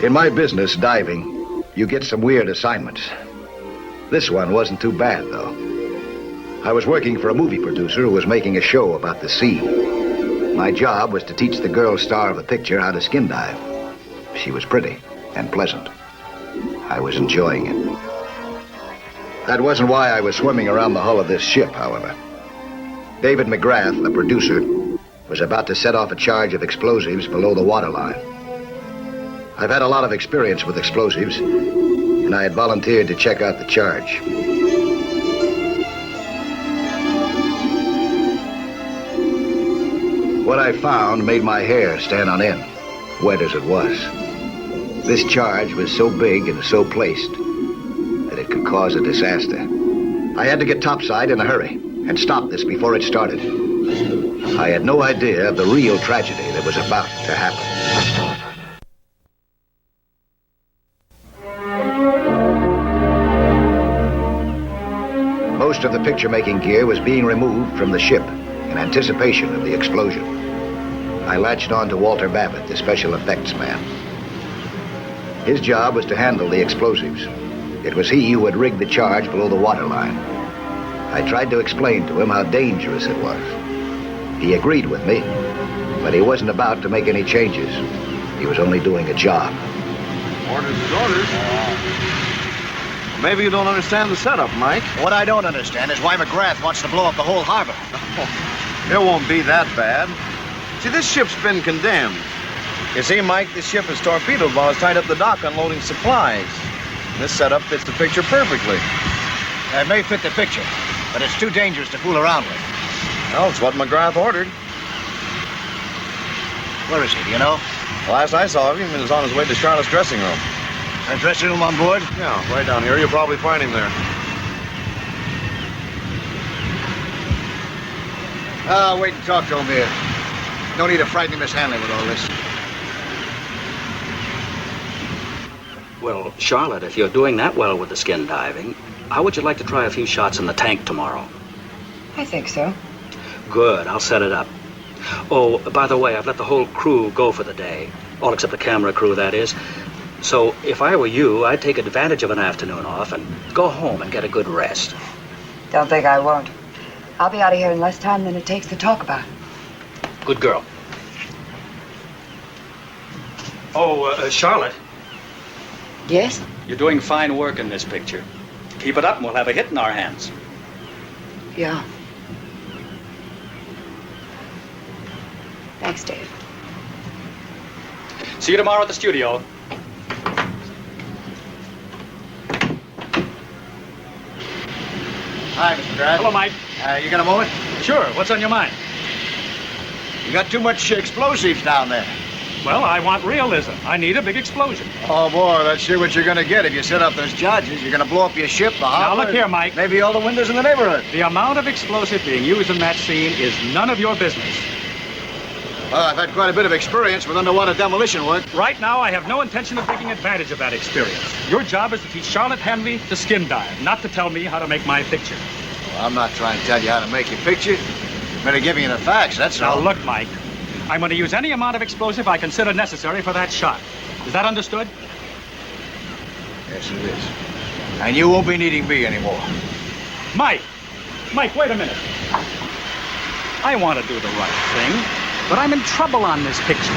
In my business, diving, you get some weird assignments. This one wasn't too bad, though. I was working for a movie producer who was making a show about the sea. My job was to teach the girl star of the picture how to skin dive. She was pretty and pleasant. I was enjoying it. That wasn't why I was swimming around the hull of this ship, however. David McGrath, the producer, was about to set off a charge of explosives below the waterline. I've had a lot of experience with explosives, and I had volunteered to check out the charge. What I found made my hair stand on end, wet as it was. This charge was so big and so placed that it could cause a disaster. I had to get topside in a hurry and stop this before it started. I had no idea of the real tragedy that was about to happen. Most of the picture-making gear was being removed from the ship in anticipation of the explosion. I latched on to Walter Babbitt, the special effects man. His job was to handle the explosives. It was he who had rigged the charge below the waterline. I tried to explain to him how dangerous it was. He agreed with me, but he wasn't about to make any changes. He was only doing a job. Orders is orders. Maybe you don't understand the setup, Mike. What I don't understand is why McGrath wants to blow up the whole harbor. It won't be that bad. See, this ship's been condemned. You see, Mike, this ship is torpedoed while it's tied up the dock unloading supplies. This setup fits the picture perfectly. It may fit the picture, but it's too dangerous to fool around with. Well, it's what McGrath ordered. Where is he, do you know? The last I saw of him, he was on his way to Charlotte's dressing room. A dressing room on board? Yeah, right down here. You'll probably find him there. Wait and talk to him here. No need to frighten Miss Hanley with all this. Well, Charlotte, if you're doing that well with the skin diving, how would you like to try a few shots in the tank tomorrow? I think so. Good, I'll set it up. Oh, by the way, I've let the whole crew go for the day. All except the camera crew, that is. So if I were you, I'd take advantage of an afternoon off and go home and get a good rest. Don't think I won't. I'll be out of here in less time than it takes to talk about it. Good girl. Oh, Charlotte. Yes? You're doing fine work in this picture. Keep it up and we'll have a hit in our hands. Yeah. Thanks, Dave. See you tomorrow at the studio. Hi, Mr. McGrath. Hello, Mike. You got a moment? Sure, what's on your mind? You got too much explosives down there. Well, I want realism. I need a big explosion. Oh, boy, that's sure what you're going to get if you set up those charges. You're going to blow up your ship, the harbor. Now, look here, Mike. Maybe all the windows in the neighborhood. The amount of explosive being used in that scene is none of your business. Well, I've had quite a bit of experience with underwater demolition work. Right now, I have no intention of taking advantage of that experience. Your job is to teach Charlotte Hanley to skin dive, not to tell me how to make my picture. Well, I'm not trying to tell you how to make your picture. I'm merely giving you the facts, that's Now, all. look, Mike. I'm going to use any amount of explosive I consider necessary for that shot. Is that understood? Yes, it is. And you won't be needing me anymore. Mike! Mike, wait a minute. I want to do the right thing, but I'm in trouble on this picture.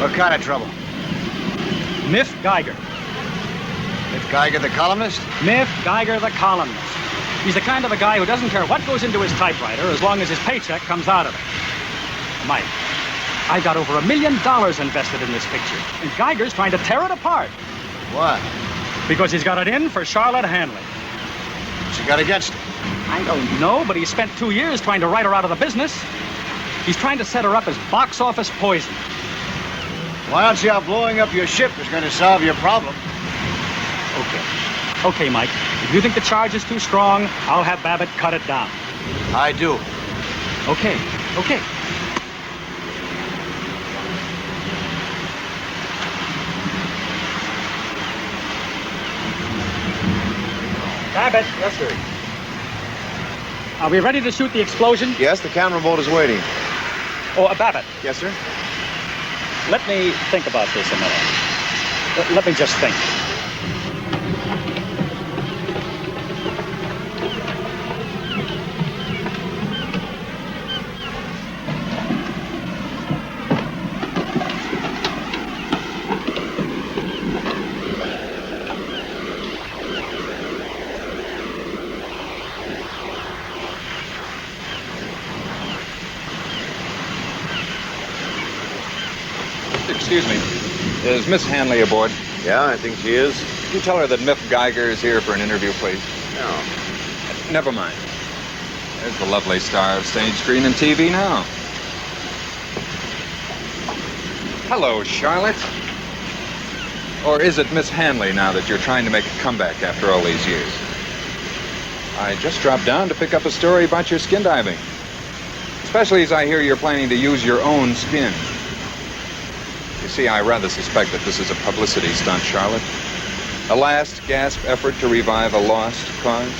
What kind of trouble? Miff Geiger. Miff Geiger, the columnist? Miff Geiger, the columnist. He's the kind of a guy who doesn't care what goes into his typewriter as long as his paycheck comes out of it. Mike, I've got over $1 million invested in this picture, and Geiger's trying to tear it apart. Why? Because he's got it in for Charlotte Hanley. What's he got against it? I don't know, but he spent 2 years trying to write her out of the business. He's trying to set her up as box office poison. Well, I don't see how blowing up your ship is going to solve your problem. Okay. Okay, Mike. If you think the charge is too strong, I'll have Babbitt cut it down. I do. Okay. Okay. Babbitt. Yes, sir. Are we ready to shoot the explosion? Yes, the camera boat is waiting. Oh, Babbitt. Yes, sir? Let me think about this a minute. Let me just think. Excuse me. Is Miss Hanley aboard? Yeah, I think she is. Could you tell her that Miff Geiger is here for an interview, please? No. Never mind. There's the lovely star of stage, screen, and TV now. Hello, Charlotte. Or is it Miss Hanley now that you're trying to make a comeback after all these years? I just dropped down to pick up a story about your skin diving. Especially as I hear you're planning to use your own skin. You see, I rather suspect that this is a publicity stunt, Charlotte. A last gasp effort to revive a lost cause.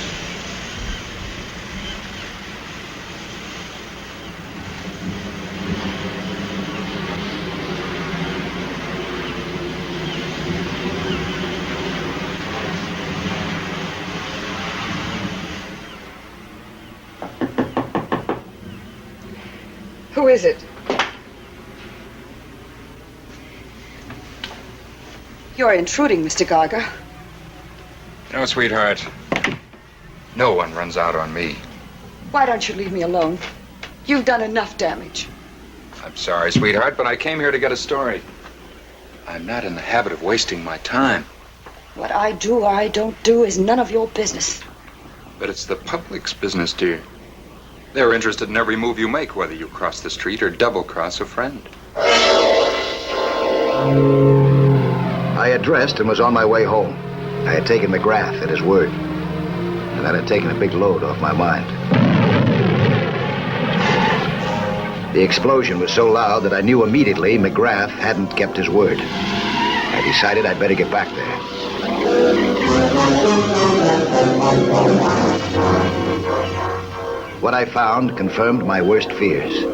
Who is it? You're intruding, Mr. Geiger. No, sweetheart. No one runs out on me. Why don't you leave me alone? You've done enough damage. I'm sorry, sweetheart, but I came here to get a story. I'm not in the habit of wasting my time. What I do or I don't do is none of your business. But it's the public's business, dear. They're interested in every move you make, whether you cross the street or double-cross a friend. I had dressed and was on my way home. I had taken McGrath at his word, and that had taken a big load off my mind. The explosion was so loud that I knew immediately McGrath hadn't kept his word. I decided I'd better get back there. What I found confirmed my worst fears.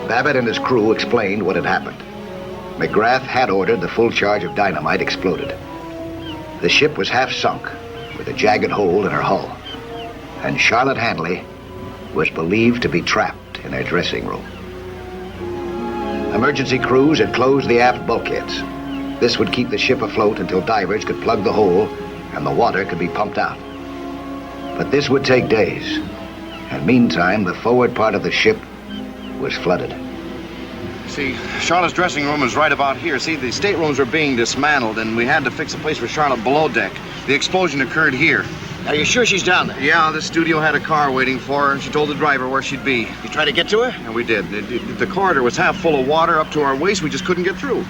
Babbitt and his crew explained what had happened. McGrath had ordered the full charge of dynamite exploded. The ship was half sunk, with a jagged hole in her hull. And Charlotte Hanley was believed to be trapped in her dressing room. Emergency crews had closed the aft bulkheads. This would keep the ship afloat until divers could plug the hole and the water could be pumped out. But this would take days. And meantime, the forward part of the ship was flooded. See, Charlotte's dressing room is right about here. See, the staterooms were being dismantled, and we had to fix a place for Charlotte below deck. The explosion occurred here. Are you sure she's down there? Yeah, the studio had a car waiting for her, and she told the driver where she'd be. You tried to get to her? And we did. The corridor was half full of water up to our waist. We just couldn't get through.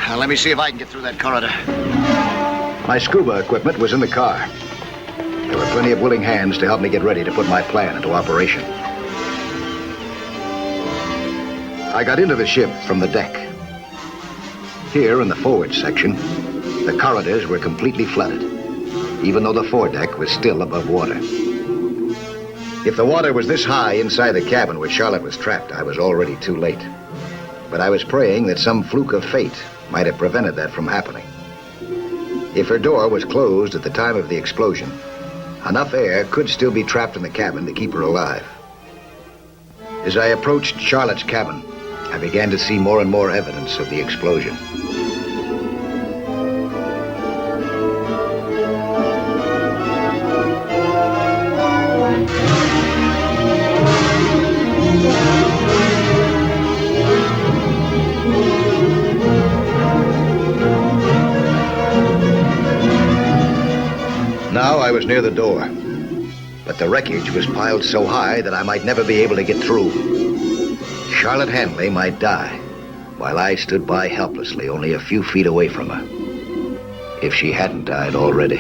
Let me see if I can get through that corridor. My scuba equipment was in the car. There were plenty of willing hands to help me get ready to put my plan into operation. I got into the ship from the deck. Here in the forward section, the corridors were completely flooded, even though the foredeck was still above water. If the water was this high inside the cabin where Charlotte was trapped, I was already too late. But I was praying that some fluke of fate might have prevented that from happening. If her door was closed at the time of the explosion, enough air could still be trapped in the cabin to keep her alive. As I approached Charlotte's cabin, I began to see more and more evidence of the explosion. Now I was near the door, but the wreckage was piled so high that I might never be able to get through. Charlotte Hanley might die, while I stood by helplessly only a few feet away from her, if she hadn't died already.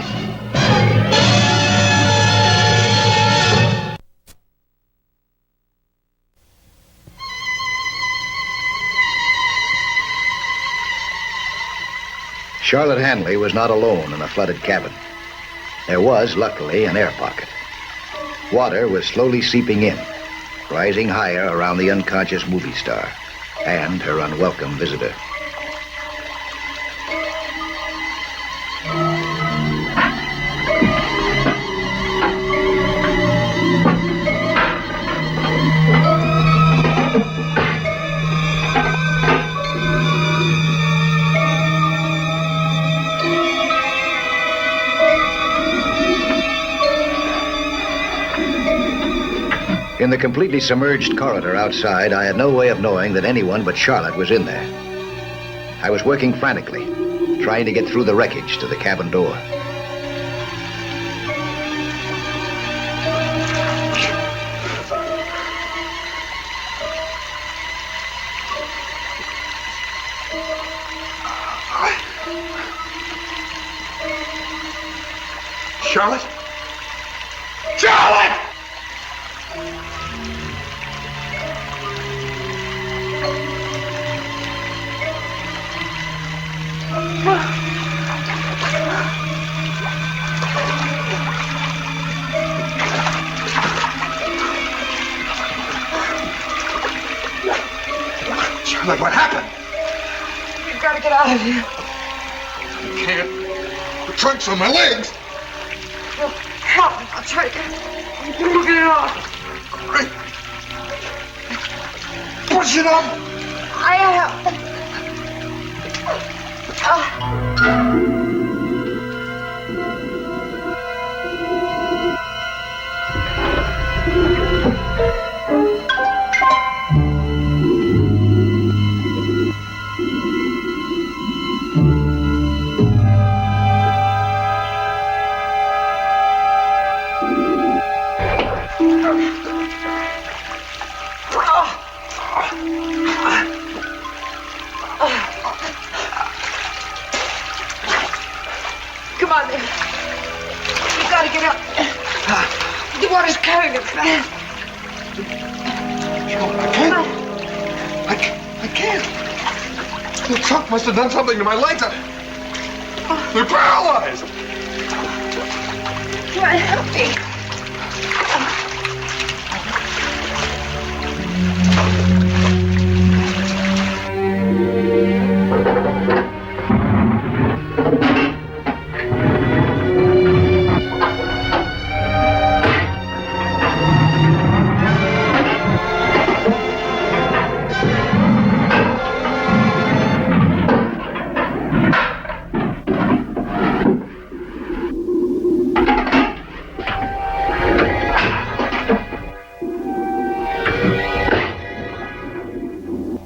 Charlotte Hanley was not alone in a flooded cabin. There was, luckily, an air pocket. Water was slowly seeping in, rising higher around the unconscious movie star and her unwelcome visitor. In the completely submerged corridor outside, I had no way of knowing that anyone but Charlotte was in there. I was working frantically, trying to get through the wreckage to the cabin door. Charlotte? Charlotte! Charlotte, what happened? You've got to get out of here. I can't. The trunk's on my legs. Well, help me. I'll try to get it off. Great. Push it up. I am. Come on, then. You've got to get up. The water's carrying it fast. I can't. The truck must have done something to my legs. They're paralyzed. Come on, help me.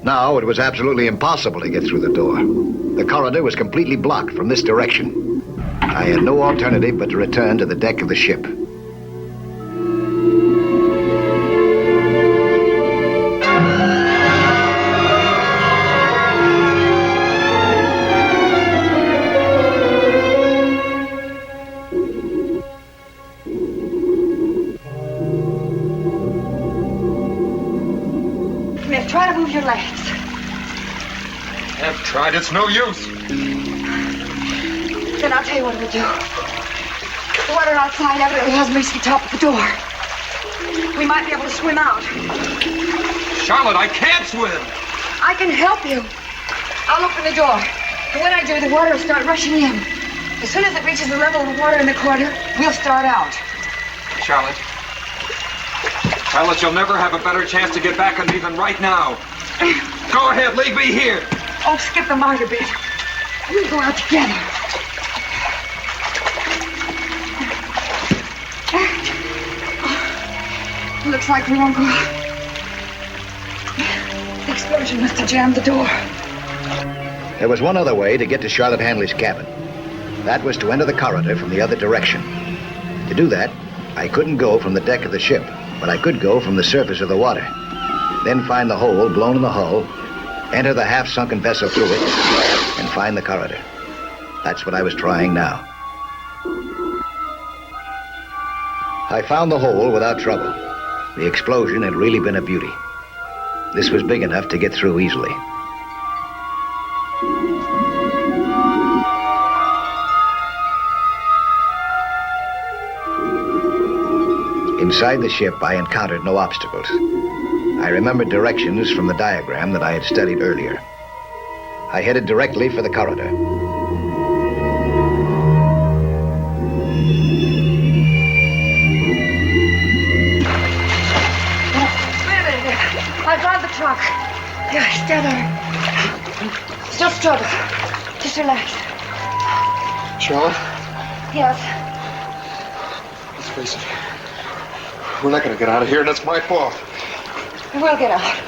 Now it was absolutely impossible to get through the door. The corridor was completely blocked from this direction. I had no alternative but to return to the deck of the ship. Try to move your legs. I've tried. It's no use. Then I'll tell you what we'll do. The water outside evidently hasn't reached the top of the door. We might be able to swim out. Charlotte, I can't swim. I can help you. I'll open the door. And when I do, the water will start rushing in. As soon as it reaches the level of the water in the corridor, we'll start out. Charlotte, you'll never have a better chance to get back on me than right now. Go ahead, leave me here. Oh, skip the mark a bit. We'll go out together. Looks like we won't go out. The explosion must have jammed the door. There was one other way to get to Charlotte Hanley's cabin. That was to enter the corridor from the other direction. To do that, I couldn't go from the deck of the ship, but I could go from the surface of the water. Then find the hole blown in the hull, enter the half-sunken vessel through it, and find the corridor. That's what I was trying now. I found the hole without trouble. The explosion had really been a beauty. This was big enough to get through easily. Inside the ship, I encountered no obstacles. I remembered directions from the diagram that I had studied earlier. I headed directly for the corridor. I found the trunk. Here, stand there. Still struggle. Just relax. Charlotte, Yes. let's face it. We're not going to get out of here, and it's my fault. We'll get out.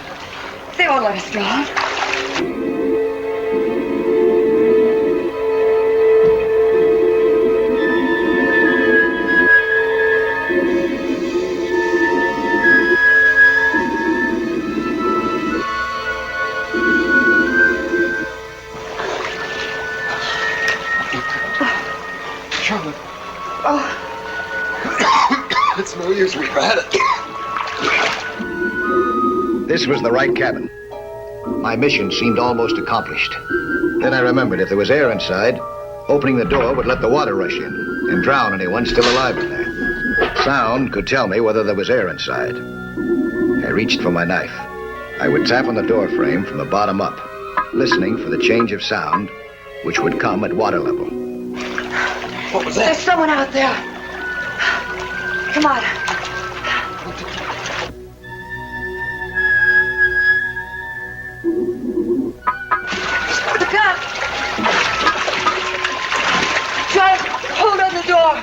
They won't let us go out. Charlotte, Oh, it's no use. We've had it. This was the right cabin. My mission seemed almost accomplished. Then I remembered if there was air inside, opening the door would let the water rush in and drown anyone still alive in there. Sound could tell me whether there was air inside. I reached for my knife. I would tap on the door frame from the bottom up, listening for the change of sound, which would come at water level. What was that? there's someone out there. Come on. Look out! Just hold on the door.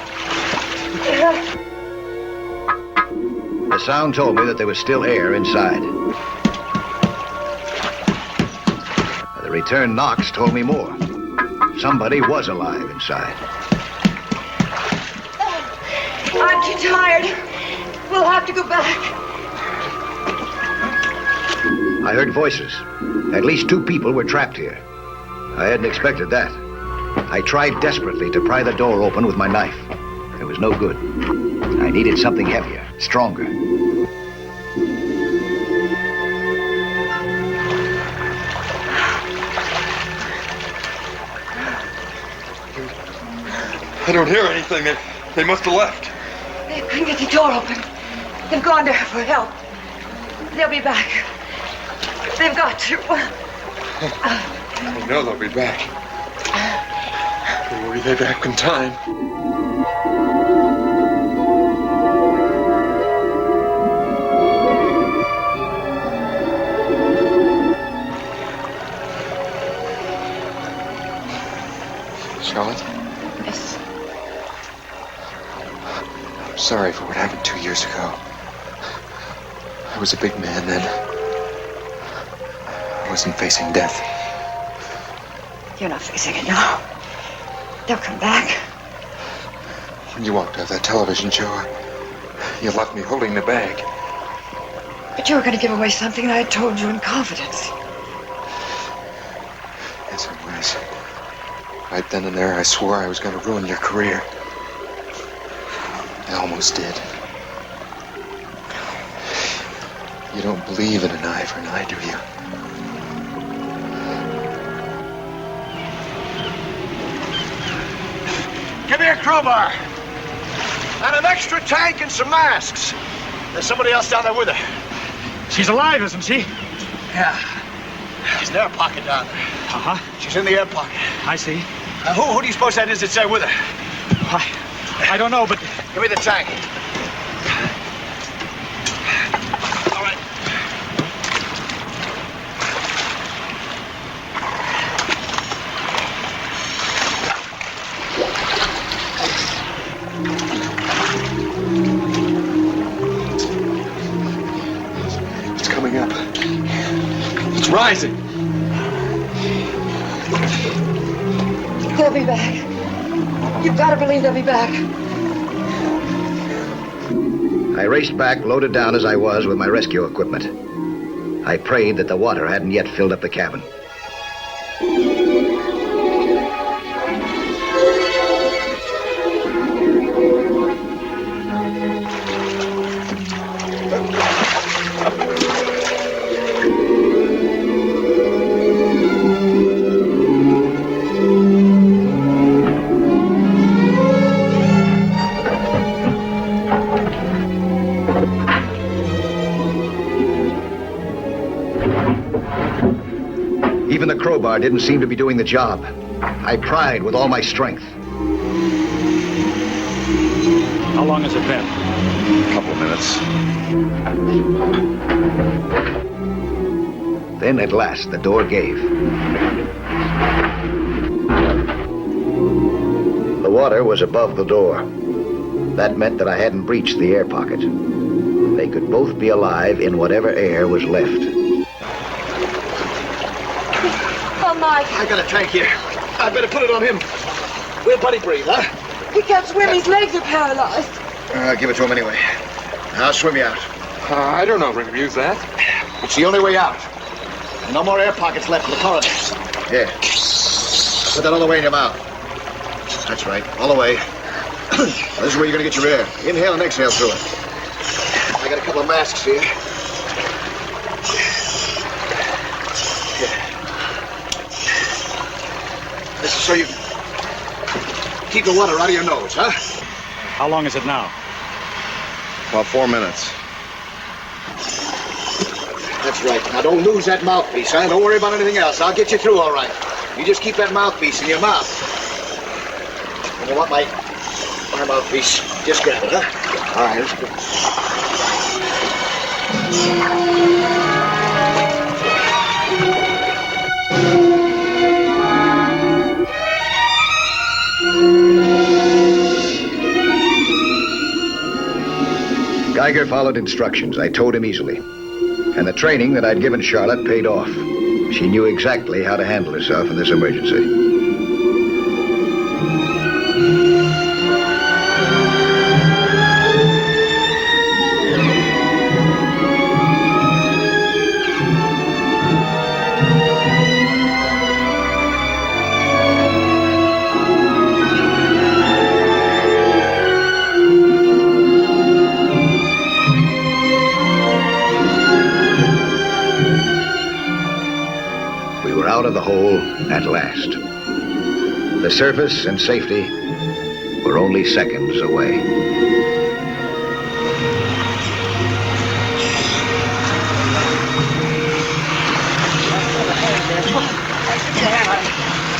The sound told me that there was still air inside. The return knocks told me more. Somebody was alive inside. I'm too tired. We'll have to go back. I heard voices. At least 2 people were trapped here. I hadn't expected that. I tried desperately to pry the door open with my knife. It was no good. I needed something heavier, stronger. I don't hear anything. They must have left. They couldn't get the door open. They've gone there for help. They'll be back. They've got to. I know they'll be back. But will they be back in time? Charlotte? Yes. I'm sorry for what happened 2 years ago. I was a big man then. I wasn't facing death. You're not facing it now. They'll come back. When you walked out of that television show, you left me holding the bag. But you were going to give away something I had told you in confidence. Yes, I was. Right then and there, I swore I was going to ruin your career. I almost did. You don't believe in an eye for an eye, do you? Give me a crowbar. And an extra tank and some masks. There's somebody else down there with her. She's alive, isn't she? Yeah. She's in the air pocket down there. Uh-huh. She's in the air pocket. I see. Who do you suppose that is that's there with her? I don't know, but Give me the tank. All right. It's coming up. It's rising. They'll be back. You've got to believe they'll be back. I raced back, loaded down as I was with my rescue equipment. I prayed that the water hadn't yet filled up the cabin. even the crowbar didn't seem to be doing the job. I pried with all my strength. How long has it been? A couple of minutes. Then at last the door gave. The water was above the door. That meant that I hadn't breached the air pocket. They could both be alive in whatever air was left. Oh, Mike. I got a tank here. I better put it on him. Will Buddy breathe, huh? He can't swim. His legs are paralyzed. Give it to him anyway. I'll swim you out. I don't know if we can use that. It's the only way out. No more air pockets left in the corridor. Yeah. Put that all the way in your mouth. That's right, all the way. This is where you're gonna get your air. Inhale and exhale through it. I got a couple of masks here. This is so you keep the water out of your nose, huh? How long is it now? About 4 minutes. That's right. Now don't lose that mouthpiece, huh? Don't worry about anything else. I'll get you through all right. You just keep that mouthpiece in your mouth. You want my mouthpiece? Just grab it, huh? All right, let's go. Geiger followed instructions. I told him easily. And the training that I'd given Charlotte paid off. She knew exactly how to handle herself in this emergency. Out of the hole at last. The surface and safety were only seconds away.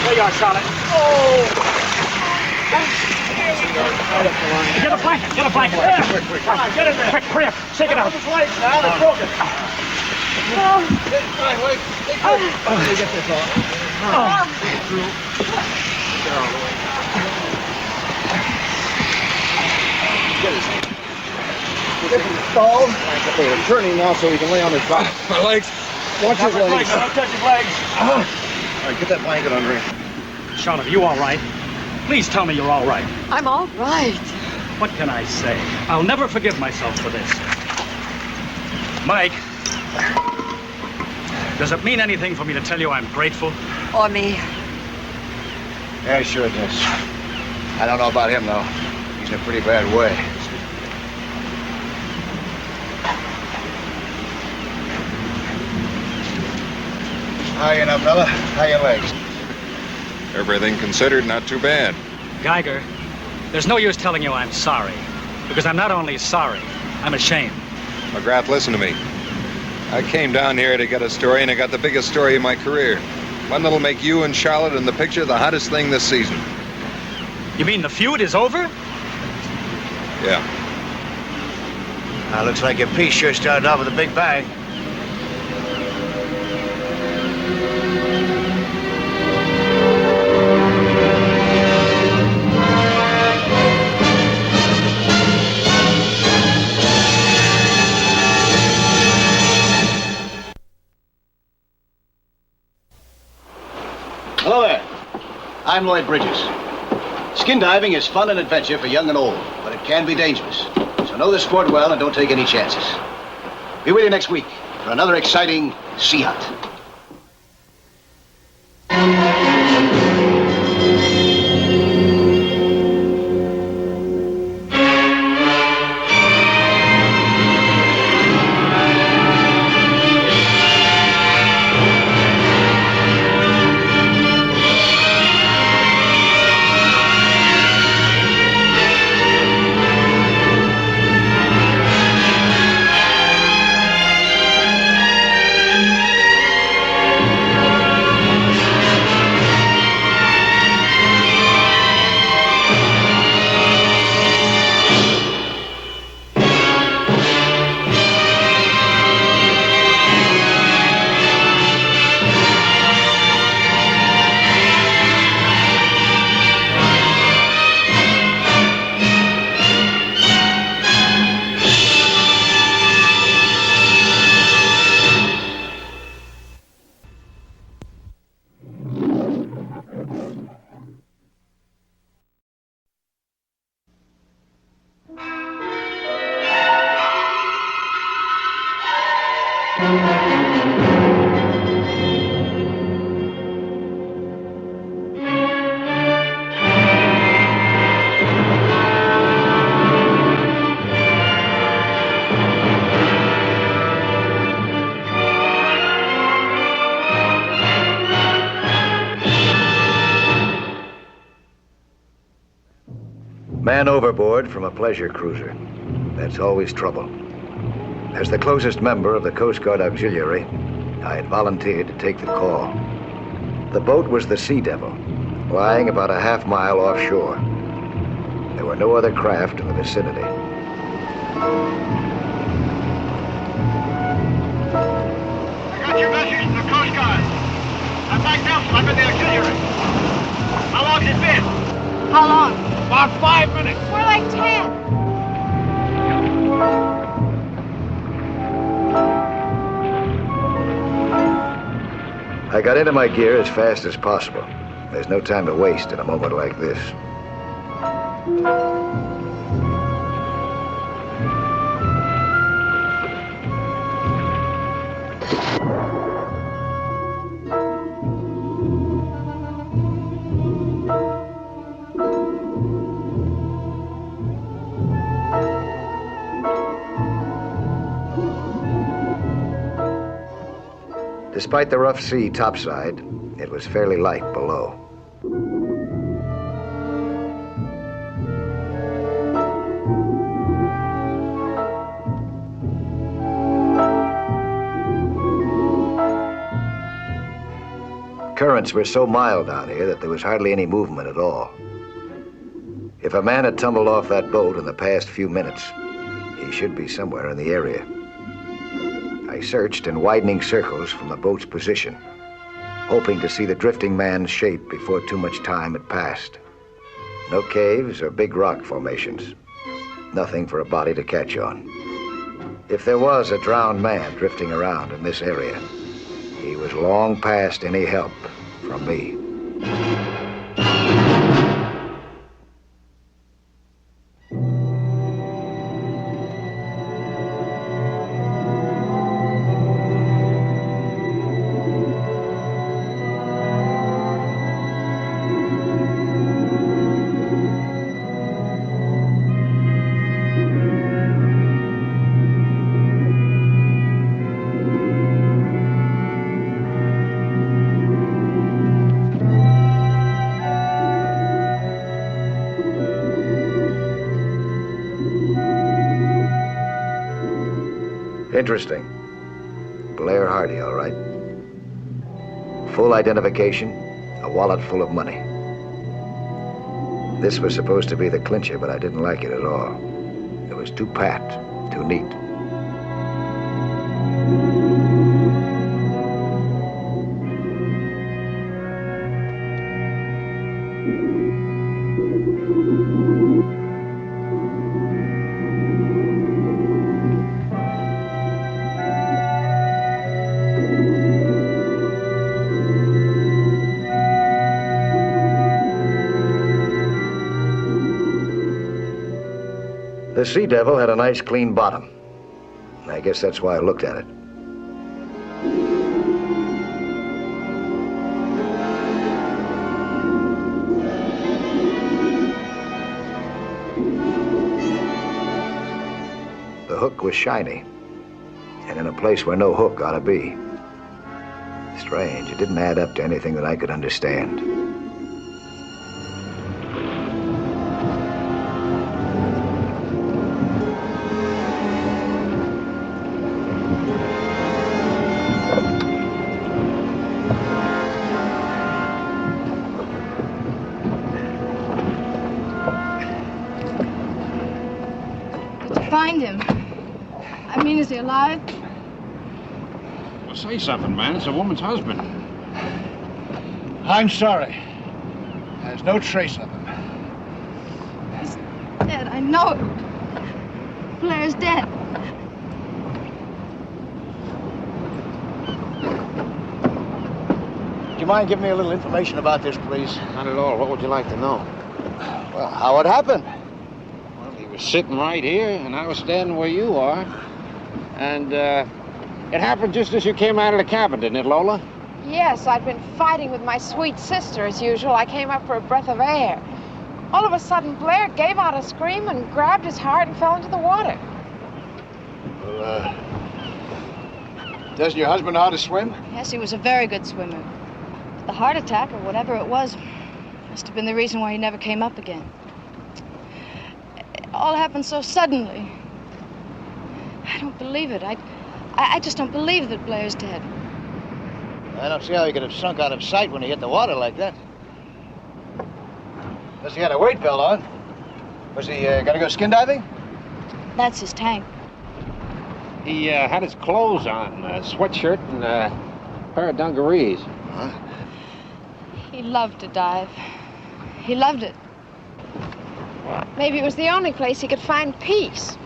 There you are, Charlotte. Oh! Get a blanket. Get a blanket. Quick. Get in there. Quick, hurry up. Shake it out. His legs now. They're broken. Stalled. They're turning now so he can lay on his back. My legs. Watch his legs. Don't touch his legs. All right, get that blanket under him. Charlotte, are you all right? Please tell me you're all right. I'm all right. What can I say? I'll never forgive myself for this. Mike, does it mean anything for me to tell you I'm grateful? Or me. Yeah, sure it does. I don't know about him, though. He's in a pretty bad way. How you now, fella? How your legs? Everything considered, not too bad. Geiger, there's no use telling you I'm sorry. Because I'm not only sorry, I'm ashamed. McGrath, listen to me. I came down here to get a story, and I got the biggest story of my career. One that'll make you and Charlotte and the picture the hottest thing this season. You mean the feud is over? Yeah. Now, looks like your piece sure started off with a big bang. Hello there. I'm Lloyd Bridges. Skin diving is fun and adventure for young and old, but it can be dangerous. So know the sport well and don't take any chances. Be with you next week for another exciting sea hunt. Man overboard from a pleasure cruiser. That's always trouble. As the closest member of the Coast Guard Auxiliary, I had volunteered to take the call. The boat was the Sea Devil, lying about a half-mile offshore. There were no other craft in the vicinity. I got your message from the Coast Guard. I'm Mike Nelson. I'm in the auxiliary. How long's it been? How long? About 5 minutes. More like 10. I got into my gear as fast as possible. There's no time to waste in a moment like this. Despite the rough sea topside, it was fairly light below. Currents were so mild down here that there was hardly any movement at all. If a man had tumbled off that boat in the past few minutes, he should be somewhere in the area. I searched in widening circles from the boat's position, hoping to see the drifting man's shape before too much time had passed. No caves or big rock formations. Nothing for a body to catch on. If there was a drowned man drifting around in this area, he was long past any help from me. Interesting. Blair Hardy, all right. Full identification, a wallet full of money. This was supposed to be the clincher, but I didn't like it at all. It was too pat, too neat. The Sea Devil had a nice clean bottom. I guess that's why I looked at it. The hook was shiny, and in a place where no hook ought to be. Strange, it didn't add up to anything that I could understand. Find him. I mean, is he alive? Well, say something, man. It's a woman's husband. I'm sorry. There's no trace of him. He's dead. I know it. Blair's dead. Do you mind giving me a little information about this, please? Not at all. What would you like to know? Well, how it happened? Well, he was sitting right here, and I was standing where you are. And, it happened just as you came out of the cabin, didn't it, Lola? Yes, I'd been fighting with my sweet sister as usual. I came up for a breath of air. All of a sudden, Blair gave out a scream and grabbed his heart and fell into the water. Well, doesn't your husband know how to swim? Yes, he was a very good swimmer. The heart attack, or whatever it was, must have been the reason why he never came up again. all happened so suddenly. I don't believe it. I just don't believe that Blair's dead. I don't see how he could have sunk out of sight when he hit the water like that. Unless he had a weight belt on. Was he gonna go skin diving? That's his tank. He had his clothes on, a sweatshirt and a pair of dungarees. Huh? He loved to dive. He loved it. Maybe it was the only place he could find peace.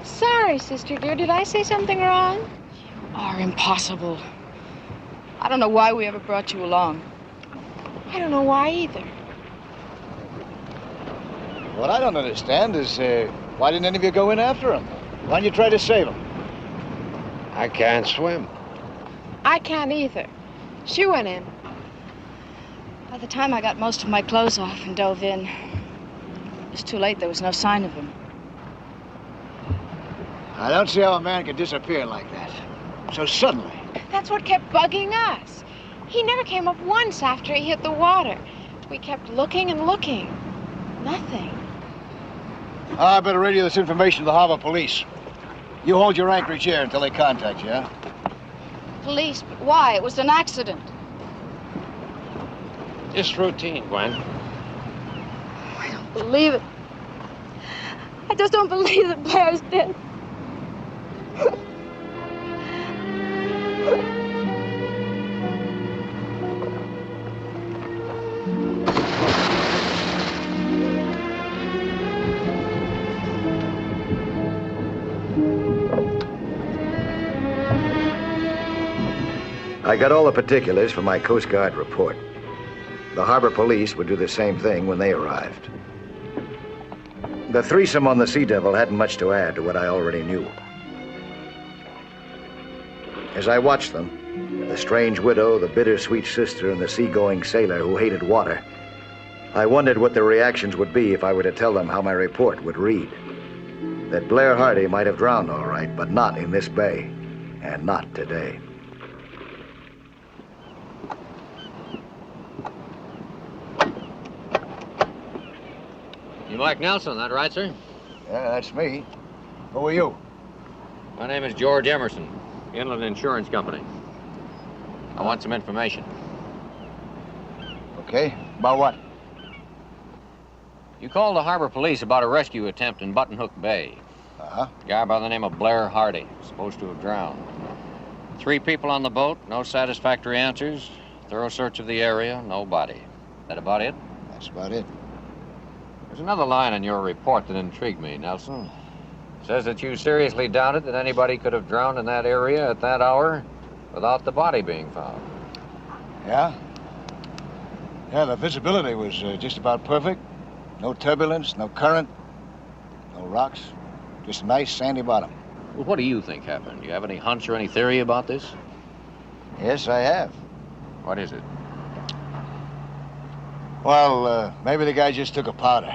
Sorry, sister dear. Did I say something wrong? You are impossible. I don't know why we ever brought you along. I don't know why either. What I don't understand is why didn't any of you go in after him? Why didn't you try to save him? I can't swim. I can't either. She went in. By the time I got most of my clothes off and dove in, it was too late. There was no sign of him. I don't see how a man could disappear like that. So suddenly. That's what kept bugging us. He never came up once after he hit the water. We kept looking and looking. Nothing. I better radio this information to the harbor police. You hold your anchorage here until they contact you, huh? Police, but why? It was an accident. Just routine, Gwen. I don't believe it. I just don't believe that Blair's dead. I got all the particulars from my Coast Guard report. The harbor police would do the same thing when they arrived. The threesome on the Sea Devil hadn't much to add to what I already knew. As I watched them, the strange widow, the bittersweet sister, and the seagoing sailor who hated water, I wondered what their reactions would be if I were to tell them how my report would read. That Blair Hardy might have drowned all right, but not in this bay, and not today. You Mike Nelson, that right, sir? Yeah, that's me. Who are you? My name is George Emerson, Inland Insurance Company. I want some information. Okay, about what? You called the harbor police about a rescue attempt in Button Hook Bay. Uh-huh. A guy by the name of Blair Hardy, supposed to have drowned. 3 people on the boat, no satisfactory answers. Thorough search of the area, no body. That about it? That's about it. There's another line in your report that intrigued me, Nelson. It says that you seriously doubted that anybody could have drowned in that area at that hour without the body being found. Yeah? Yeah, the visibility was just about perfect. No turbulence, no current, no rocks. Just a nice sandy bottom. Well, what do you think happened? Do you have any hunch or any theory about this? Yes, I have. What is it? Well, maybe the guy just took a powder.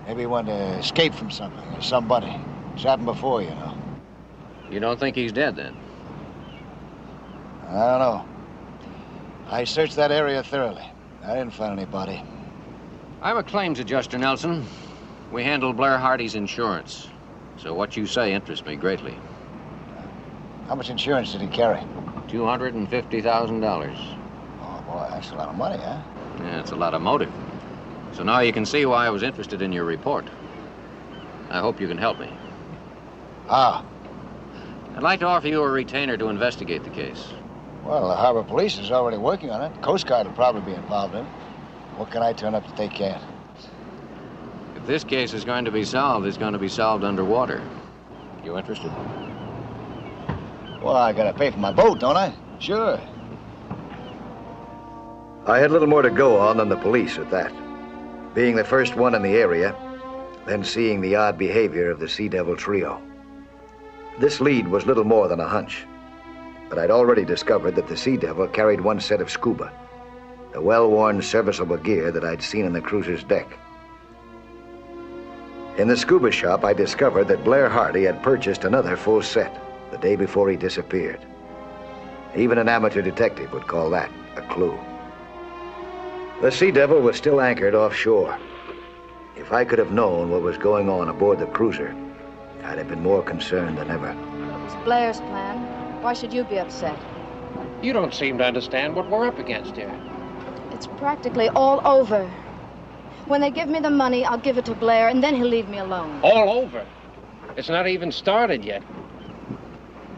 Maybe he wanted to escape from something or somebody. It's happened before, you know. You don't think he's dead, then? I don't know. I searched that area thoroughly. I didn't find any body. I'm a claims adjuster, Nelson. We handle Blair Hardy's insurance. So what you say interests me greatly. How much insurance did he carry? $250,000. Oh, boy, that's a lot of money, huh? Yeah, it's a lot of motive. So now you can see why I was interested in your report. I hope you can help me. Ah. I'd like to offer you a retainer to investigate the case. Well, the harbor police is already working on it. Coast Guard will probably be involved in it. What can I turn up that they can't? If this case is going to be solved, it's going to be solved underwater. You interested? Well, I gotta pay for my boat, don't I? Sure. I had little more to go on than the police at that. Being the first one in the area, then seeing the odd behavior of the Sea Devil trio. This lead was little more than a hunch, but I'd already discovered that the Sea Devil carried one set of scuba, the well-worn serviceable gear that I'd seen on the cruiser's deck. In the scuba shop, I discovered that Blair Hardy had purchased another full set the day before he disappeared. Even an amateur detective would call that a clue. The Sea Devil was still anchored offshore. If I could have known what was going on aboard the cruiser, I'd have been more concerned than ever. It was Blair's plan. Why should you be upset? You don't seem to understand what we're up against here. It's practically all over. When they give me the money, I'll give it to Blair, and then he'll leave me alone. All over? It's not even started yet.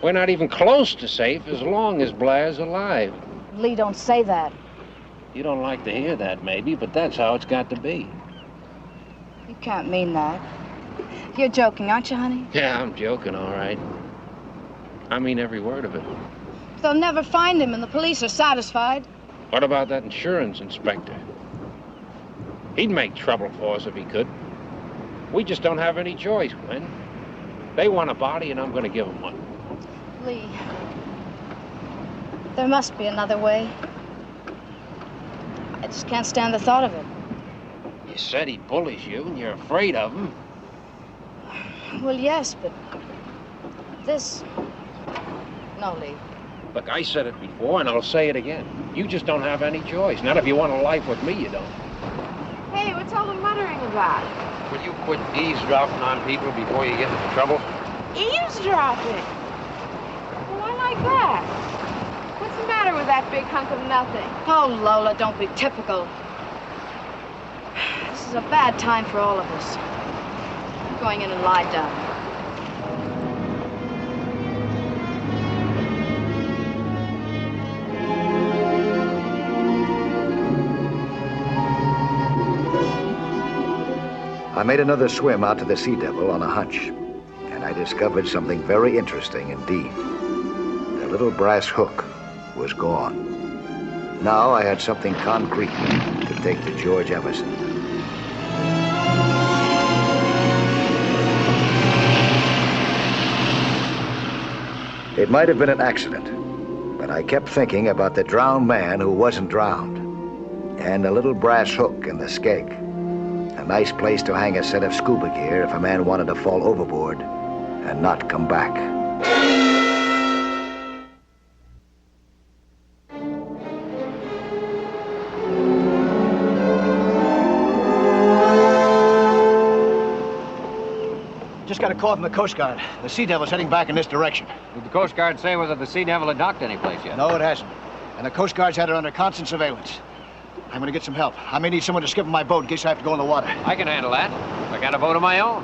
We're not even close to safe as long as Blair's alive. Lee, don't say that. You don't like to hear that, maybe, but that's how it's got to be. You can't mean that. You're joking, aren't you, honey? Yeah, I'm joking, all right. I mean every word of it. They'll never find him, and the police are satisfied. What about that insurance inspector? He'd make trouble for us if he could. We just don't have any choice, Gwen. They want a body, and I'm going to give them one. Lee, there must be another way. I just can't stand the thought of it. You said he bullies you, and you're afraid of him. Well, yes, but this... No, Lee. Look, I said it before, and I'll say it again. You just don't have any choice. Not if you want a life with me, you don't. Hey, what's all the muttering about? Will you quit eavesdropping on people before you get into trouble? Eavesdropping? Well, I like that. What's the matter with that big hunk of nothing? Oh, Lola, don't be typical. This is a bad time for all of us. I'm going in and lie down. I made another swim out to the Sea Devil on a hunch, and I discovered something very interesting indeed. The little brass hook was gone. Now I had something concrete to take to George Everson. It might have been an accident, but I kept thinking about the drowned man who wasn't drowned, and the little brass hook in the skeg. A nice place to hang a set of scuba gear if a man wanted to fall overboard and not come back. Just got a call from the Coast Guard. The Sea Devil's heading back in this direction. Did the Coast Guard say whether the Sea Devil had docked any place yet? No, it hasn't. And the Coast Guard's had it under constant surveillance. I'm going to get some help. I may need someone to skip my boat in case I have to go in the water. I can handle that. I got a boat of my own.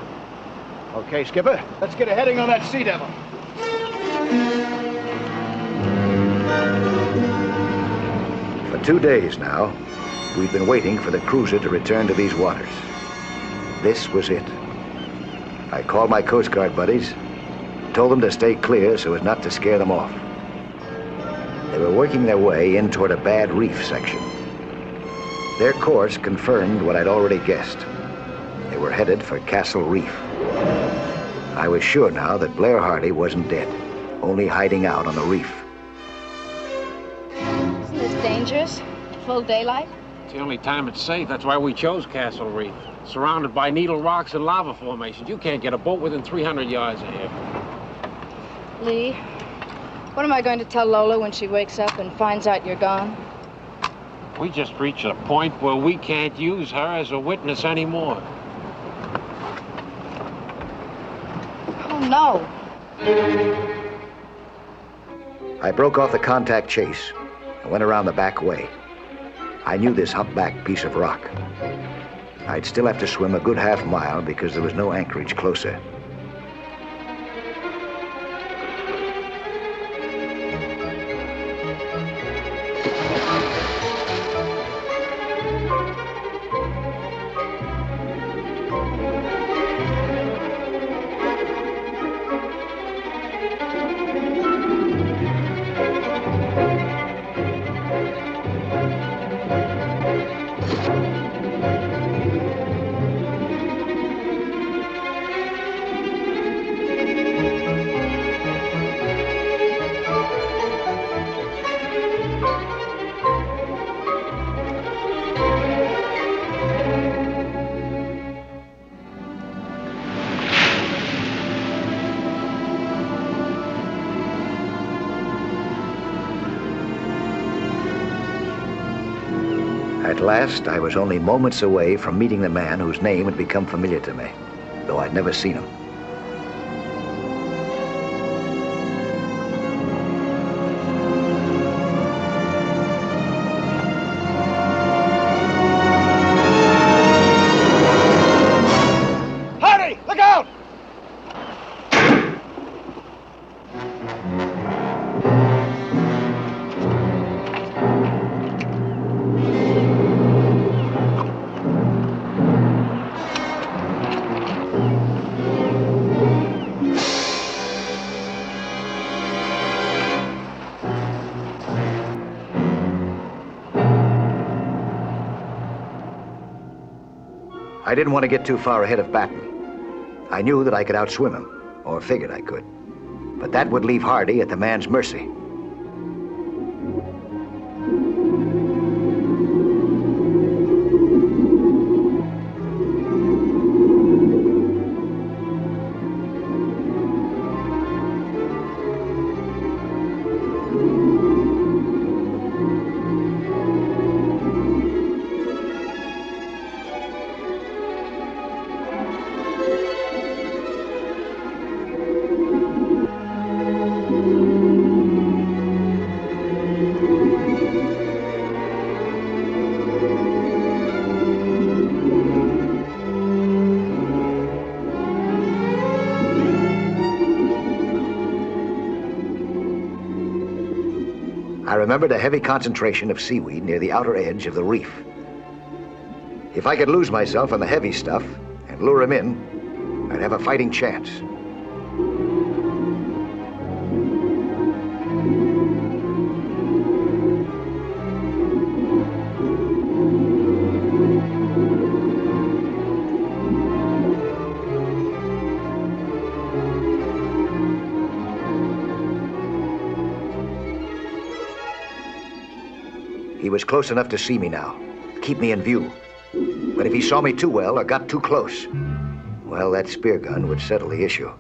Okay, Skipper. Let's get a heading on that Sea Devil. For 2 days now, we've been waiting for the cruiser to return to these waters. This was it. I called my Coast Guard buddies, told them to stay clear so as not to scare them off. They were working their way in toward a bad reef section. Their course confirmed what I'd already guessed. They were headed for Castle Reef. I was sure now that Blair Hardy wasn't dead, only hiding out on the reef. Isn't this dangerous? Full daylight? It's the only time it's safe. That's why we chose Castle Reef. Surrounded by needle rocks and lava formations. You can't get a boat within 300 yards of here. Lee, what am I going to tell Lola when she wakes up and finds out you're gone? We just reached a point where we can't use her as a witness anymore. Oh, no. I broke off the contact chase and went around the back way. I knew this humpbacked piece of rock. I'd still have to swim a good half mile because there was no anchorage closer. At last, I was only moments away from meeting the man whose name had become familiar to me, though I'd never seen him. Hardy, look out! I didn't want to get too far ahead of Batten. I knew that I could outswim him, or figured I could. But that would leave Hardy at the man's mercy. I remembered a heavy concentration of seaweed near the outer edge of the reef. If I could lose myself on the heavy stuff and lure him in, I'd have a fighting chance. He was close enough to see me now, keep me in view. But if he saw me too well or got too close, well, that spear gun would settle the issue.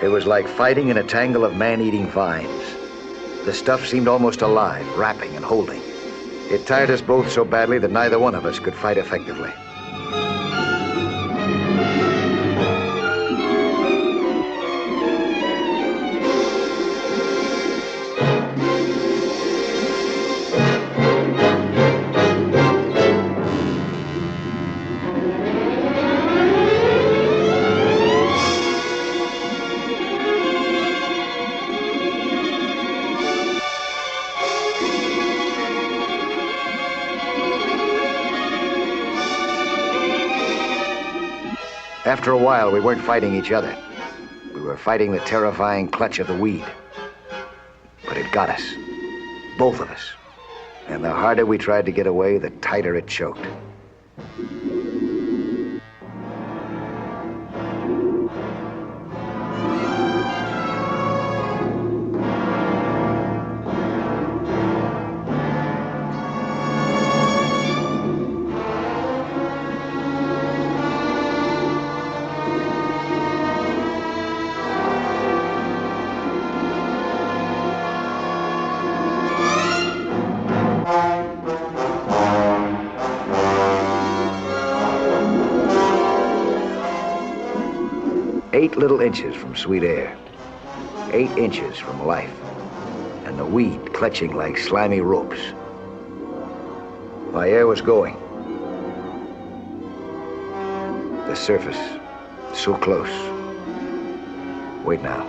It was like fighting in a tangle of man-eating vines. The stuff seemed almost alive, wrapping and holding. It tired us both so badly that neither one of us could fight effectively. After a while, we weren't fighting each other. We were fighting the terrifying clutch of the weed. But it got us. Both of us. And the harder we tried to get away, the tighter it choked. Eight little inches from sweet air. 8 inches from life. And the weed clutching like slimy ropes. My air was going. The surface, so close. Wait now.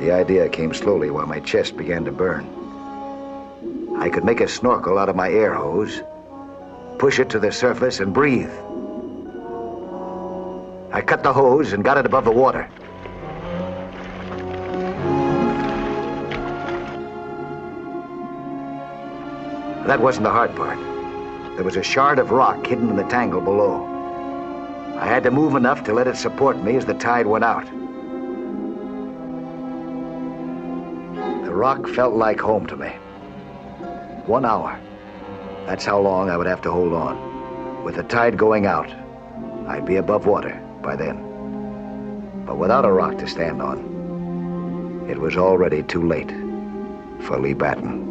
The idea came slowly while my chest began to burn. I could make a snorkel out of my air hose, push it to the surface and breathe. I cut the hose and got it above the water. That wasn't the hard part. There was a shard of rock hidden in the tangle below. I had to move enough to let it support me as the tide went out. The rock felt like home to me. 1 hour. That's how long I would have to hold on. With the tide going out, I'd be above water by then. But without a rock to stand on, it was already too late for Lee Batten.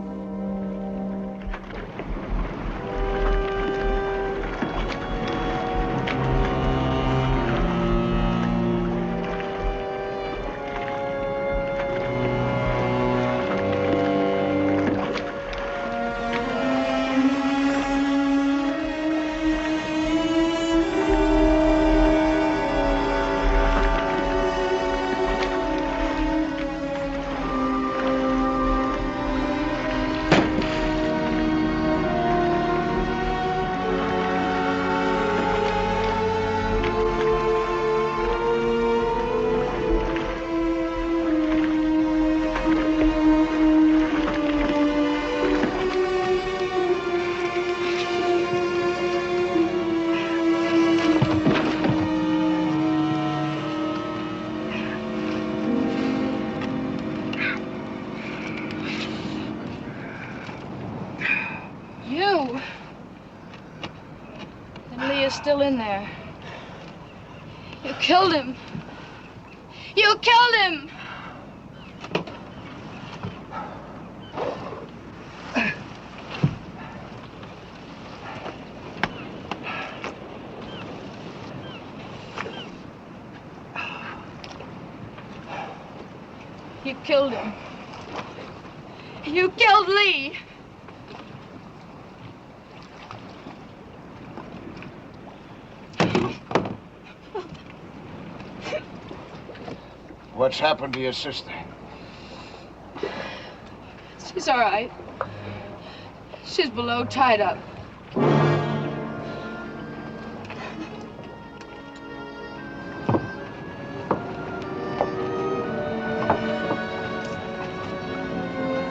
Still in there. You killed him. You killed him! You killed him. You killed Lee. What's happened to your sister? She's all right. She's below, tied up.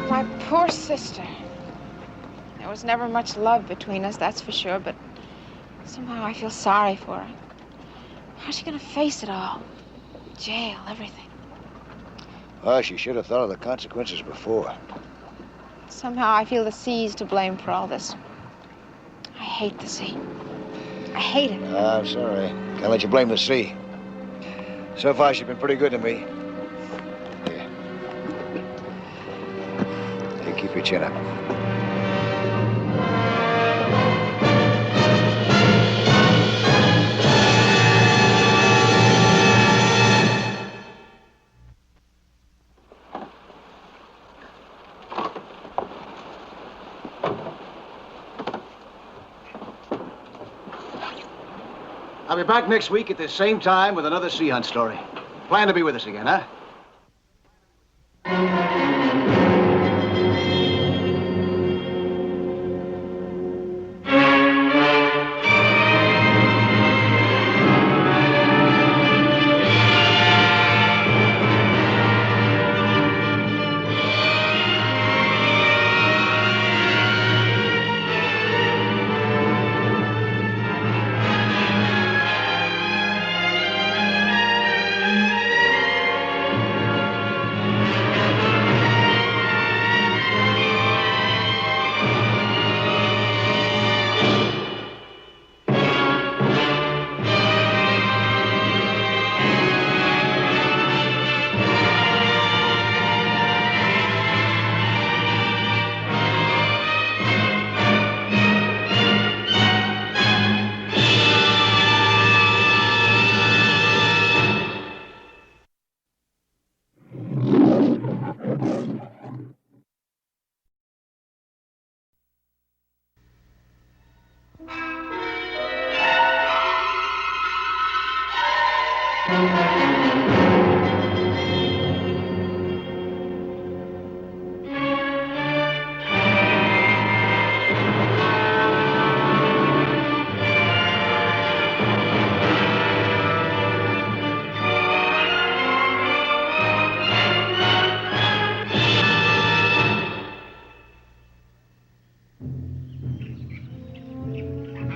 My poor sister. There was never much love between us, that's for sure, but somehow I feel sorry for her. How's she gonna face it all? Jail, everything. Oh, she should have thought of the consequences before. Somehow I feel the sea's to blame for all this. I hate the sea. I hate it. I'm sorry. Can't let you blame the sea. So far, she's been pretty good to me. Here. Hey, keep your chin up. I'll be back next week at the same time with another sea hunt story. Plan to be with us again, huh?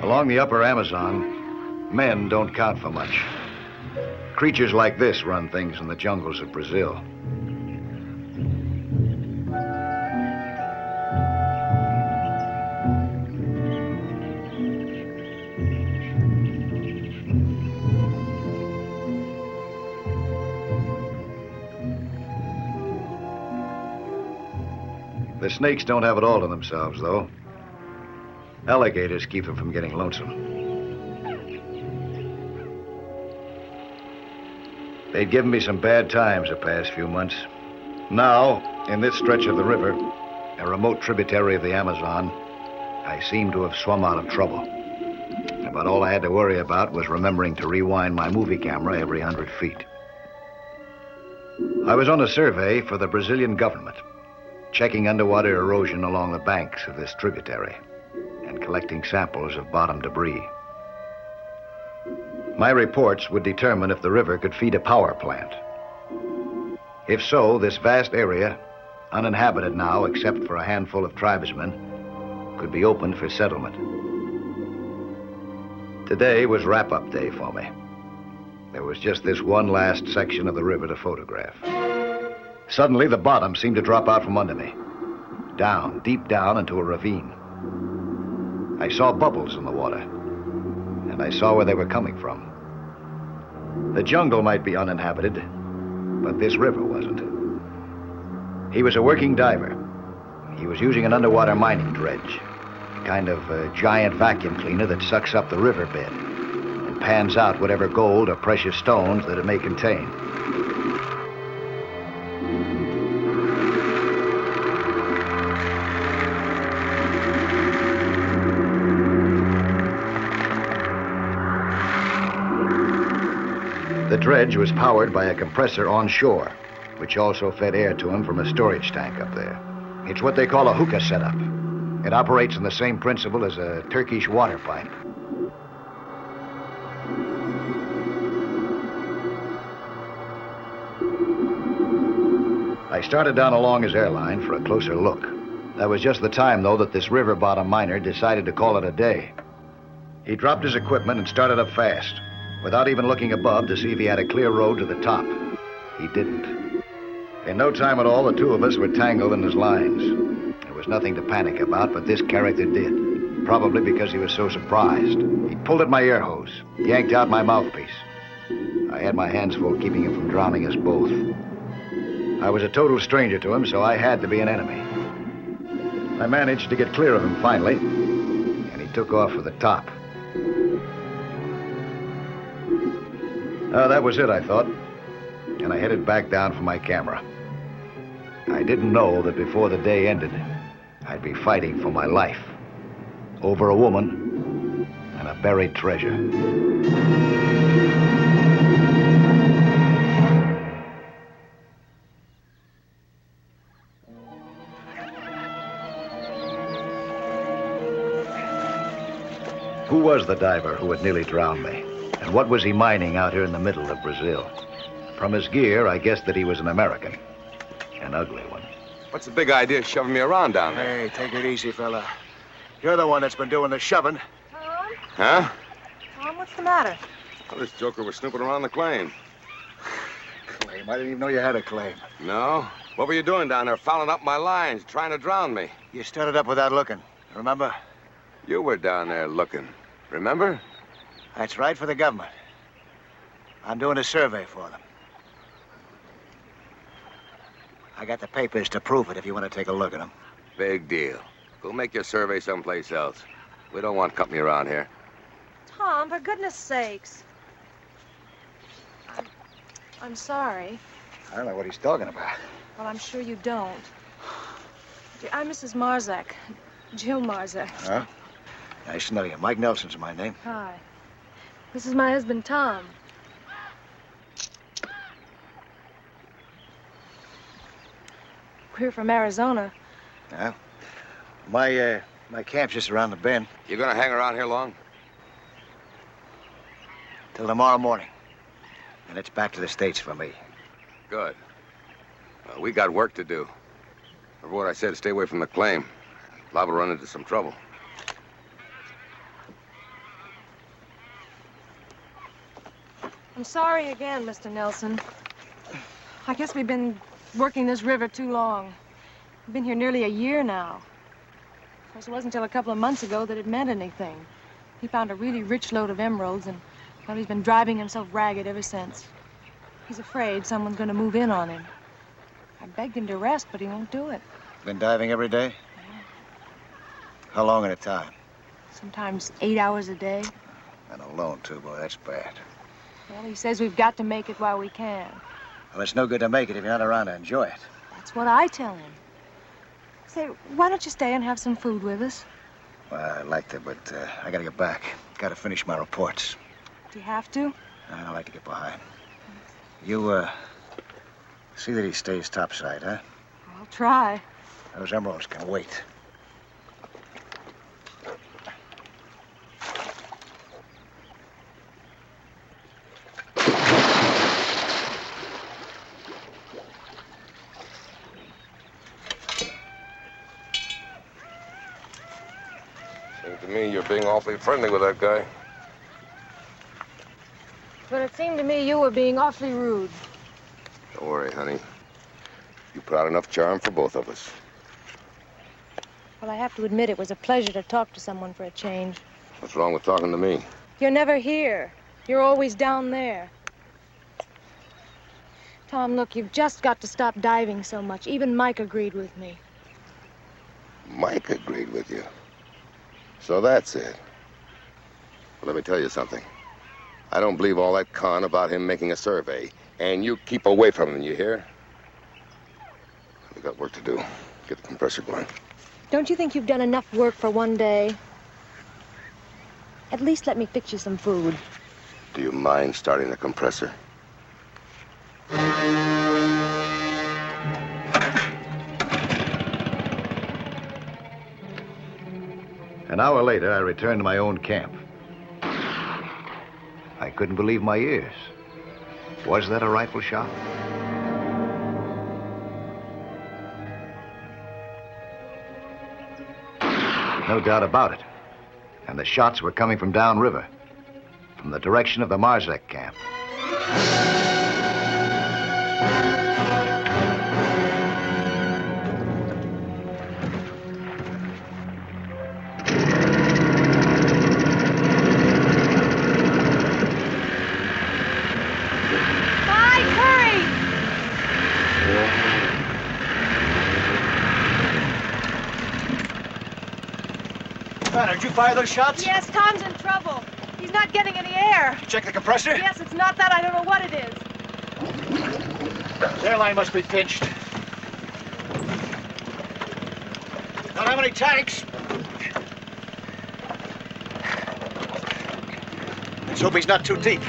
Along the upper Amazon, men don't count for much. Creatures like this run things in the jungles of Brazil. The snakes don't have it all to themselves, though. Alligators keep them from getting lonesome. They'd given me some bad times the past few months. Now, in this stretch of the river, a remote tributary of the Amazon, I seem to have swum out of trouble. About all I had to worry about was remembering to rewind my movie camera every 100 feet. I was on a survey for the Brazilian government, checking underwater erosion along the banks of this tributary and collecting samples of bottom debris. My reports would determine if the river could feed a power plant. If so, this vast area, uninhabited now except for a handful of tribesmen, could be opened for settlement. Today was wrap-up day for me. There was just this one last section of the river to photograph. Suddenly, the bottom seemed to drop out from under me. Down, deep down into a ravine. I saw bubbles in the water, and I saw where they were coming from. The jungle might be uninhabited, but this river wasn't. He was a working diver. He was using an underwater mining dredge, a kind of a giant vacuum cleaner that sucks up the riverbed and pans out whatever gold or precious stones that it may contain. The dredge was powered by a compressor on shore, which also fed air to him from a storage tank up there. It's what they call a hookah setup. It operates on the same principle as a Turkish water pipe. I started down along his airline for a closer look. That was just the time, though, that this river bottom miner decided to call it a day. He dropped his equipment and started up fast, without even looking above to see if he had a clear road to the top. He didn't. In no time at all, the two of us were tangled in his lines. There was nothing to panic about, but this character did. Probably because he was so surprised. He pulled at my air hose, yanked out my mouthpiece. I had my hands full keeping him from drowning us both. I was a total stranger to him, so I had to be an enemy. I managed to get clear of him finally, and he took off for the top. That was it, I thought, and I headed back down for my camera. I didn't know that before the day ended, I'd be fighting for my life, over a woman and a buried treasure. Who was the diver who had nearly drowned me? And what was he mining out here in the middle of Brazil? From his gear, I guessed that he was an American. An ugly one. What's the big idea shoving me around down there? Hey, take it easy, fella. You're the one that's been doing the shoving. Tom? Huh? Tom, what's the matter? Well, this joker was snooping around the claim. Claim? I didn't even know you had a claim. No? What were you doing down there, fouling up my lines, trying to drown me? You started up without looking, remember? You were down there looking, remember? That's right, for the government. I'm doing a survey for them. I got the papers to prove it if you want to take a look at them. Big deal. Go make your survey someplace else. We don't want company around here. Tom, for goodness sakes. I'm sorry. I don't know what he's talking about. Well, I'm sure you don't. I'm Mrs. Marzak. Jill Marzak. Huh? Nice to know you. Mike Nelson's my name. Hi. This is my husband, Tom. We're from Arizona. Yeah. My camp's just around the bend. You gonna hang around here long? Till tomorrow morning. And it's back to the States for me. Good. We got work to do. Remember what I said, stay away from the claim. Liable to run into some trouble. I'm sorry again, Mr. Nelson. I guess we've been working this river too long. We've been here nearly a year now. Of course, it wasn't until a couple of months ago that it meant anything. He found a really rich load of emeralds, and, well, he's been driving himself ragged ever since. He's afraid someone's going to move in on him. I begged him to rest, but he won't do it. Been diving every day? Yeah. How long at a time? Sometimes 8 hours a day. And alone, too, boy. That's bad. Well, he says we've got to make it while we can. Well, it's no good to make it if you're not around to enjoy it. That's what I tell him. Say, why don't you stay and have some food with us? Well, I'd like to, but I gotta get back. Gotta finish my reports. Do you have to? I don't like to get behind. You, see that he stays topside, huh? I'll try. Those emeralds can wait. Seems to me you're being awfully friendly with that guy. But it seemed to me you were being awfully rude. Don't worry, honey. You put out enough charm for both of us. Well, I have to admit it was a pleasure to talk to someone for a change. What's wrong with talking to me? You're never here. You're always down there. Tom, look, you've just got to stop diving so much. Even Mike agreed with me. Mike agreed with you. So that's it. Well, let me tell you something. I don't believe all that con about him making a survey. And you keep away from him, you hear? We got work to do. Get the compressor going. Don't you think you've done enough work for one day? At least let me fix you some food. Do you mind starting the compressor? An hour later, I returned to my own camp. I couldn't believe my ears. Was that a rifle shot? No doubt about it. And the shots were coming from downriver, from the direction of the Marzek camp. Did you fire those shots? Yes, Tom's in trouble. He's not getting any air. Did you check the compressor? Yes, it's not that. I don't know what it is. The airline must be pinched. Don't have any tanks. Let's hope he's not too deep.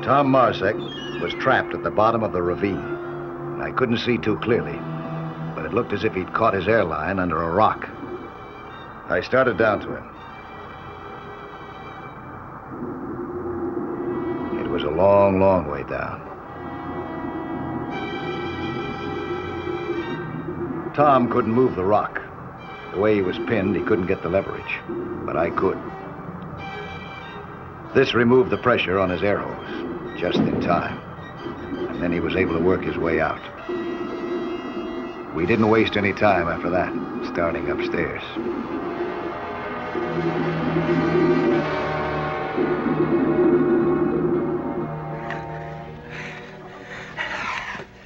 Tom Marzek was trapped at the bottom of the ravine. I couldn't see too clearly, but it looked as if he'd caught his airline under a rock. I started down to him. It was a long, long way down. Tom couldn't move the rock. The way he was pinned, he couldn't get the leverage, but I could. This removed the pressure on his air hose. Just in time. And then he was able to work his way out. We didn't waste any time after that, starting upstairs.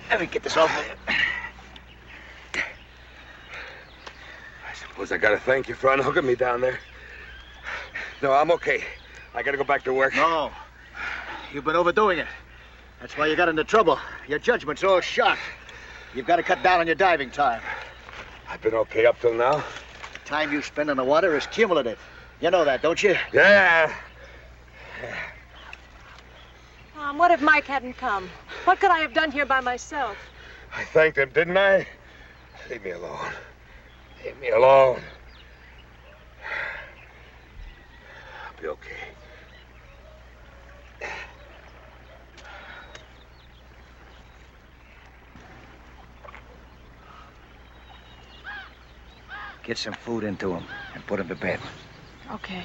Let me get this off. I suppose I gotta thank you for unhooking me down there. No, I'm okay. I gotta go back to work. No. You've been overdoing it. That's why you got into trouble. Your judgment's all shot. You've got to cut down on your diving time. I've been okay up till now. The time you spend in the water is cumulative. You know that, don't you? Yeah. Tom, what if Mike hadn't come? What could I have done here by myself? I thanked him, didn't I? Leave me alone. Leave me alone. I'll be okay. Get some food into him and put him to bed. Okay.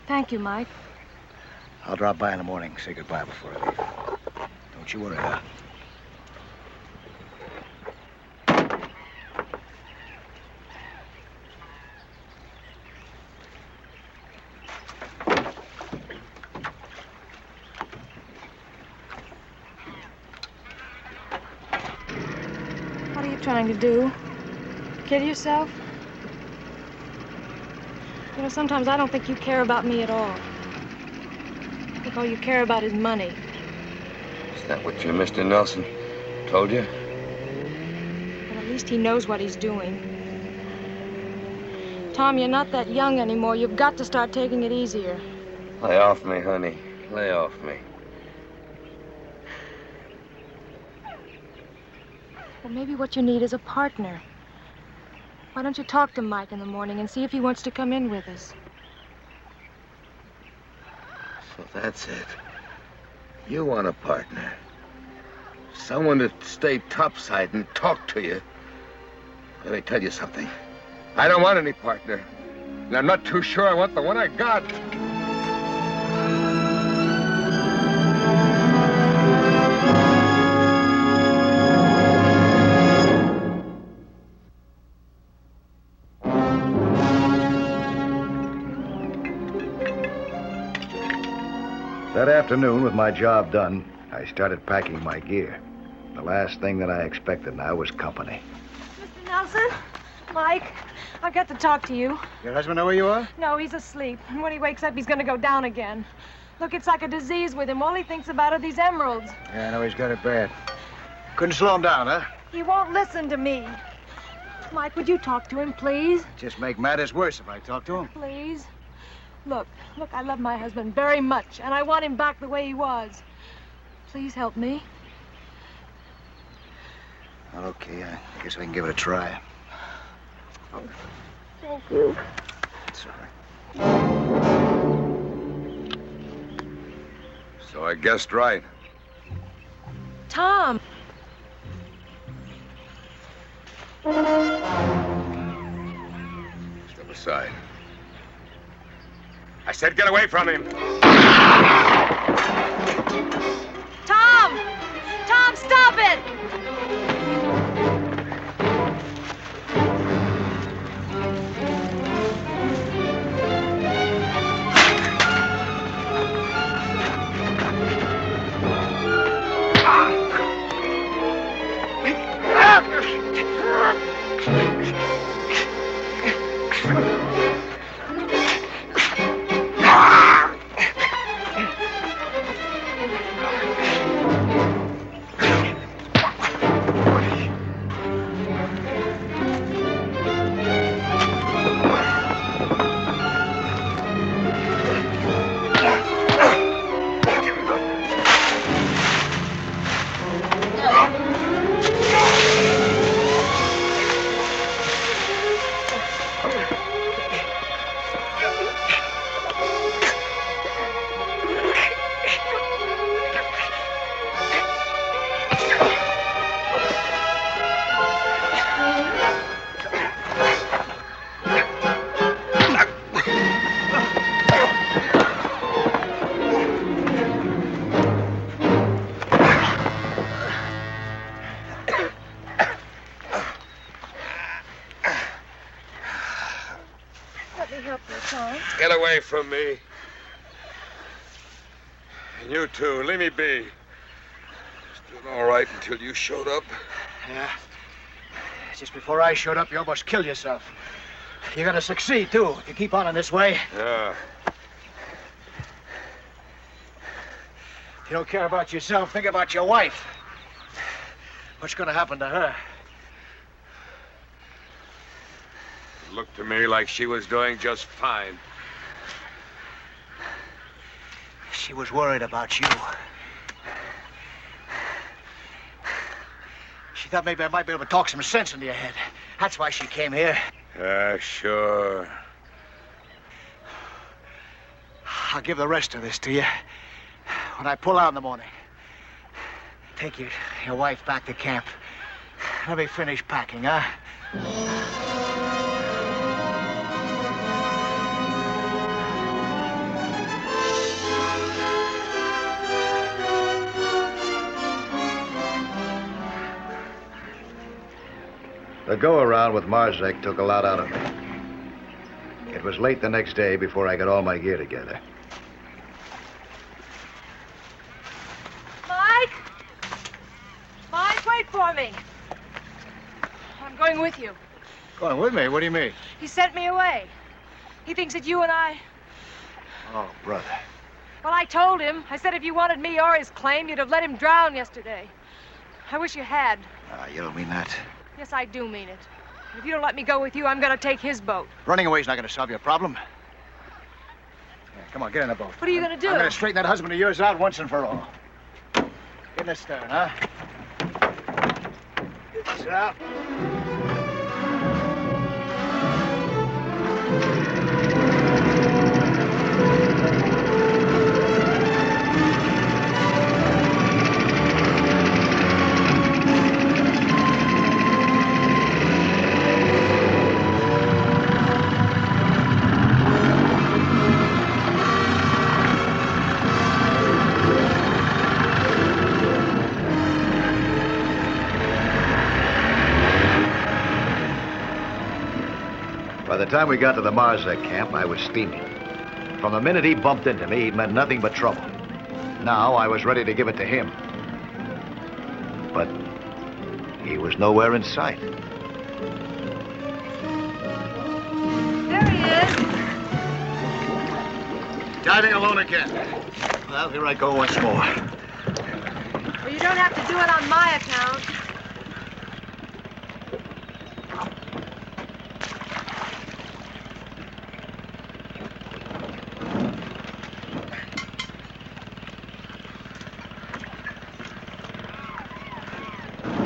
Thank you, Mike. I'll drop by in the morning, say goodbye before I leave. Don't you worry, huh? What are you trying to do? Kill yourself? You know, sometimes I don't think you care about me at all. I think all you care about is money. Is that what your Mr. Nelson told you? But at least he knows what he's doing. Tom, you're not that young anymore. You've got to start taking it easier. Lay off me, honey. Lay off me. Well, maybe what you need is a partner. Why don't you talk to Mike in the morning and see if he wants to come in with us? So that's it. You want a partner. Someone to stay topside and talk to you. Let me tell you something. I don't want any partner. And I'm not too sure I want the one I got. That afternoon, with my job done, I started packing my gear. The last thing that I expected now was company. Mr. Nelson? Mike, I've got to talk to you. Your husband know where you are? No, he's asleep. And when he wakes up, he's going to go down again. Look, it's like a disease with him. All he thinks about are these emeralds. Yeah, I know he's got it bad. Couldn't slow him down, huh? He won't listen to me. Mike, would you talk to him, please? Just make matters worse if I talk to him. Please? Look, I love my husband very much, and I want him back the way he was. Please help me. Okay, I guess I can give it a try. Oh, thank you. It's all right. So I guessed right. Tom! Step aside. I said get away from him. Tom! Tom, stop it! Get away from me. And you too, leave me be. Was doing all right until you showed up. Yeah. Just before I showed up, you almost killed yourself. You're gonna succeed, too, if you keep on in this way. Yeah. If you don't care about yourself, think about your wife. What's gonna happen to her? It looked to me like she was doing just fine. She was worried about you. She thought maybe I might be able to talk some sense into your head. That's why she came here. Yeah, sure. I'll give the rest of this to you when I pull out in the morning. Take your wife back to camp. Let me finish packing, huh? The go-around with Marzek took a lot out of me. It was late the next day before I got all my gear together. Mike! Mike, wait for me. I'm going with you. Going with me? What do you mean? He sent me away. He thinks that you and I... Oh, brother. Well, I told him. I said if you wanted me or his claim, you'd have let him drown yesterday. I wish you had. You don't mean that. Yes, I do mean it. If you don't let me go with you, I'm going to take his boat. Running away's not going to solve your problem. Yeah, come on, get in the boat. What are you going to do? I'm going to straighten that husband of yours out once and for all. Get in the stern, huh? Sit out. By the time we got to the Marzek camp, I was steaming. From the minute he bumped into me, he'd meant nothing but trouble. Now I was ready to give it to him. But he was nowhere in sight. There he is. Diving alone again. Well, here I go once more. Well, you don't have to do it on my account.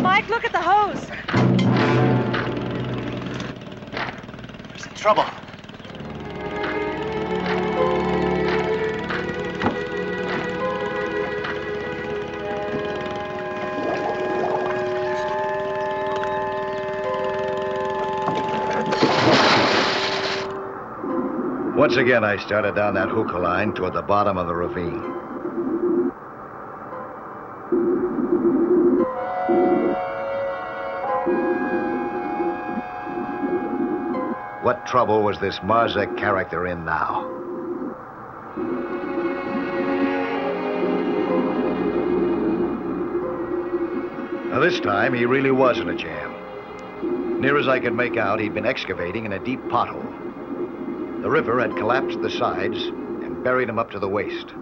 Mike, look at the hose. There's some trouble. Once again, I started down that hookah line toward the bottom of the ravine. What trouble was this Marzek character in now? Now, this time, he really was in a jam. Near as I could make out, he'd been excavating in a deep pothole. The river had collapsed the sides and buried him up to the waist.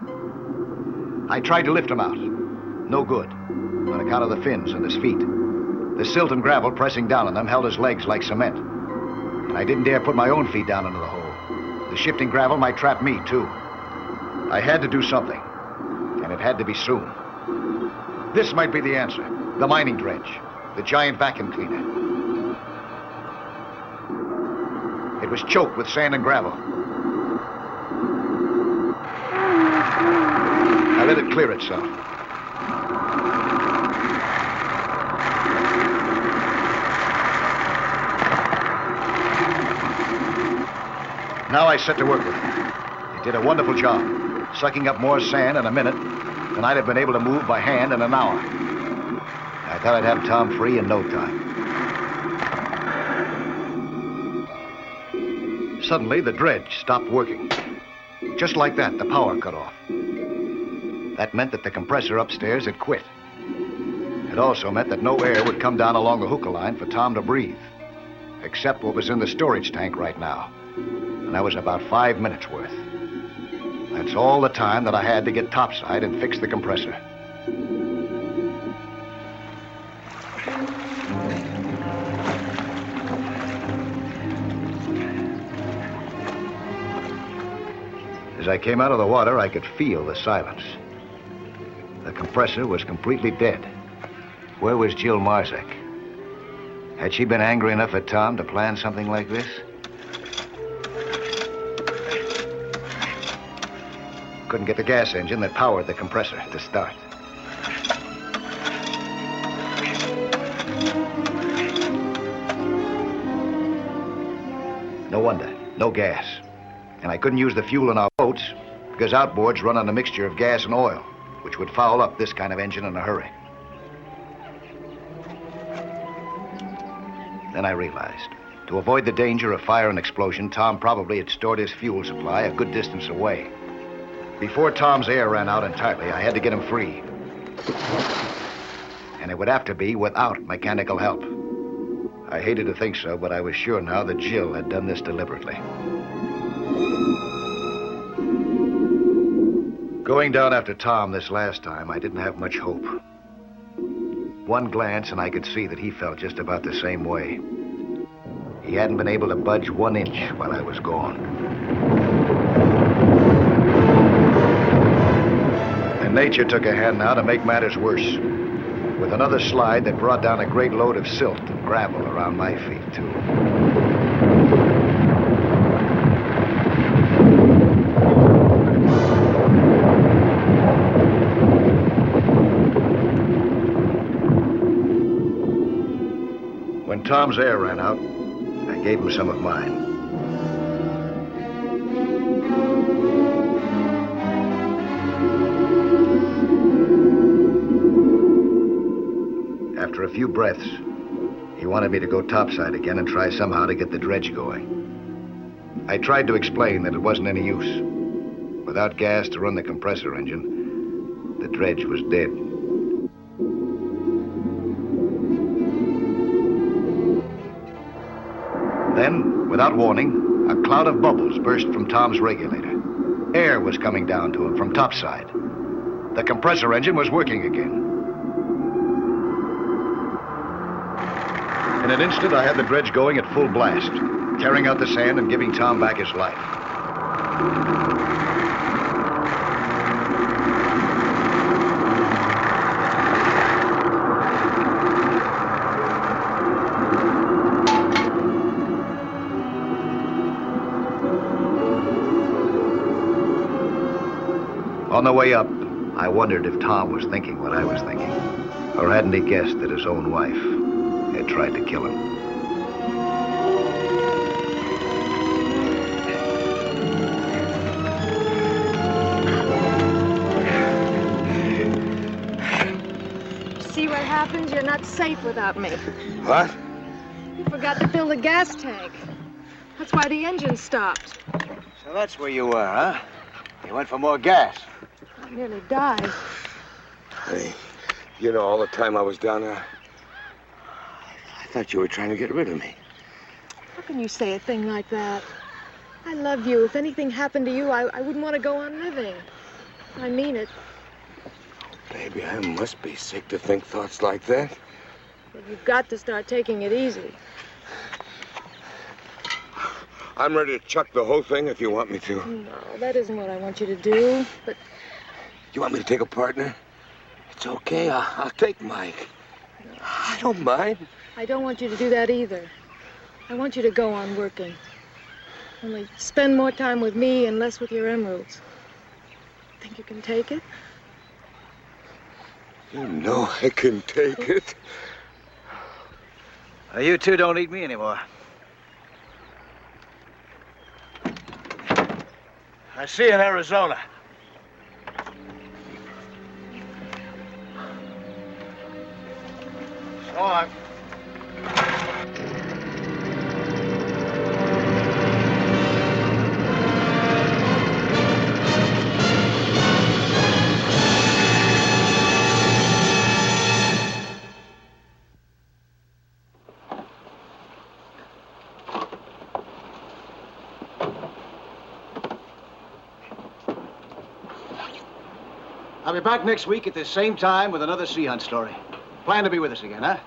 I tried to lift him out. No good, on account of the fins and his feet. The silt and gravel pressing down on them held his legs like cement. And I didn't dare put my own feet down into the hole. The shifting gravel might trap me, too. I had to do something, and it had to be soon. This might be the answer. The mining dredge, the giant vacuum cleaner. It was choked with sand and gravel. I let it clear itself. Now I set to work with it. It did a wonderful job, sucking up more sand in a minute than I'd have been able to move by hand in an hour. I thought I'd have Tom free in no time. Suddenly, the dredge stopped working. Just like that, the power cut off. That meant that the compressor upstairs had quit. It also meant that no air would come down along the hookah line for Tom to breathe, except what was in the storage tank right now. And that was about 5 minutes worth. That's all the time that I had to get topside and fix the compressor. As I came out of the water, I could feel the silence. The compressor was completely dead. Where was Jill Marzek? Had she been angry enough at Tom to plan something like this? Couldn't get the gas engine that powered the compressor to start. No wonder, no gas. And I couldn't use the fuel in our boats because outboards run on a mixture of gas and oil, which would foul up this kind of engine in a hurry. Then I realized. To avoid the danger of fire and explosion, Tom probably had stored his fuel supply a good distance away. Before Tom's air ran out entirely, I had to get him free. And it would have to be without mechanical help. I hated to think so, but I was sure now that Jill had done this deliberately. Going down after Tom this last time, I didn't have much hope. One glance and I could see that he felt just about the same way. He hadn't been able to budge 1 inch while I was gone. And nature took a hand now to make matters worse, with another slide that brought down a great load of silt and gravel around my feet, too. When Tom's air ran out, I gave him some of mine. After a few breaths, he wanted me to go topside again and try somehow to get the dredge going. I tried to explain that it wasn't any use. Without gas to run the compressor engine, the dredge was dead. Then, without warning, a cloud of bubbles burst from Tom's regulator. Air was coming down to him from topside. The compressor engine was working again. In an instant, I had the dredge going at full blast, tearing out the sand and giving Tom back his life. On the way up, I wondered if Tom was thinking what I was thinking, or hadn't he guessed that his own wife had tried to kill him. See what happens? You're not safe without me. What? You forgot to fill the gas tank. That's why the engine stopped. So that's where you were, huh? You went for more gas. I nearly died. Hey, you know, all the time I was down there, I thought you were trying to get rid of me. How can you say a thing like that? I love you. If anything happened to you, I wouldn't want to go on living. I mean it. Baby, I must be sick to think thoughts like that. But you've got to start taking it easy. I'm ready to chuck the whole thing if you want me to. No, that isn't what I want you to do, but... You want me to take a partner? It's okay. I'll take Mike. I don't mind. I don't want you to do that either. I want you to go on working. Only spend more time with me and less with your emeralds. Think you can take it? You know I can take it. Well, you two don't need me anymore. I see you in Arizona. So long. I'll be back next week at the same time with another sea hunt story. Plan to be with us again, huh?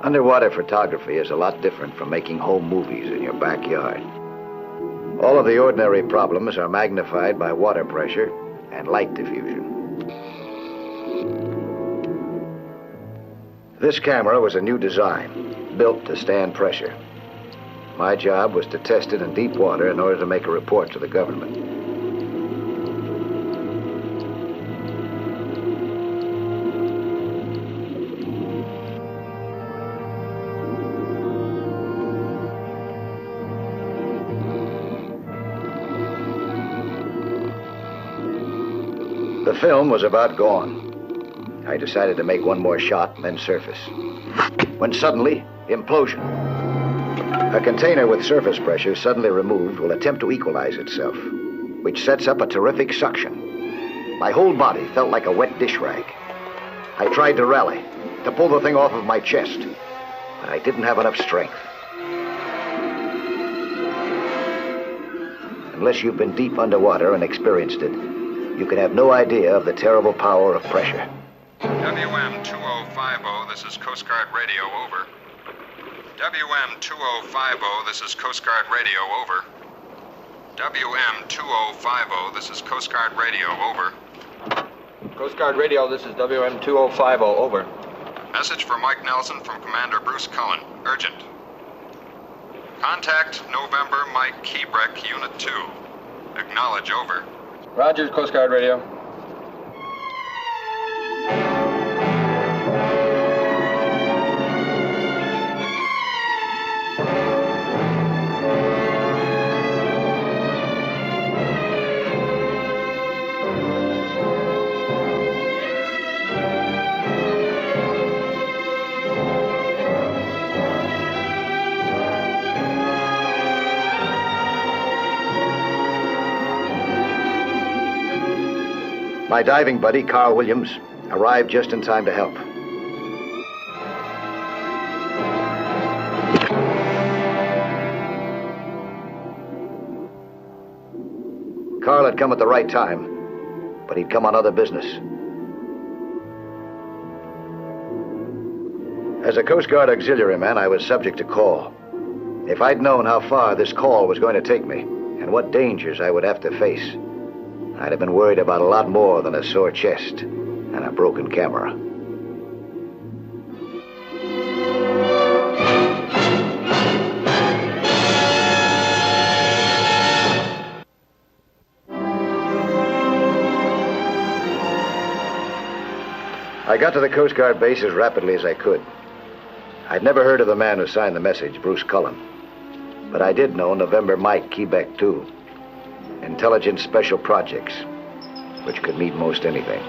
Underwater photography is a lot different from making home movies in your backyard. All of the ordinary problems are magnified by water pressure and light diffusion. This camera was a new design, built to stand pressure. My job was to test it in deep water in order to make a report to the government. The film was about gone. I decided to make one more shot and then surface. When suddenly, implosion. A container with surface pressure suddenly removed will attempt to equalize itself, which sets up a terrific suction. My whole body felt like a wet dish rag. I tried to rally, to pull the thing off of my chest, but I didn't have enough strength. Unless you've been deep underwater and experienced it, you can have no idea of the terrible power of pressure. WM2050, this is Coast Guard Radio, over. WM2050, this is Coast Guard Radio, over. WM2050, this is Coast Guard Radio, over. Coast Guard Radio, this is WM2050, over. Message for Mike Nelson from Commander Bruce Cullen, urgent. Contact November Mike Keybreck, Unit 2. Acknowledge, over. Roger, Coast Guard Radio. My diving buddy, Carl Williams, arrived just in time to help. Carl had come at the right time, but he'd come on other business. As a Coast Guard auxiliary man, I was subject to call. If I'd known how far this call was going to take me and what dangers I would have to face, I'd have been worried about a lot more than a sore chest and a broken camera. I got to the Coast Guard base as rapidly as I could. I'd never heard of the man who signed the message, Bruce Cullen. But I did know November Mike Keybreck, too. Intelligence Special Projects, which could mean most anything.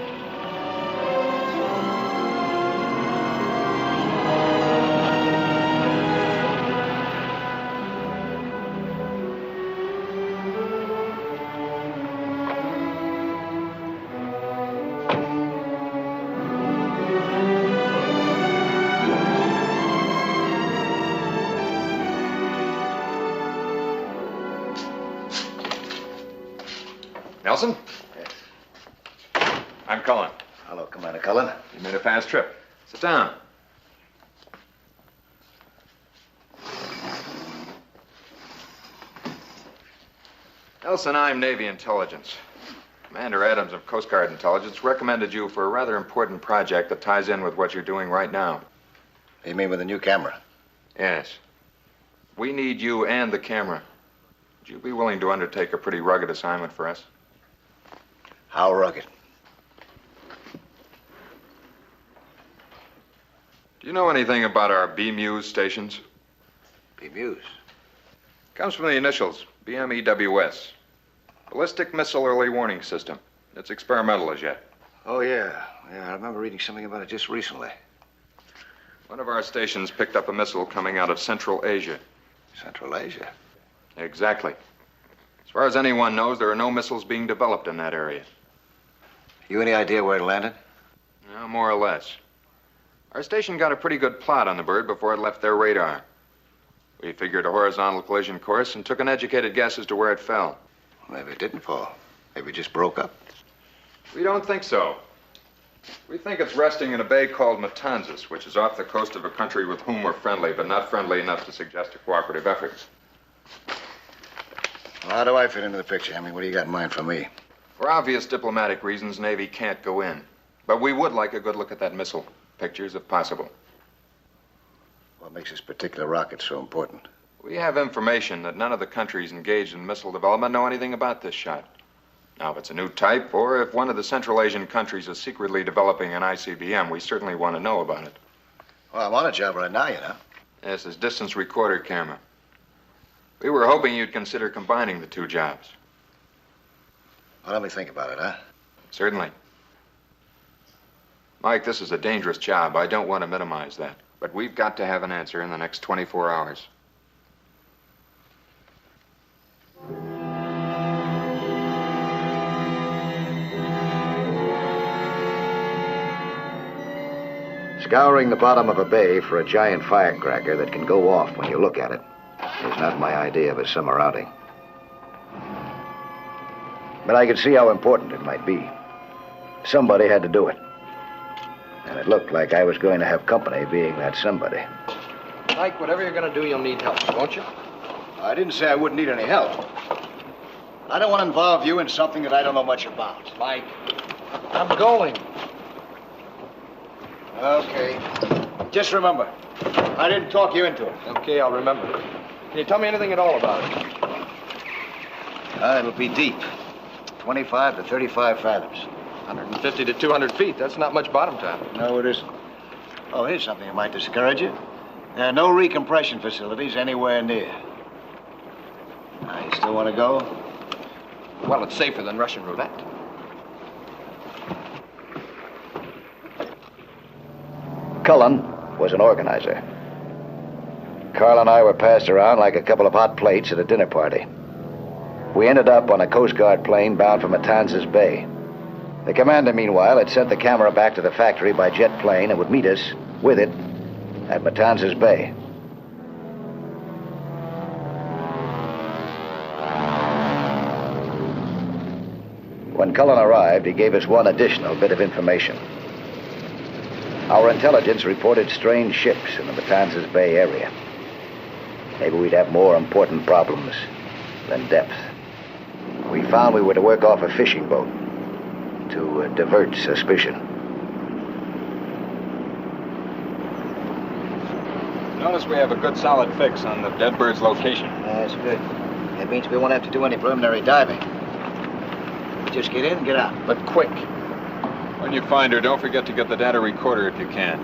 Nelson? Yes. I'm Cullen. Hello, Commander Cullen. You made a fast trip. Sit down. Nelson, I'm Navy Intelligence. Commander Adams of Coast Guard Intelligence recommended you for a rather important project that ties in with what you're doing right now. You mean with the new camera? Yes. We need you and the camera. Would you be willing to undertake a pretty rugged assignment for us? How rugged? Do you know anything about our BMEWS stations? BMEWS? Comes from the initials, BMEWS. Ballistic Missile Early Warning System. It's experimental as yet. Oh, yeah. I remember reading something about it just recently. One of our stations picked up a missile coming out of Central Asia. Central Asia? Exactly. As far as anyone knows, there are no missiles being developed in that area. You any idea where it landed? No, more or less. Our station got a pretty good plot on the bird before it left their radar. We figured a horizontal collision course and took an educated guess as to where it fell. Maybe it didn't fall. Maybe it just broke up. We don't think so. We think it's resting in a bay called Matanzas, which is off the coast of a country with whom we're friendly, but not friendly enough to suggest a cooperative effort. Well, how do I fit into the picture? I mean, what do you got in mind for me? For obvious diplomatic reasons, Navy can't go in. But we would like a good look at that missile. Pictures, if possible. What makes this particular rocket so important? We have information that none of the countries engaged in missile development know anything about this shot. Now, if it's a new type, or if one of the Central Asian countries is secretly developing an ICBM, we certainly want to know about it. Well, I'm on a job right now, you know. Yes, this distance recorder camera. We were hoping you'd consider combining the two jobs. Well, let me think about it, huh? Certainly. Mike, this is a dangerous job. I don't want to minimize that. But we've got to have an answer in the next 24 hours. Scouring the bottom of a bay for a giant firecracker that can go off when you look at it is not my idea of a summer outing. But I could see how important it might be. Somebody had to do it. And it looked like I was going to have company being that somebody. Mike, whatever you're going to do, you'll need help, won't you? I didn't say I wouldn't need any help. I don't want to involve you in something that I don't know much about. Mike, I'm going. Okay. Just remember, I didn't talk you into it. Okay, I'll remember. Can you tell me anything at all about it? It'll be deep. 25 to 35 fathoms. 150 to 200 feet. That's not much bottom time. No, it isn't. Oh, here's something that might discourage you. There are no recompression facilities anywhere near. Now, you still want to go? Well, it's safer than Russian roulette. Cullen was an organizer. Carl and I were passed around like a couple of hot plates at a dinner party. We ended up on a Coast Guard plane bound for Matanzas Bay. The commander, meanwhile, had sent the camera back to the factory by jet plane and would meet us, with it, at Matanzas Bay. When Cullen arrived, he gave us one additional bit of information. Our intelligence reported strange ships in the Matanzas Bay area. Maybe we'd have more important problems than depth. We found we were to work off a fishing boat to divert suspicion. Notice we have a good solid fix on the dead bird's location. That's good. That means we won't have to do any preliminary diving. We just get in and get out. But quick. When you find her, don't forget to get the data recorder if you can.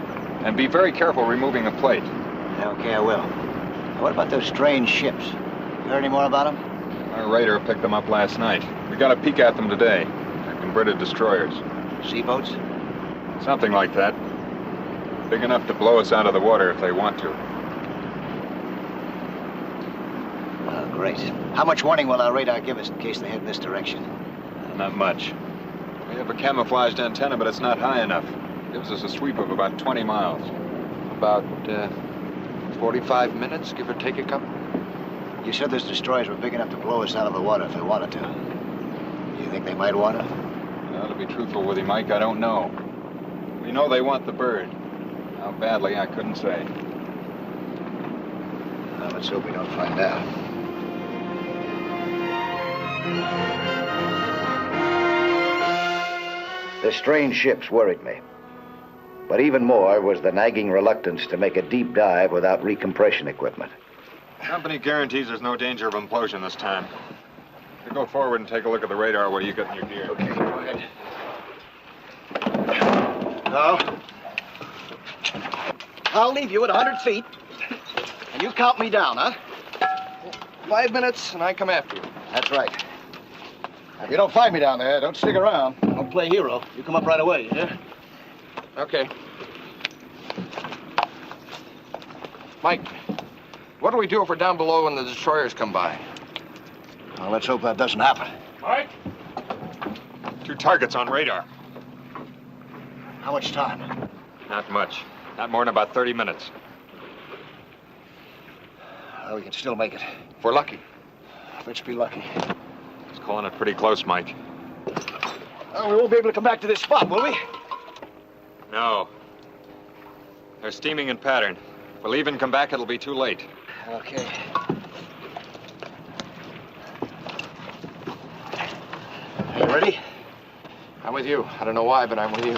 And be very careful removing the plate. Yeah, okay, I will. Now, what about those strange ships? You heard any more about them? Our radar picked them up last night. We got a peek at them today. They're converted destroyers. Seaboats? Something like that. Big enough to blow us out of the water if they want to. Oh, great. How much warning will our radar give us in case they head in this direction? Not much. We have a camouflaged antenna, but it's not high enough. Gives us a sweep of about 20 miles. About 45 minutes, give or take a couple. You said those destroyers were big enough to blow us out of the water if they wanted to. You think they might want to? Well, to be truthful with you, Mike, I don't know. We know they want the bird. How badly, I couldn't say. Well, let's hope we don't find out. The strange ships worried me. But even more was the nagging reluctance to make a deep dive without recompression equipment. Company guarantees there's no danger of implosion this time. You go forward and take a look at the radar while you get in your gear. Okay, go ahead. Now, I'll leave you at 100 feet, and you count me down, huh? 5 minutes, and I come after you. That's right. Now, if you don't find me down there, don't stick around. Don't play hero. You come up right away, you hear? Okay. Mike, what do we do if we're down below and the destroyers come by? Well, let's hope that doesn't happen. Mike? 2 targets on radar. How much time? Not much. Not more than about 30 minutes. Well, we can still make it. If we're lucky. Let's be lucky. He's calling it pretty close, Mike. Well, we won't be able to come back to this spot, will we? No. They're steaming in pattern. If we leave and come back, it'll be too late. Okay. You ready? I'm with you. I don't know why, but I'm with you.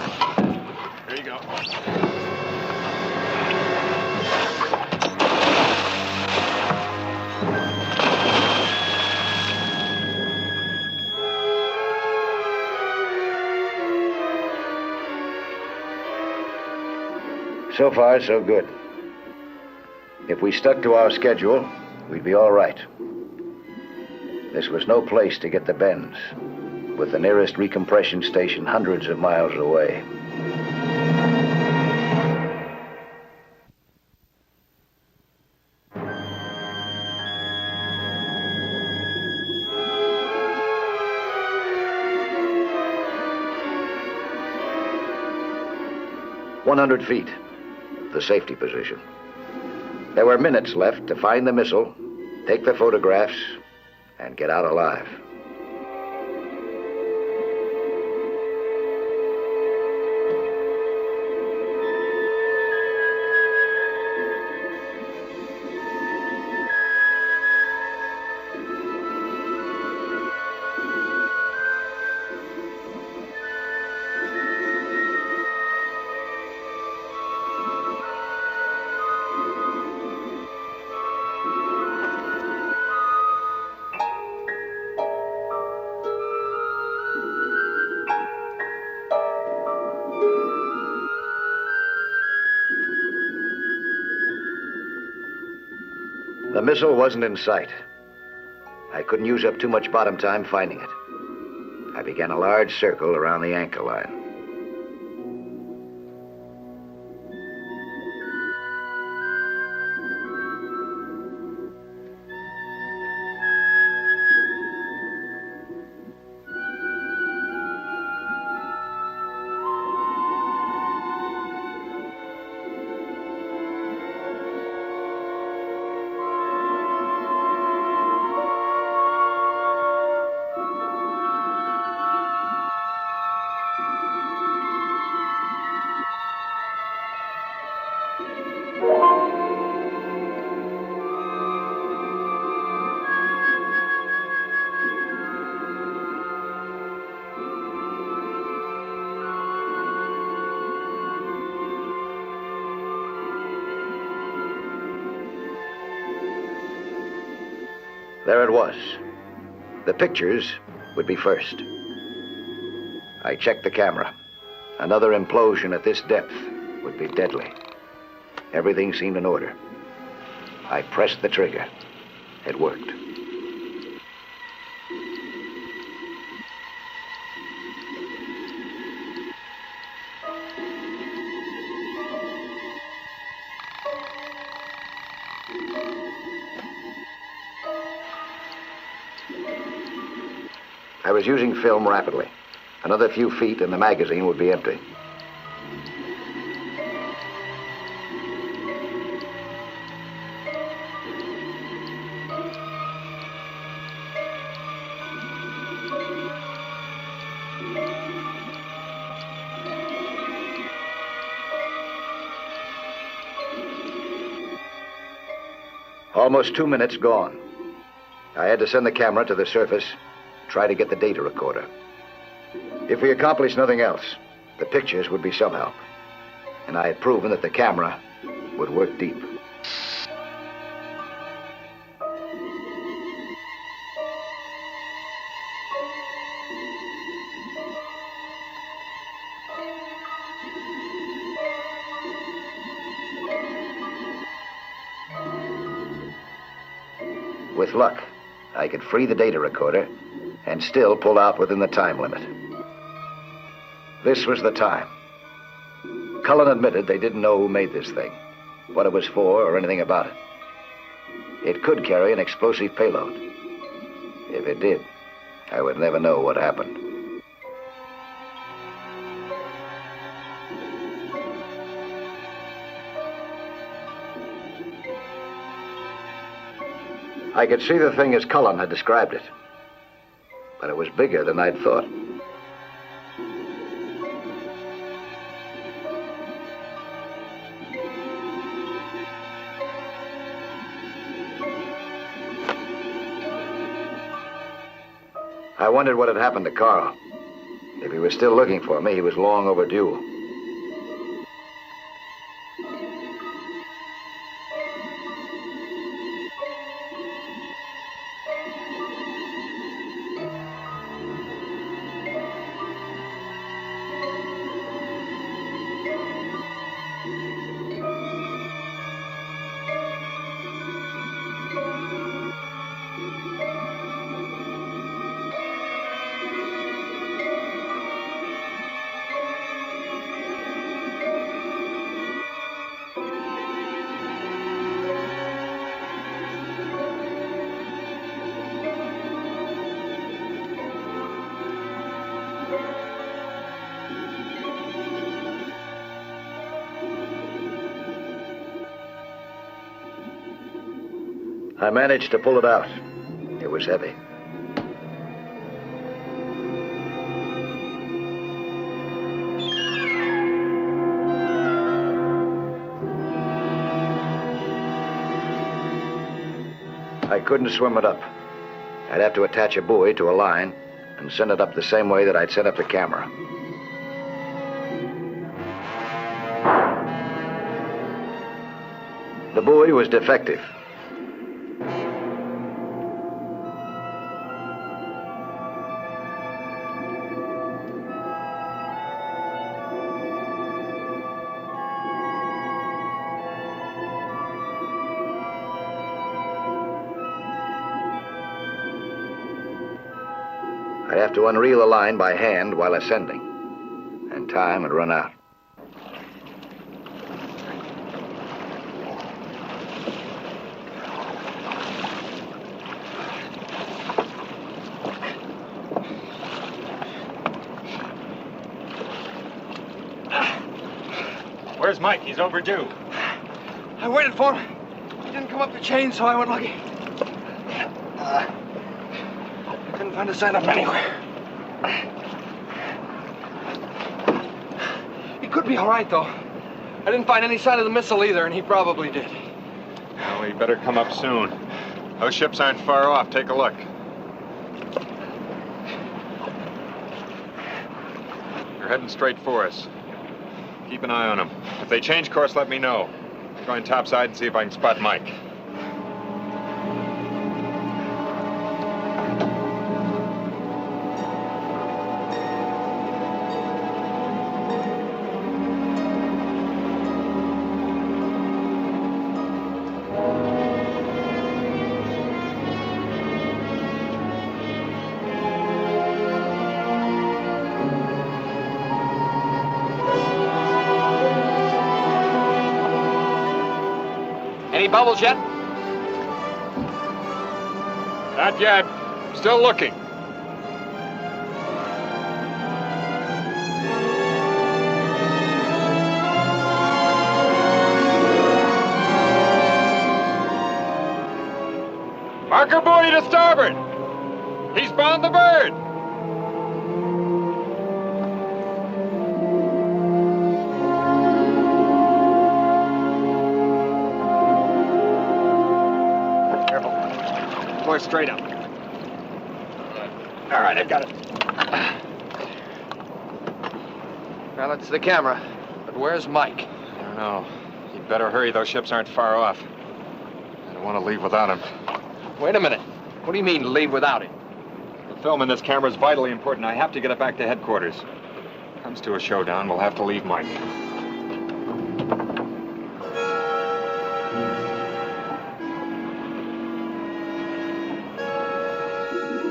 Here you go. So far, so good. If we stuck to our schedule, we'd be all right. This was no place to get the bends, with the nearest recompression station hundreds of miles away. "100 feet, the safety position. There were minutes left to find the missile, take the photographs, and get out alive. The missile wasn't in sight. I couldn't use up too much bottom time finding it. I began a large circle around the anchor line. There it was. The pictures would be first. I checked the camera. Another implosion at this depth would be deadly. Everything seemed in order. I pressed the trigger. It worked. I was using film rapidly. Another few feet and the magazine would be empty. Almost 2 minutes gone. I had to send the camera to the surface, try to get the data recorder. If we accomplished nothing else, the pictures would be some help. And I had proven that the camera would work deep. With luck, I could free the data recorder and still pull out within the time limit. This was the time. Cullen admitted they didn't know who made this thing, what it was for, or anything about it. It could carry an explosive payload. If it did, I would never know what happened. I could see the thing as Cullen had described it, but it was bigger than I'd thought. I wondered what had happened to Carl. If he was still looking for me, he was long overdue. I managed to pull it out. It was heavy. I couldn't swim it up. I'd have to attach a buoy to a line and send it up the same way that I'd sent up the camera. The buoy was defective. I'd have to unreel the line by hand while ascending, and time had run out. Where's Mike? He's overdue. I waited for him. He didn't come up the chain, so I went looking. Couldn't find a sign up anywhere. He could be all right, though. I didn't find any sign of the missile either, and he probably did. Well, he better come up soon. Those ships aren't far off. Take a look. They're heading straight for us. Keep an eye on them. If they change course, let me know. I'm going topside and see if I can spot Mike. Any bubbles yet? Not yet. Still looking. Marker buoy to starboard. He's bound the bird. Boy, straight up. All right, I've got it. Well, it's the camera. But where's Mike? I don't know. You'd better hurry. Those ships aren't far off. I don't want to leave without him. Wait a minute. What do you mean, leave without him? The film in this camera is vitally important. I have to get it back to headquarters. Comes to a showdown, we'll have to leave Mike.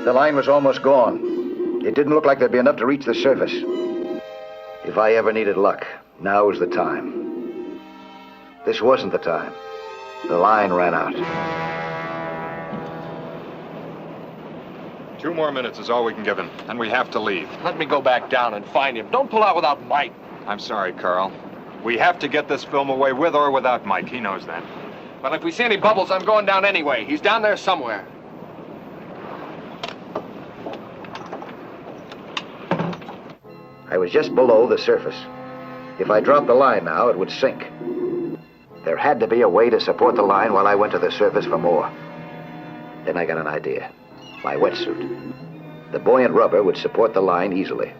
The line was almost gone. It didn't look like there'd be enough to reach the surface. If I ever needed luck, now was the time. This wasn't the time. The line ran out. 2 more minutes is all we can give him, and we have to leave. Let me go back down and find him. Don't pull out without Mike. I'm sorry, Carl. We have to get this film away with or without Mike. He knows that. Well, if we see any bubbles, I'm going down anyway. He's down there somewhere. I was just below the surface. If I dropped the line now, it would sink. There had to be a way to support the line while I went to the surface for more. Then I got an idea. My wetsuit. The buoyant rubber would support the line easily.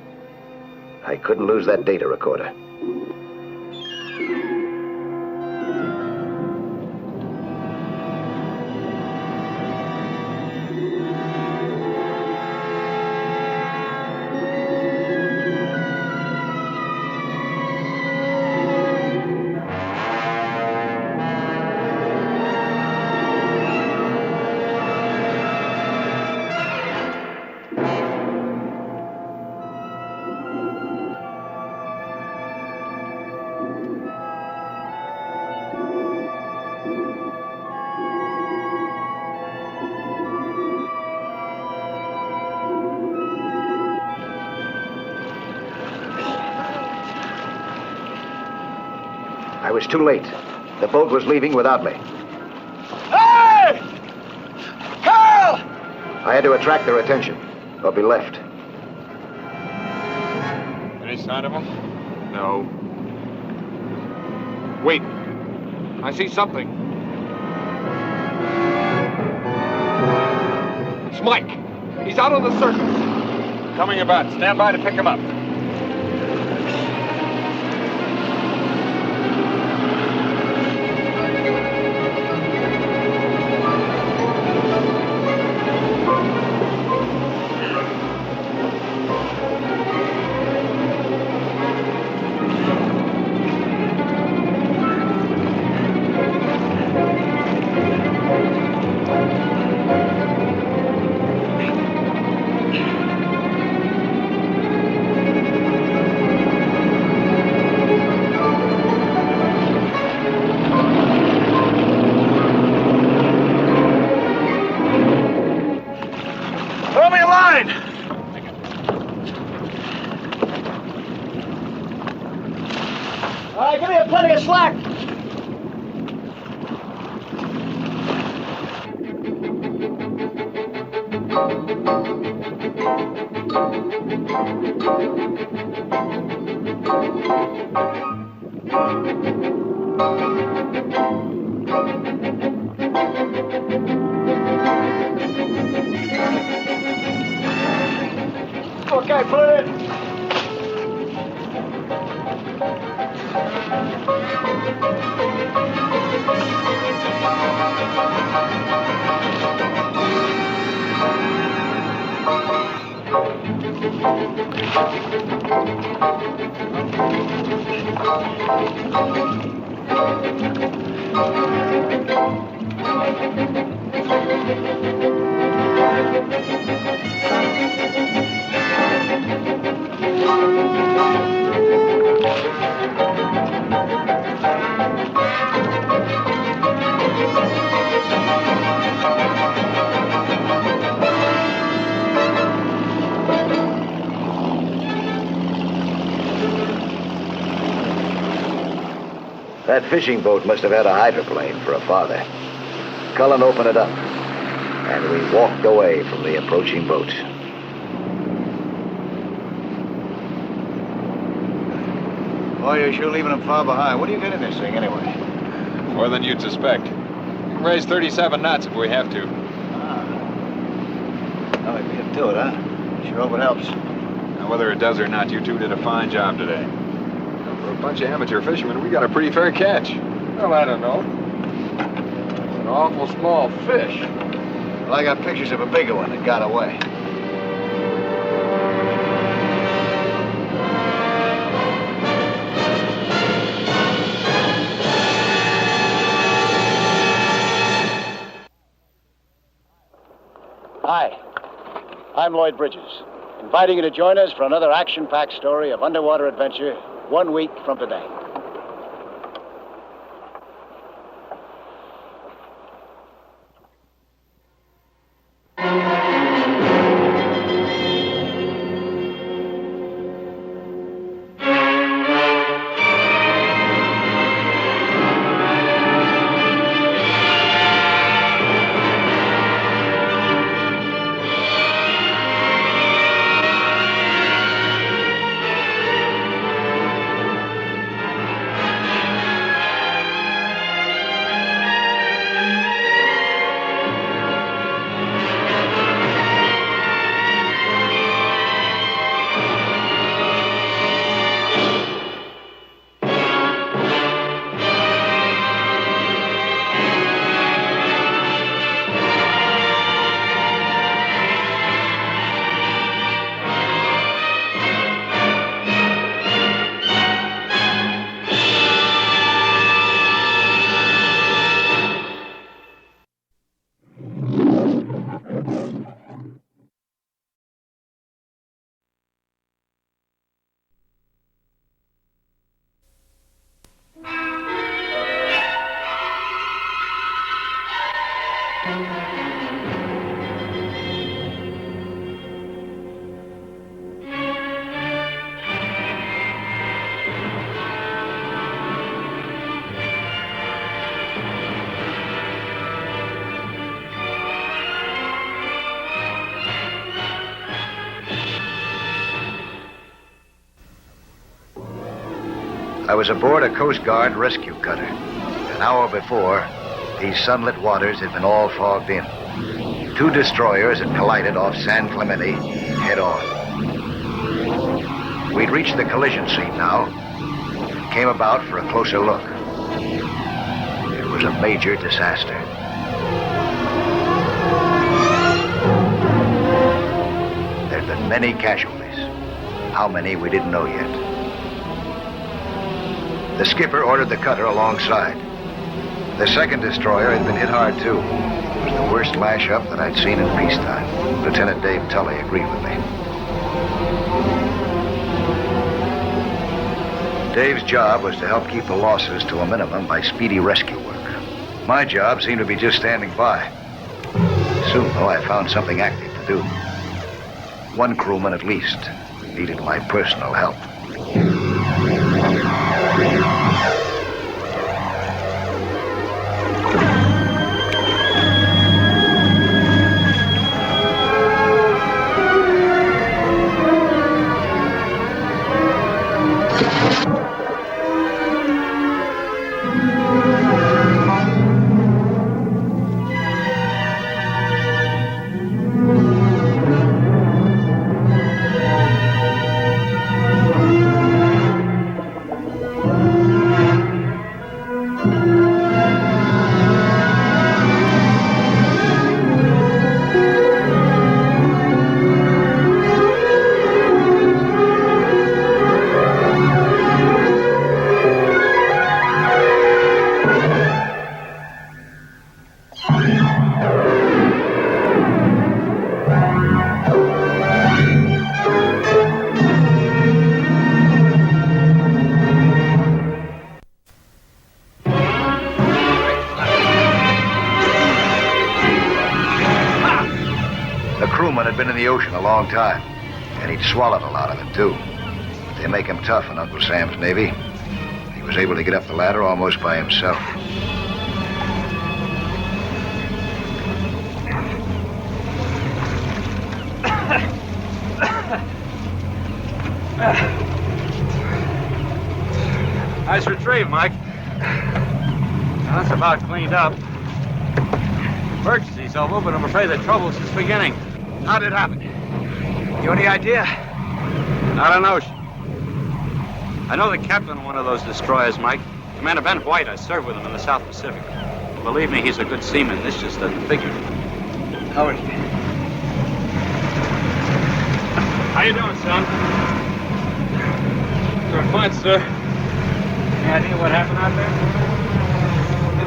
I couldn't lose that data recorder. I was too late. The boat was leaving without me. Hey! Carl! I had to attract their attention, or be left. Any sign of him? No. Wait. I see something. It's Mike. He's out on the surface. Coming about. Stand by to pick him up. Throw me a line! All right, give me plenty of slack. Okay, put it in. That fishing boat must have had a hydroplane for a father. Cullen opened it up, and we walked away from the approaching boats. Boy, you're sure leaving them far behind. What do you get in this thing, anyway? More than you'd suspect. We can raise 37 knots if we have to. Well, we beat him to it, huh? Sure hope it helps. Now, whether it does or not, you two did a fine job today. For a bunch of amateur fishermen, we got a pretty fair catch. Well, I don't know. It's an awful small fish. Well, I got pictures of a bigger one that got away. Hi, I'm Lloyd Bridges, inviting you to join us for another action-packed story of underwater adventure 1 week from today. I was aboard a Coast Guard rescue cutter. An hour before, these sunlit waters had been all fogged in. 2 destroyers had collided off San Clemente head on. We'd reached the collision scene now and came about for a closer look. It was a major disaster. There'd been many casualties. How many, we didn't know yet. The skipper ordered the cutter alongside. The second destroyer had been hit hard, too. It was the worst lash-up that I'd seen in peacetime. Lieutenant Dave Tully agreed with me. Dave's job was to help keep the losses to a minimum by speedy rescue work. My job seemed to be just standing by. Soon, though, I found something active to do. One crewman, at least, needed my personal help. Been in the ocean a long time, and he'd swallowed a lot of it, too. But they make him tough in Uncle Sam's Navy. He was able to get up the ladder almost by himself. Nice retrieve, Mike. Now, that's about cleaned up. Emergency's over, but I'm afraid the trouble's just beginning. How did it happen? You any idea? I don't know. I know the captain of one of those destroyers, Mike. Commander Ben White. I served with him in the South Pacific. Believe me, he's a good seaman. This just doesn't figure. How is he? How you doing, son? Doing fine, sir. Any idea what happened out there?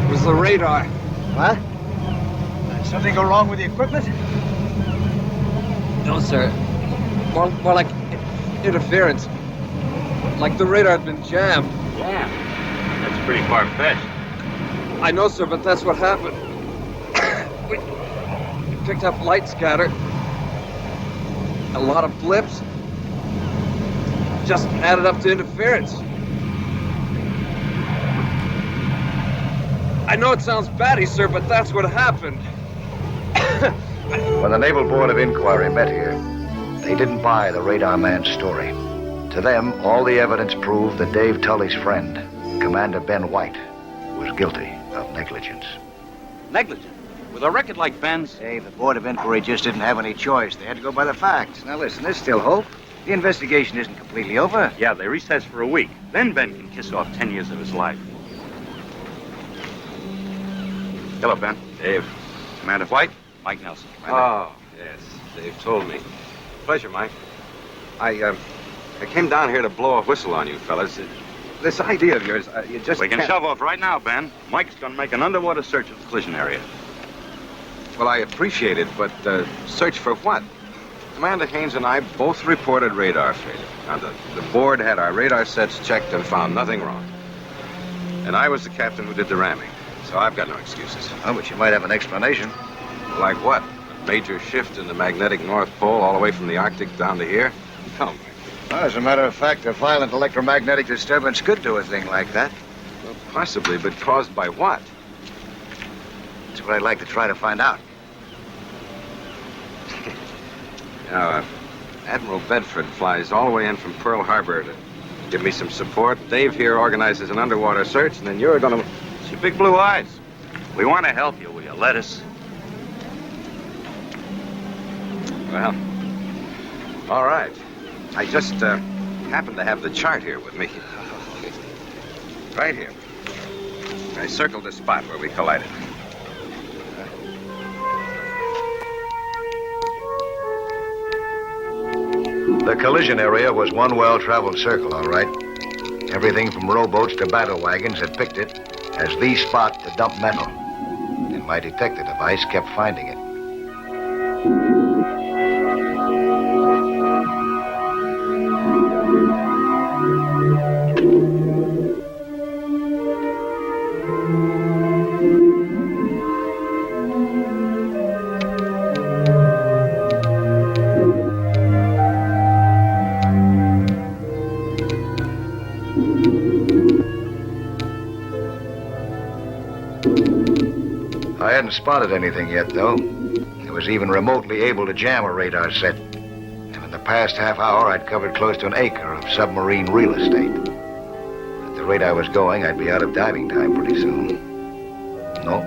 It was the radar. What? Did something go wrong with the equipment? No, sir. More like interference. Like the radar had been jammed. Jammed? That's pretty far-fetched. I know, sir, but that's what happened. We picked up light scatter. A lot of blips. Just added up to interference. I know it sounds batty, sir, but that's what happened. When the Naval Board of Inquiry met here, they didn't buy the radar man's story. To them, all the evidence proved that Dave Tully's friend, Commander Ben White, was guilty of negligence. Negligent? With a record like Ben's? Dave, the Board of Inquiry just didn't have any choice. They had to go by the facts. Now listen, there's still hope. The investigation isn't completely over. Yeah, they recess for a week. Then Ben can kiss off 10 years of his life. Hello, Ben. Dave. Commander White? Mike Nelson. Oh, yes. Dave told me. Pleasure, Mike. I came down here to blow a whistle on you fellas. This idea of yours, you just We can shove off right now, Ben. Mike's going to make an underwater search of the collision area. Well, I appreciate it, but search for what? Commander Haynes and I both reported radar failure. Now, the board had our radar sets checked and found nothing wrong. And I was the captain who did the ramming, so I've got no excuses. Oh, but you might have an explanation. Like what? A major shift in the magnetic North Pole all the way from the Arctic down to here? Come. Well, as a matter of fact, a violent electromagnetic disturbance could do a thing like that. Well, possibly, but caused by what? That's what I'd like to try to find out. Now, Admiral Bedford flies all the way in from Pearl Harbor to Give me some support. Dave here organizes an underwater search, and then you're gonna... See big blue eyes. We want to help you. Will you let us? Well, all right. I just happen to have the chart here with me. Right here. I circled the spot where we collided. The collision area was one well-traveled circle, all right. Everything from rowboats to battle wagons had picked it as the spot to dump metal. And my detector device kept finding it. I hadn't spotted anything yet, though. It was even remotely able to jam a radar set. And in the past half hour, I'd covered close to an acre of submarine real estate. At the rate I was going, I'd be out of diving time pretty soon. No,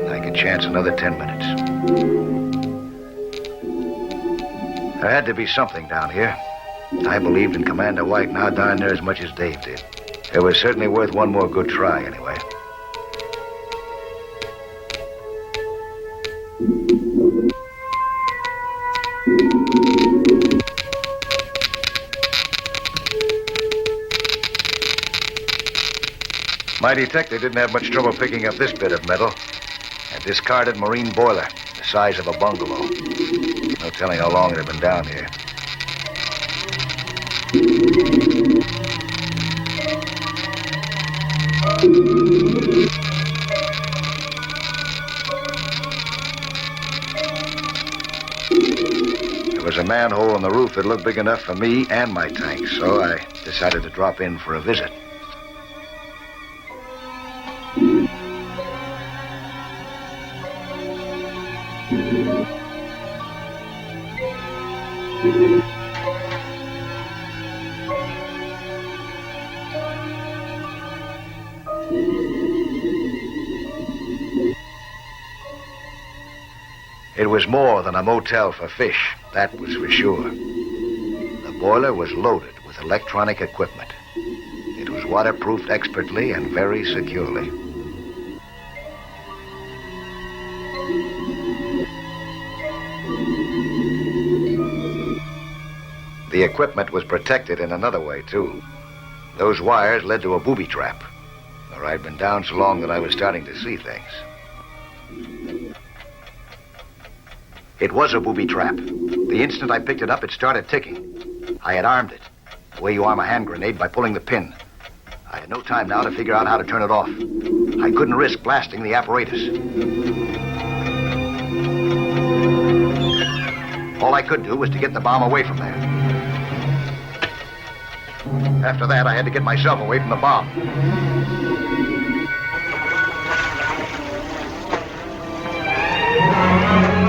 I could chance another 10 minutes. There had to be something down here. I believed in Commander White now darn near as much as Dave did. It was certainly worth one more good try, anyway. My detector didn't have much trouble picking up this bit of metal. A discarded marine boiler, the size of a bungalow. No telling how long it had been down here. There was a manhole on the roof that looked big enough for me and my tank, so I decided to drop in for a visit. It was more than a motel for fish, that was for sure. The boiler was loaded with electronic equipment. It was waterproofed expertly and very securely. The equipment was protected in another way, too. Those wires led to a booby trap, where I'd been down so long that I was starting to see things. It was a booby trap. The instant I picked it up, it started ticking. I had armed it, the way you arm a hand grenade by pulling the pin. I had no time now to figure out how to turn it off. I couldn't risk blasting the apparatus. All I could do was to get the bomb away from there. After that, I had to get myself away from the bomb.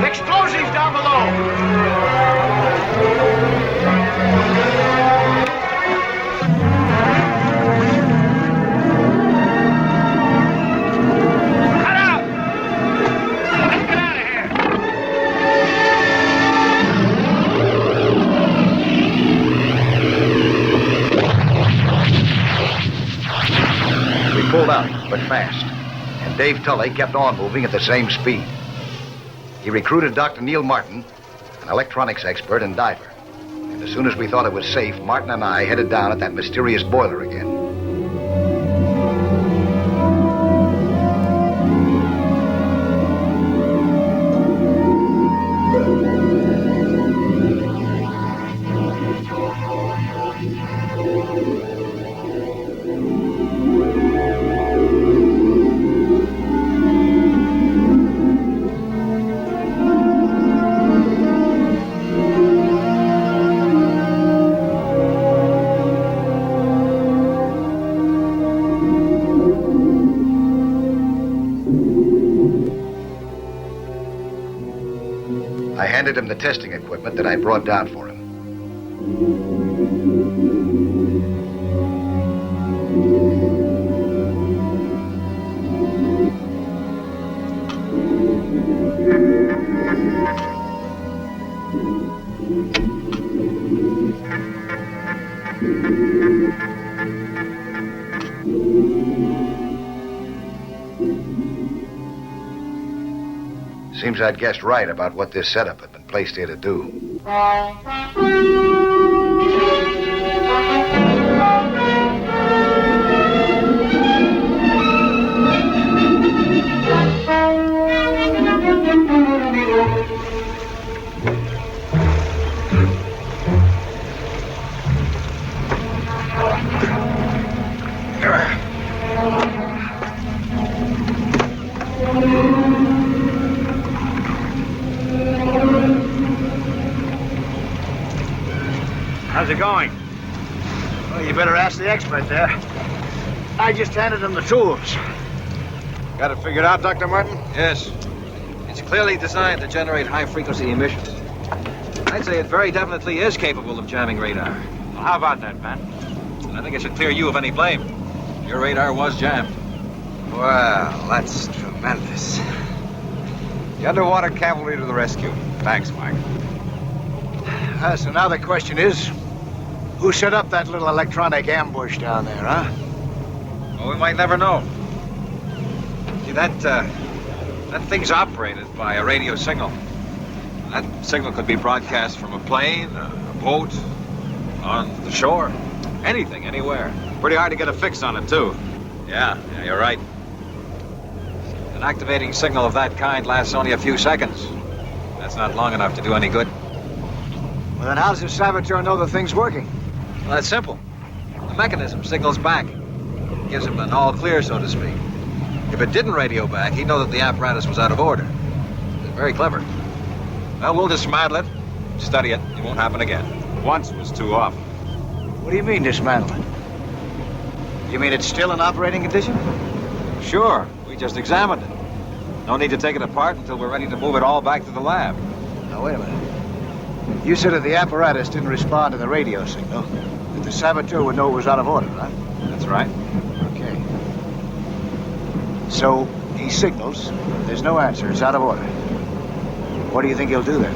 Explosives down below! Cut out! Let's get out of here! We pulled out, but fast. And Dave Tully kept on moving at the same speed. He recruited Dr. Neil Martin, an electronics expert and diver. And as soon as we thought it was safe, Martin and I headed down at that mysterious boiler again. I handed him the testing equipment that I brought down for him. Seems I'd guessed right about what this setup had been placed here to do. How's it going? Well, you better ask the expert there. I just handed him the tools. Got it figured out, Dr. Martin? Yes. It's clearly designed to generate high-frequency emissions. I'd say it very definitely is capable of jamming radar. Well, how about that, man? I think it should clear you of any blame. Your radar was jammed. Well, that's tremendous. The underwater cavalry to the rescue. Thanks, Mike. So now the question is, who set up that little electronic ambush down there, huh? Well, we might never know. See, that thing's operated by a radio signal. That signal could be broadcast from a plane, a boat, on the shore. Anything, anywhere. Pretty hard to get a fix on it, too. Yeah, you're right. An activating signal of that kind lasts only a few seconds. That's not long enough to do any good. Well, then how does the saboteur know the thing's working? Well, that's simple. The mechanism signals back. Gives him an all clear, so to speak. If it didn't radio back, he'd know that the apparatus was out of order. It's very clever. Well, we'll dismantle it, study it. It won't happen again. Once was too often. What do you mean, dismantle it? You mean it's still in operating condition? Sure. We just examined it. No need to take it apart until we're ready to move it all back to the lab. Now, wait a minute. You said if the apparatus didn't respond to the radio signal, that the saboteur would know it was out of order, right? That's right. Okay. So, he signals, there's no answer, it's out of order. What do you think he'll do then?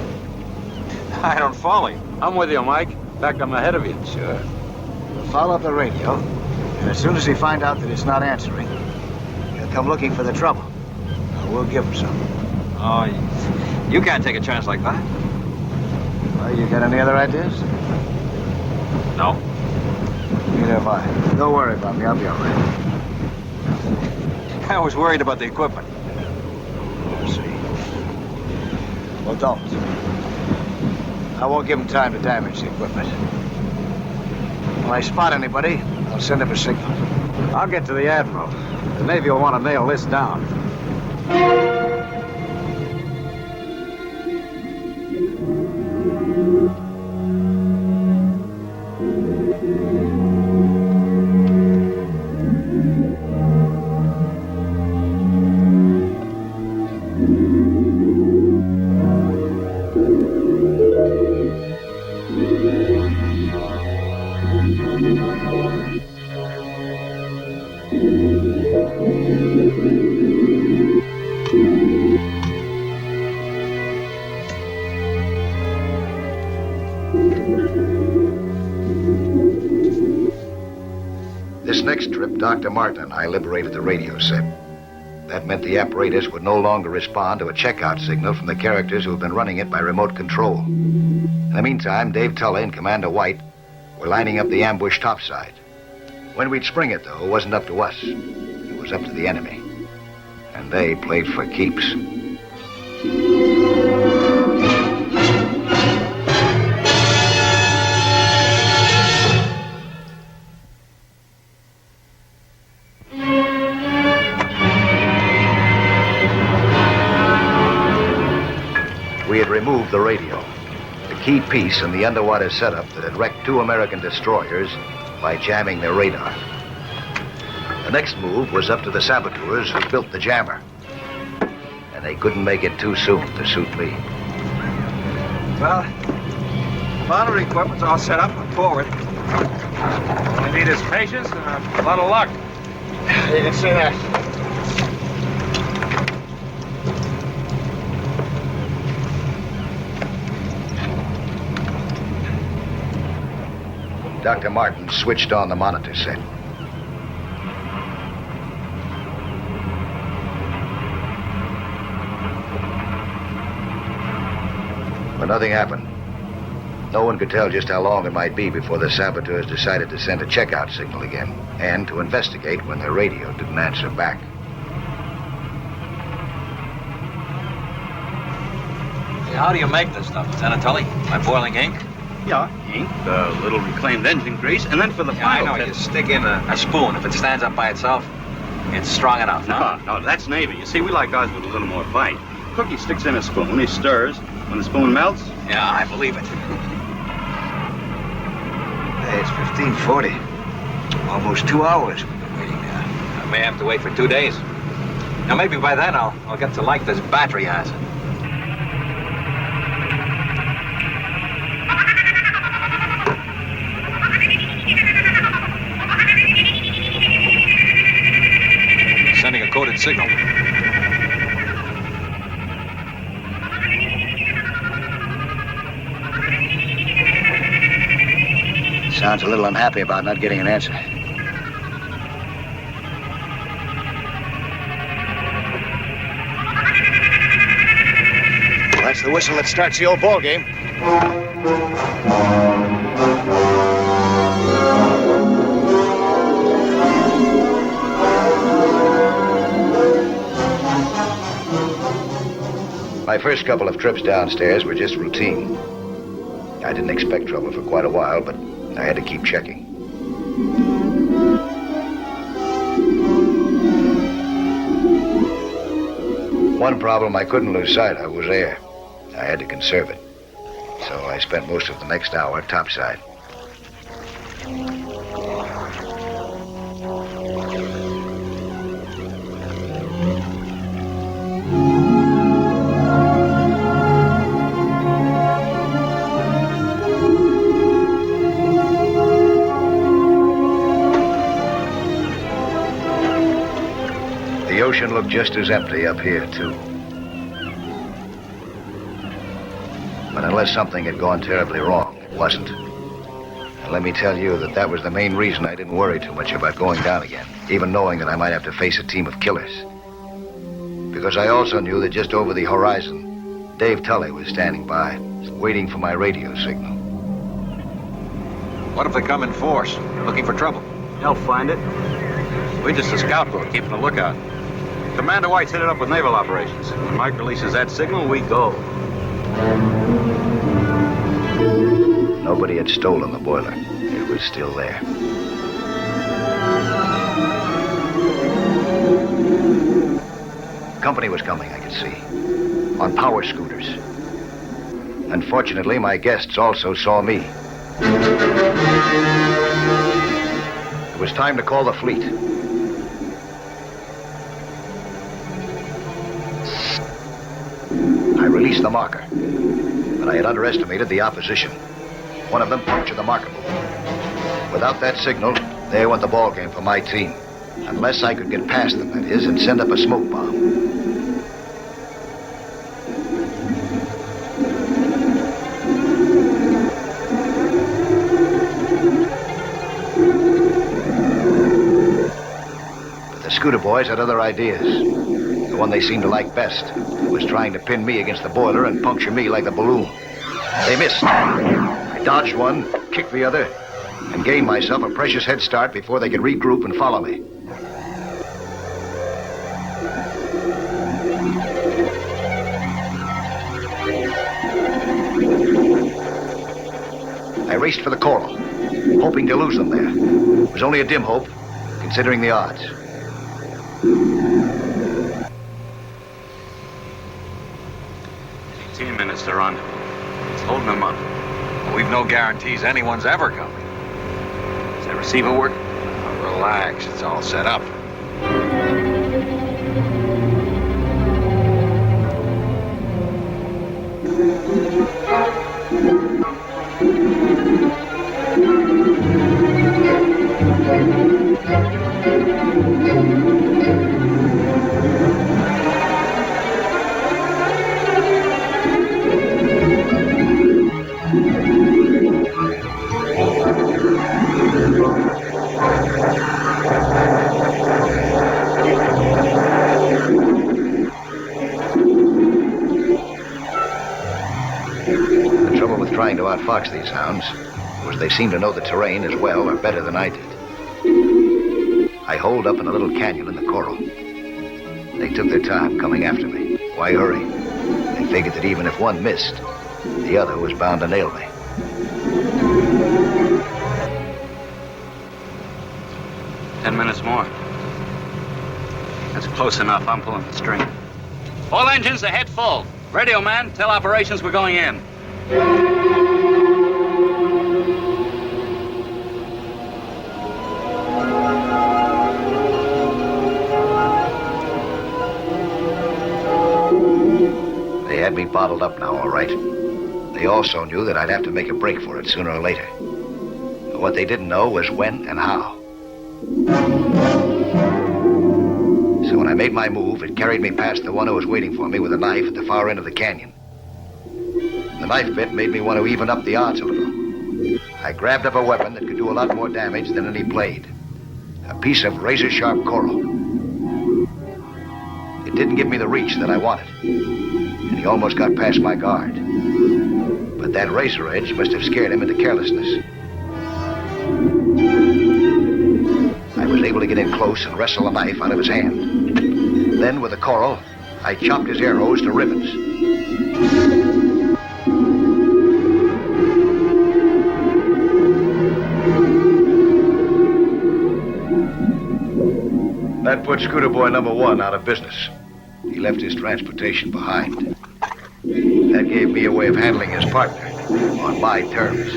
I don't follow you. I'm with you, Mike. In fact, I'm ahead of you. Sure. We'll follow up the radio, and as soon as he finds out that it's not answering, he'll come looking for the trouble. We'll give him some. Oh, you can't take a chance like that. Well, you got any other ideas? No. Neither have I. Don't worry about me. I'll be all right. I was worried about the equipment. Let's see. Well, don't. I won't give him time to damage the equipment. When I spot anybody, I'll send him a signal. I'll get to the Admiral. The Navy will want to nail this down. This next trip, Dr. Martin and I liberated the radio set. That meant the apparatus would no longer respond to a checkout signal from the characters who have been running it by remote control. In the meantime, Dave Tully and Commander White were lining up the ambush topside. When we'd spring it, though, it wasn't up to us. It was up to the enemy. And they played for keeps. We had removed the radio, the key piece in the underwater setup that had wrecked 2 American destroyers by jamming their radar. The next move was up to the saboteurs who built the jammer. And they couldn't make it too soon to suit me. Well, the monitoring equipment's all set up and forward. All I need is patience and a lot of luck. You can say that. Dr. Martin switched on the monitor set. But nothing happened. No one could tell just how long it might be before the saboteurs decided to send a checkout signal again, and to investigate when their radio didn't answer back. How do you make this stuff, Lieutenant Tully? By boiling ink? Yeah, ink, a little reclaimed engine grease, and then for the I final know. tip- You stick in a spoon. If it stands up by itself, it's strong enough. No, that's Navy. You see, we like ours with a little more bite. Cookie sticks in a spoon, he stirs. When the spoon melts... Yeah, I believe it. Hey, it's 15:40. Almost 2 hours. I may have to wait for 2 days. Now, maybe by then I'll get to like this battery acid. Sending a coded signal. Sounds a little unhappy about not getting an answer. Well, that's the whistle that starts the old ball game. My first couple of trips downstairs were just routine. I didn't expect trouble for quite a while, but I had to keep checking. One problem I couldn't lose sight of was air. I had to conserve it. So I spent most of the next hour topside. The ocean looked just as empty up here, too. But unless something had gone terribly wrong, it wasn't. And let me tell you that was the main reason I didn't worry too much about going down again, even knowing that I might have to face a team of killers. Because I also knew that just over the horizon, Dave Tully was standing by, waiting for my radio signal. What if they come in force, looking for trouble? They'll find it. We're just a scout boat, keeping a lookout. Commander White's headed up with naval operations. When Mike releases that signal, we go. Nobody had stolen the boiler. It was still there. Company was coming, I could see. On power scooters. Unfortunately, my guests also saw me. It was time to call the fleet. I released the marker, but I had underestimated the opposition. One of them punctured the marker move. Without that signal, there went the ball game for my team. Unless I could get past them, that is, and send up a smoke bomb. But the scooter boys had other ideas. The one they seemed to like best was trying to pin me against the boiler and puncture me like the balloon. They missed. I dodged one, kicked the other, and gained myself a precious head start before they could regroup and follow me. I raced for the coral, hoping to lose them there. It was only a dim hope, considering the odds. 18 minutes to run. It's holding them up. We've no guarantees anyone's ever coming. Does that receiver work? Now, relax, it's all set up. fox these hounds was they seemed to know the terrain as well or better than I did. I holed up in a little canyon in the coral. They took their time coming after me. Why hurry? They figured that even if one missed, the other was bound to nail me. Ten minutes more. That's close enough. I'm pulling the string. All engines ahead full. Radio man, tell operations we're going in. They had me bottled up now, all right. They also knew that I'd have to make a break for it sooner or later. But what they didn't know was when and how. So when I made my move, it carried me past the one who was waiting for me with a knife at the far end of the canyon. The knife bit made me want to even up the odds a little. I grabbed up a weapon that could do a lot more damage than any blade. A piece of razor-sharp coral. It didn't give me the reach that I wanted. And he almost got past my guard. But that razor edge must have scared him into carelessness. I was able to get in close and wrestle the knife out of his hand. Then, with the coral, I chopped his arrows to ribbons. That put Scooter Boy number 1 out of business. He left his transportation behind. That gave me a way of handling his partner on my terms.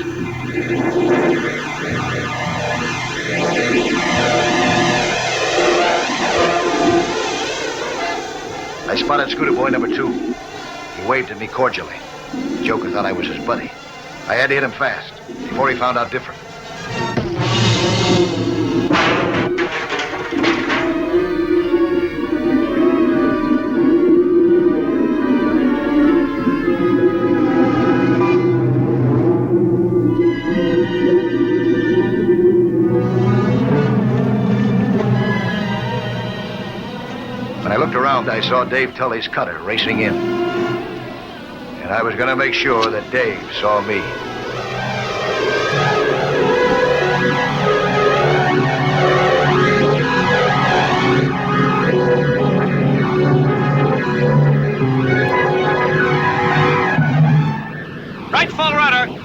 I spotted Scooter Boy number 2. He waved at me cordially. The Joker thought I was his buddy. I had to hit him fast before he found out different. When I looked around, I saw Dave Tully's cutter racing in. And I was going to make sure that Dave saw me. Right full rudder.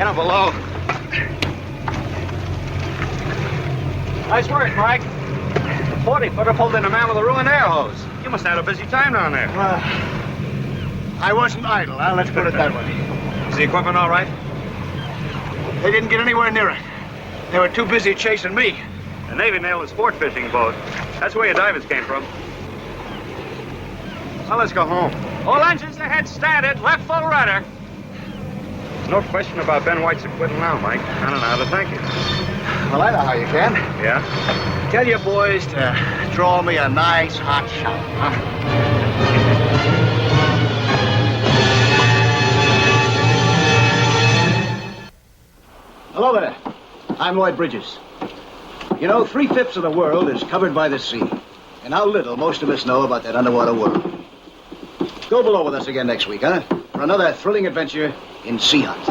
Get him below. Nice work, Mike. The 40-footer pulled in a man with a ruined air hose. You must have had a busy time down there. I wasn't idle, huh? Let's put it that way. Is the equipment all right? They didn't get anywhere near it. They were too busy chasing me. The Navy nailed a sport fishing boat. That's where your divers came from. Well, let's go home. All engines ahead started. Left full rudder. There's no question about Ben White's acquittal now, Mike. I don't know how to thank you. Well, I know how you can. Yeah? Tell your boys to draw me a nice hot shot, huh? Hello there. I'm Lloyd Bridges. You know, 3/5 of the world is covered by the sea. And how little most of us know about that underwater world. Go below with us again next week, huh? For another thrilling adventure in Sea Hunt.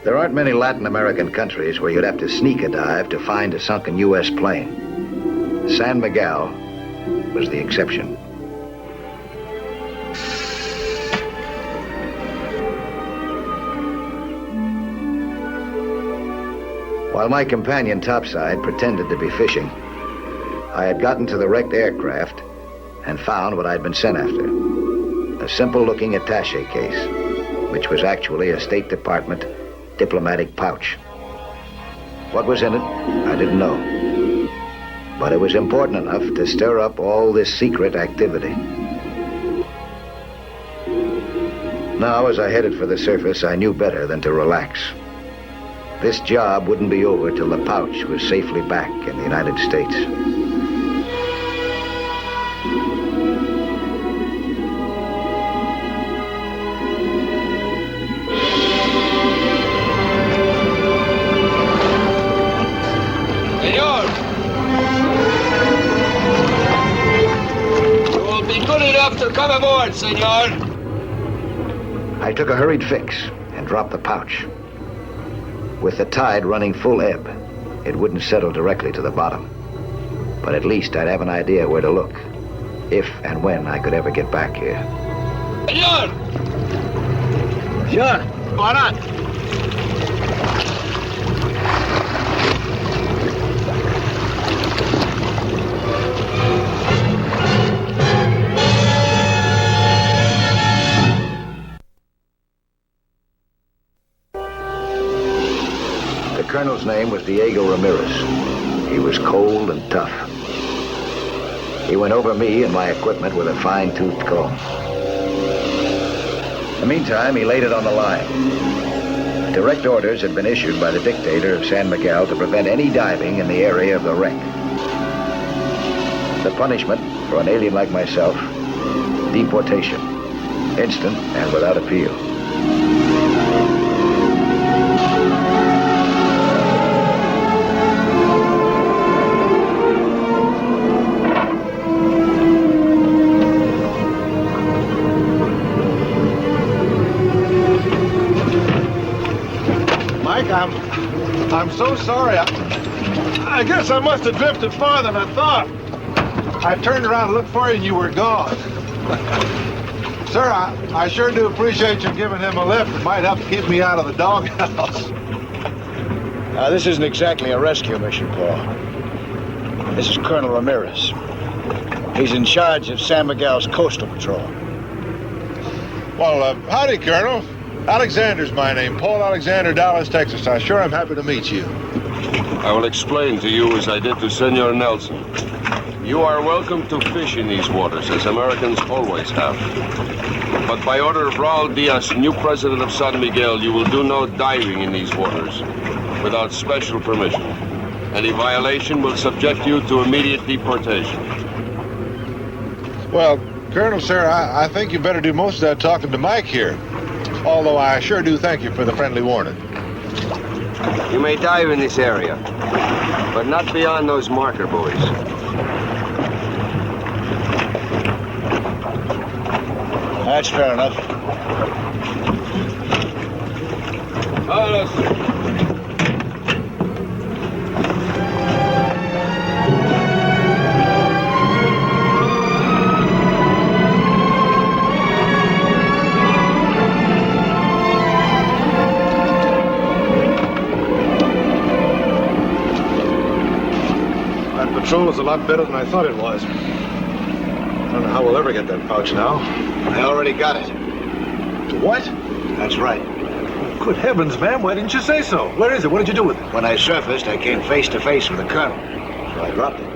There aren't many Latin American countries where you'd have to sneak a dive to find a sunken U.S. plane. San Miguel was the exception. While my companion topside pretended to be fishing, I had gotten to the wrecked aircraft and found what I'd been sent after. A simple-looking attaché case, which was actually a State Department diplomatic pouch. What was in it, I didn't know. But it was important enough to stir up all this secret activity. Now, as I headed for the surface, I knew better than to relax. This job wouldn't be over till the pouch was safely back in the United States. Senor! You will be good enough to come aboard, senor. I took a hurried fix and dropped the pouch. With the tide running full ebb, it wouldn't settle directly to the bottom. But at least I'd have an idea where to look, if and when I could ever get back here. Senor! Sure, why not? The colonel's name was Diego Ramirez. He was cold and tough. He went over me and my equipment with a fine-toothed comb. In the meantime, he laid it on the line. Direct orders had been issued by the dictator of San Miguel to prevent any diving in the area of the wreck. The punishment for an alien like myself, deportation, instant and without appeal. I'm so sorry. I guess I must have drifted farther than I thought. I turned around to look for you and you were gone. Sir, I sure do appreciate you giving him a lift. It might help to keep me out of the doghouse. This isn't exactly a rescue mission, Paul. This is Colonel Ramirez. He's in charge of San Miguel's coastal patrol. Well, howdy, Colonel. Alexander's my name. Paul Alexander, Dallas, Texas. I'm happy to meet you. I will explain to you as I did to Senor Nelson. You are welcome to fish in these waters, as Americans always have. But by order of Raul Diaz, new president of San Miguel, you will do no diving in these waters without special permission. Any violation will subject you to immediate deportation. Well, Colonel, sir, I think you better do most of that talking to Mike here. Although I sure do thank you for the friendly warning. You may dive in this area, but not beyond those marker buoys. That's fair enough. Patrol is a lot better than I thought it was. I don't know how we'll ever get that pouch now. I already got it. What? That's right. Good heavens, ma'am, why didn't you say so? Where is it? What did you do with it? When I surfaced, I came face to face with the colonel. So I dropped it.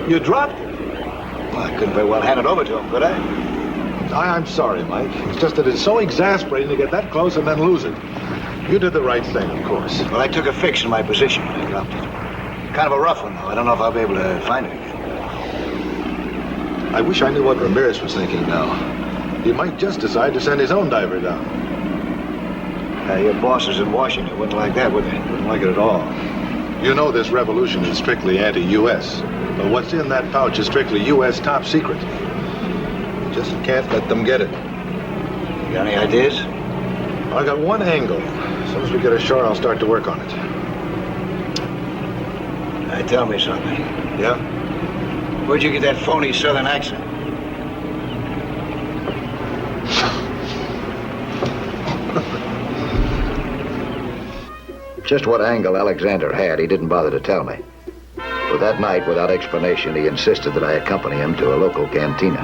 You dropped it? Well, I couldn't very well hand it over to him, could I? I'm sorry, Mike. It's just that it's so exasperating to get that close and then lose it. You did the right thing, of course. Well, I took a fix in my position when I dropped it. Kind of a rough one, though. I don't know if I'll be able to find it again. I wish I knew what Ramirez was thinking now. He might just decide to send his own diver down. Your bosses in Washington wouldn't like that, would they? Wouldn't like it at all. You know this revolution is strictly anti-U.S. But what's in that pouch is strictly U.S. top secret. You just can't let them get it. You got any ideas? I got one angle. soon as we get ashore, I'll start to work on it. Hey, tell me something. Yeah? Where'd you get that phony southern accent? Just what angle Alexander had, he didn't bother to tell me. But that night, without explanation, he insisted that I accompany him to a local cantina.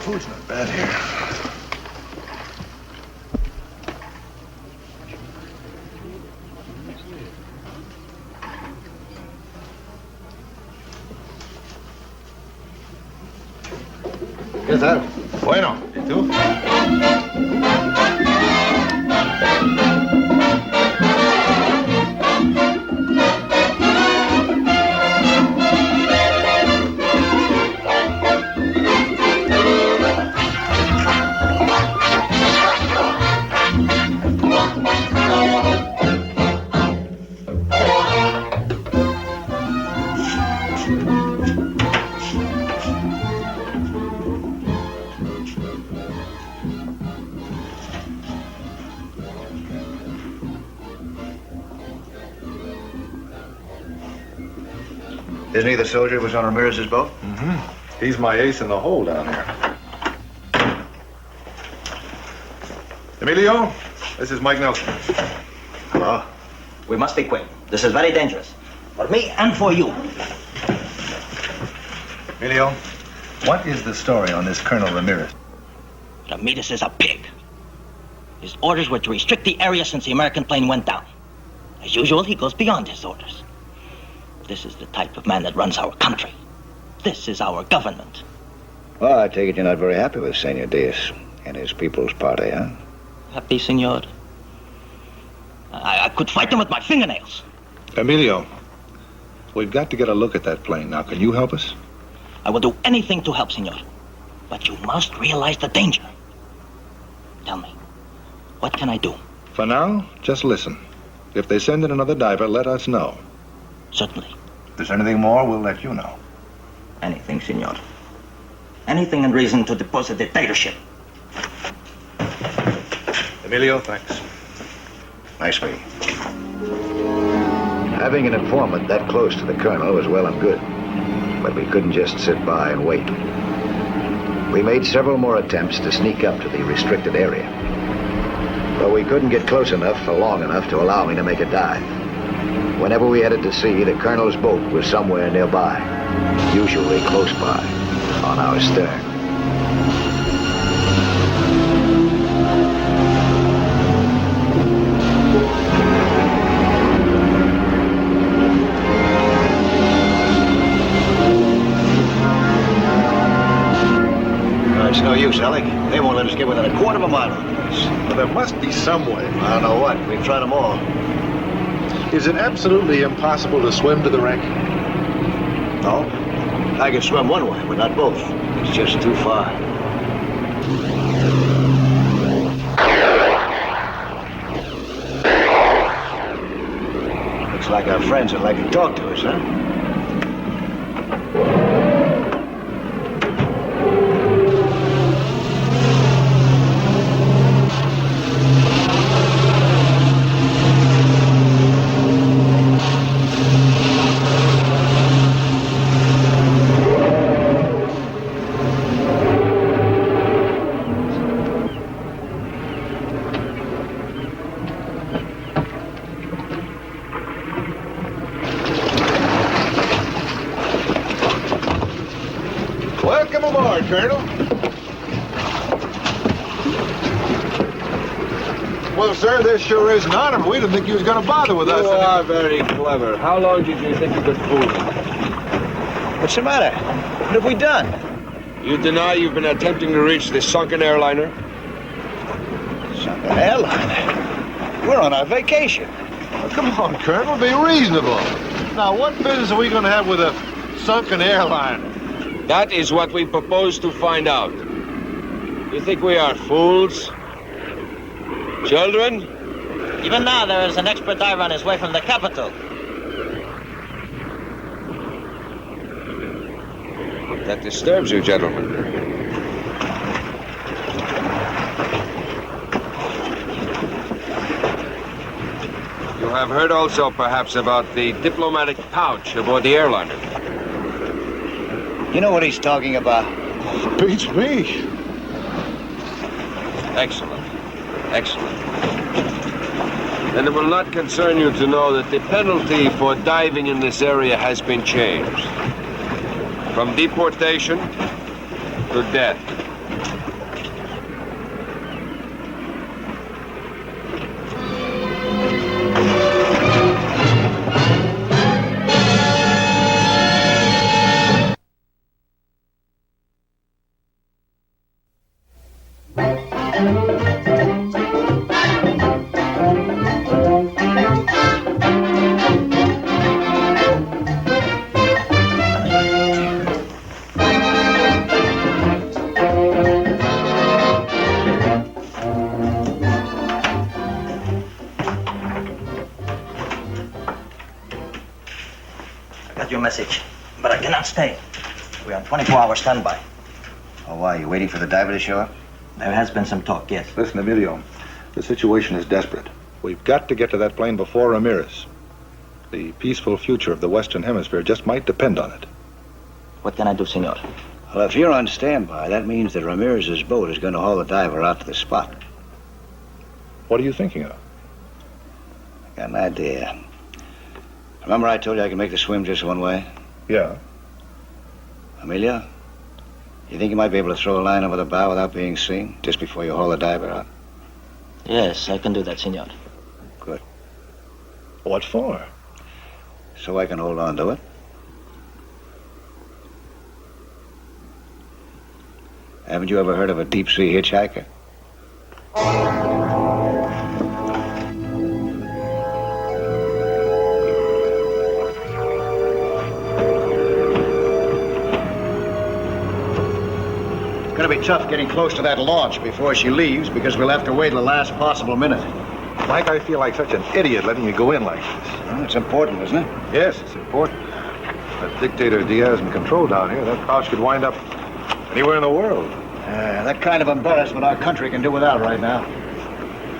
Food's not bad here. ¿Qué tal? Bueno, ¿y tú? Isn't he the soldier who was on Ramirez's boat? Mm-hmm. He's my ace in the hole down here. Emilio, this is Mike Nelson. Hello. We must be quick. This is very dangerous. For me and for you. Emilio, what is the story on this Colonel Ramirez? Ramirez is a pig. His orders were to restrict the area since the American plane went down. As usual, he goes beyond his orders. This is the type of man that runs our country. This is our government. Well, I take it you're not very happy with Senor Diaz and his People's Party, huh? Happy, senor? I could fight them with my fingernails. Emilio, we've got to get a look at that plane. Now, can you help us? I will do anything to help, senor. But you must realize the danger. Tell me, what can I do? For now, just listen. If they send in another diver, let us know. Certainly. If there's anything more, we'll let you know. Anything, senor. Anything in reason to depose a dictatorship. Emilio, thanks. Nice meeting. Having an informant that close to the colonel was well and good. But we couldn't just sit by and wait. We made several more attempts to sneak up to the restricted area. But we couldn't get close enough for long enough to allow me to make a dive. Whenever we headed to sea, the colonel's boat was somewhere nearby, usually close by, on our stern. It's no use, Alec. They won't let us get within a quarter of a mile of this. Well, there must be some way. I don't know what. We've tried them all. Is it absolutely impossible to swim to the wreck? No. I can swim one way, but not both. It's just too far. Looks like our friends would like to talk to us, huh? Welcome aboard, Colonel. Well, sir, this sure is an honor. We didn't think you was going to bother with us. You are very clever. How long did you think you could fool me? What's the matter? What have we done? You deny you've been attempting to reach the sunken airliner? Sunken airliner? We're on our vacation. Oh, come on, Colonel, be reasonable. Now, what business are we going to have with a sunken airliner? That is what we propose to find out. You think we are fools? Children? Even now, there is an expert diver on his way from the capital. that disturbs you, gentlemen? You have heard also, perhaps, about the diplomatic pouch aboard the airliner. You know what he's talking about? Beats me. Excellent. Excellent. Then it will not concern you to know that the penalty for diving in this area has been changed. From deportation to death. Your message, but I cannot stay. We're on 24-hour standby. Oh, why? You waiting for the diver to show up? There has been some talk, yes. Listen, Emilio, the situation is desperate. We've got to get to that plane before Ramirez. The peaceful future of the Western Hemisphere just might depend on it. What can I do, senor? Well, if you're on standby, that means that Ramirez's boat is going to haul the diver out to the spot. What are you thinking of? I got an idea. Remember I told you I can make the swim just one way? Yeah. Amelia, you think you might be able to throw a line over the bow without being seen, just before you haul the diver out? Yes, I can do that, senor. Good. What for? So I can hold on to it. Haven't you ever heard of a deep-sea hitchhiker? It's gonna be tough getting close to that launch before she leaves because we'll have to wait the last possible minute. Mike, I feel like such an idiot letting you go in like this. Well, it's important, isn't it? Yes, it's important. That dictator Diaz in control down here, that pouch could wind up anywhere in the world. That kind of embarrassment our country can do without right now.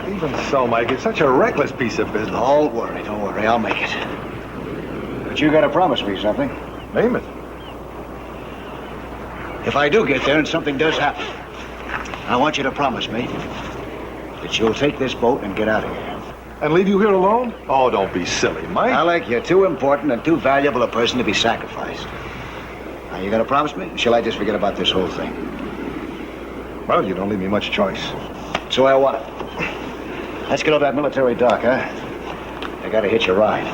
Even so, Mike, it's such a reckless piece of business. Don't worry, I'll make it. But you gotta promise me something. Name it. If I do get there and something does happen, I want you to promise me that you'll take this boat and get out of here. And leave you here alone? Oh, don't be silly, Mike. Alec, you're too important and too valuable a person to be sacrificed. Now, you gonna promise me? Or shall I just forget about this whole thing? Well, you don't leave me much choice. So I want it. Let's get over that military dock, huh? I gotta hitch a ride.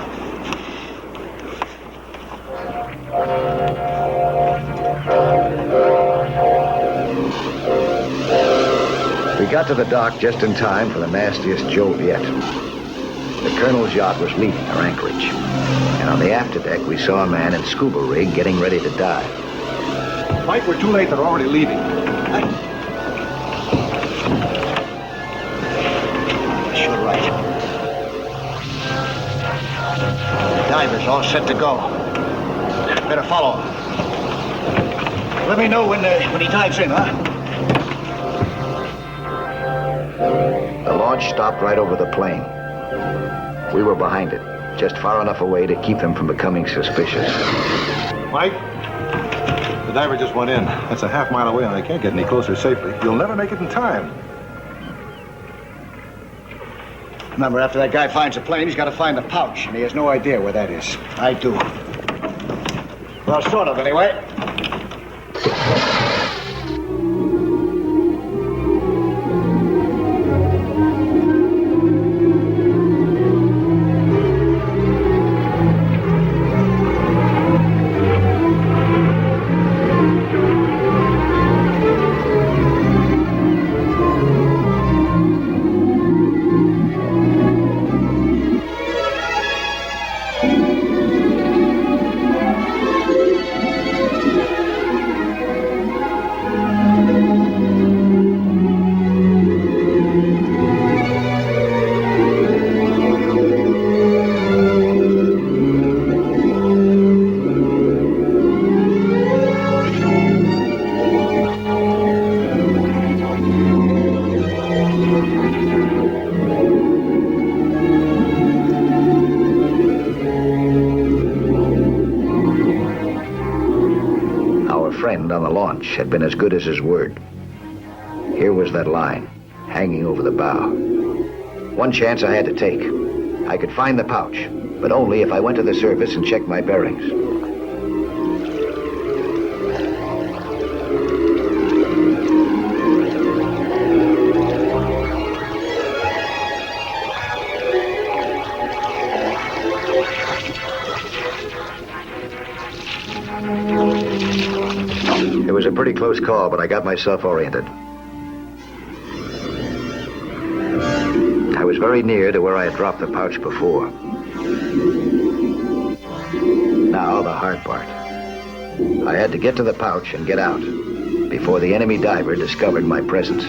We got to the dock just in time for the nastiest jolt yet. The colonel's yacht was leaving her anchorage. And on the afterdeck, we saw a man in scuba rig getting ready to dive. Mike, we're too late. They're already leaving. Sure right. The diver's all set to go. Better follow him. Let me know when he dives in, huh? The launch stopped right over the plane. We were behind it, just far enough away to keep them from becoming suspicious. Mike, the diver just went in. That's a half-mile away, and I can't get any closer safely. You'll never make it in time. Remember, after that guy finds the plane, he's got to find the pouch, and he has no idea where that is. I do. Well, sort of, anyway. attendant on the launch had been as good as his word. Here was that line, hanging over the bow. One chance I had to take. I could find the pouch, but only if I went to the surface and checked my bearings. It was a pretty close call, but I got myself oriented. I was very near to where I had dropped the pouch before. Now, the hard part. I had to get to the pouch and get out before the enemy diver discovered my presence.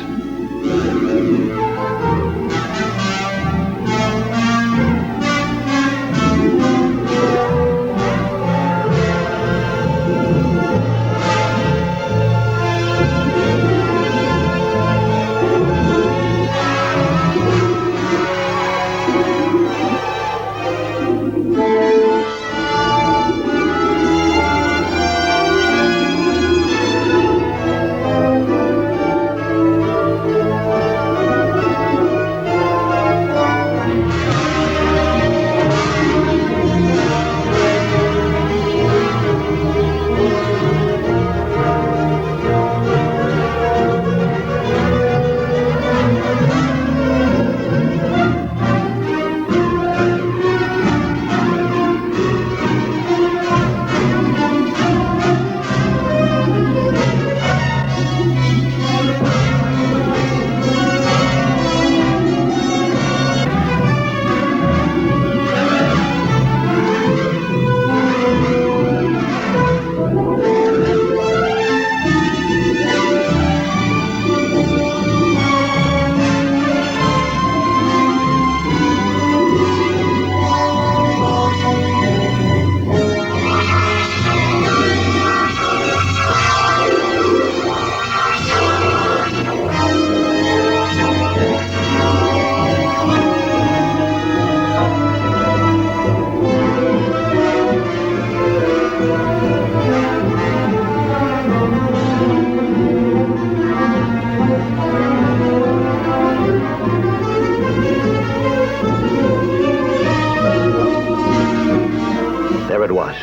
There it was.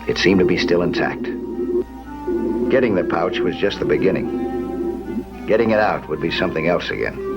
It seemed to be still intact. Getting the pouch was just the beginning. Getting it out would be something else again.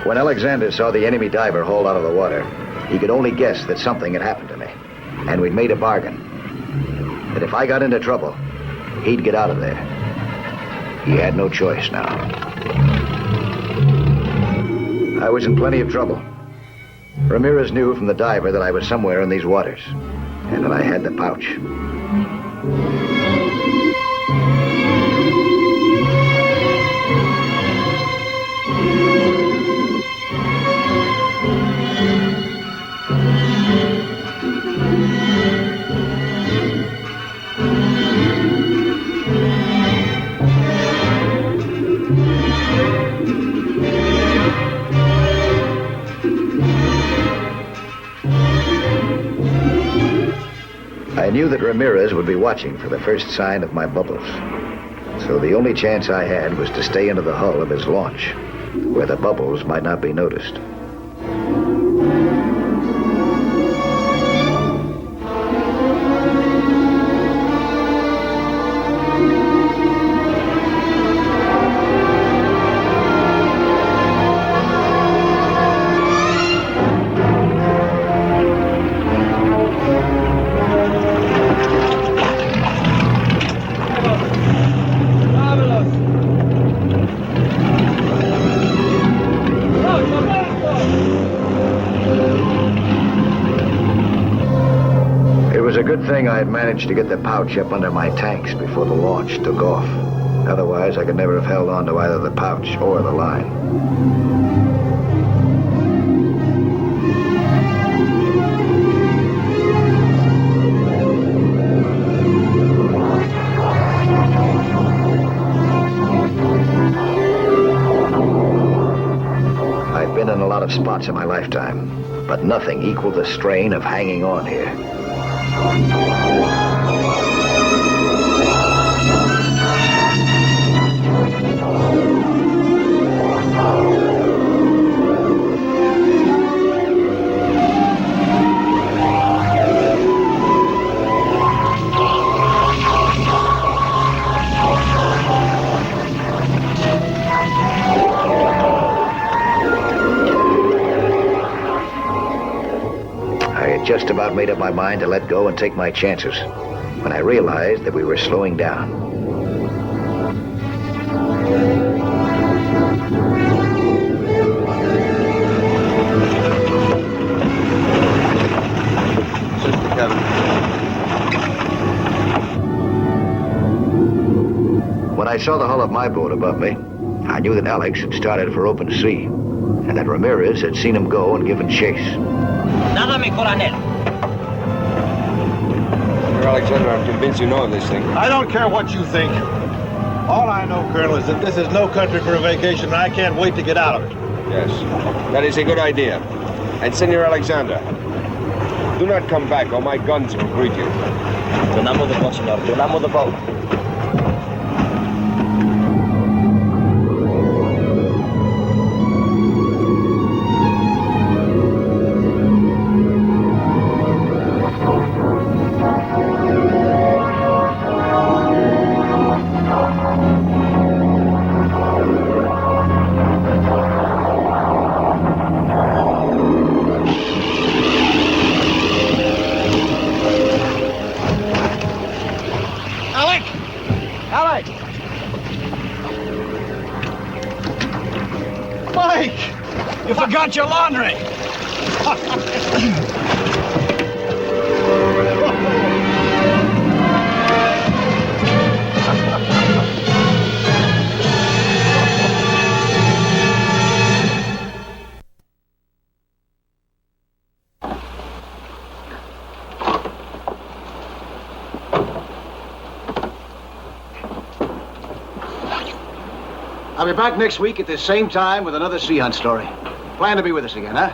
When Alexander saw the enemy diver hauled out of the water, he could only guess that something had happened to me. And we'd made a bargain. That if I got into trouble, he'd get out of there. He had no choice now. I was in plenty of trouble. Ramirez knew from the diver that I was somewhere in these waters, and that I had the pouch. I knew that Ramirez would be watching for the first sign of my bubbles. So the only chance I had was to stay under the hull of his launch, where the bubbles might not be noticed. Thing I had managed to get the pouch up under my tanks before the launch took off. Otherwise, I could never have held on to either the pouch or the line. I've been in a lot of spots in my lifetime, but nothing equaled the strain of hanging on here. Just about made up my mind to let go and take my chances when I realized that we were slowing down. Sister Kevin. When I saw the hull of my boat above me, I knew that Alex had started for open sea, and that Ramirez had seen him go and given chase. Nada, mi coronel. Senor Alexander, I'm convinced you know of this thing. I don't care what you think. All I know, Colonel, is that this is no country for a vacation, and I can't wait to get out of it. Yes, that is a good idea. And Senor Alexander, do not come back or my guns will greet you. Donamos the boat, senor. Donamos the boat. You forgot your laundry. I'll be back next week at the same time with another sea hunt story. Plan to be with us again, huh?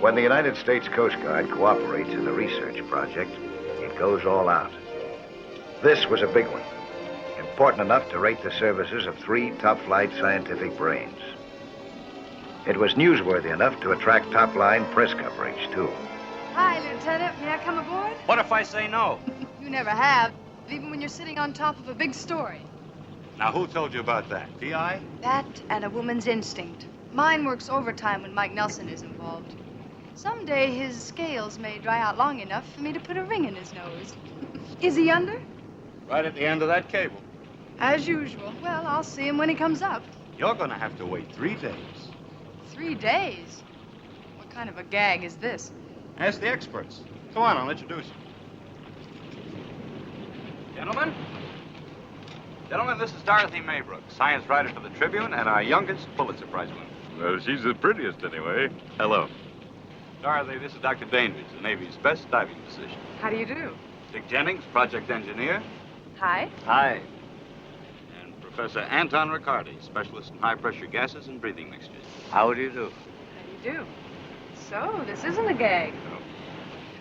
When the United States Coast Guard cooperates in a research project, it goes all out. This was a big one, important enough to rate the services of 3 top-flight scientific brains. It was newsworthy enough to attract top-line press coverage, too. Hi, Lieutenant. May I come aboard? What if I say no? You never have, even when you're sitting on top of a big story. Now, who told you about that? PI? That and a woman's instinct. Mine works overtime when Mike Nelson is involved. Someday his scales may dry out long enough for me to put a ring in his nose. Is he under? Right at the end of that cable. As usual. Well, I'll see him when he comes up. You're going to have to wait 3 days. 3 days? What kind of a gag is this? Ask the experts. Come on, I'll introduce you. Gentlemen? Gentlemen, this is Dorothy Maybrook, science writer for the Tribune and our youngest Pulitzer Prize winner. Well, she's the prettiest anyway. Hello. Dorothy, this is Dr. Bainbridge, the Navy's best diving physician. How do you do? Dick Jennings, project engineer. Hi. Hi. And Professor Anton Riccardi, specialist in high-pressure gases and breathing mixtures. How do you do? How do you do? So, this isn't a gag. No.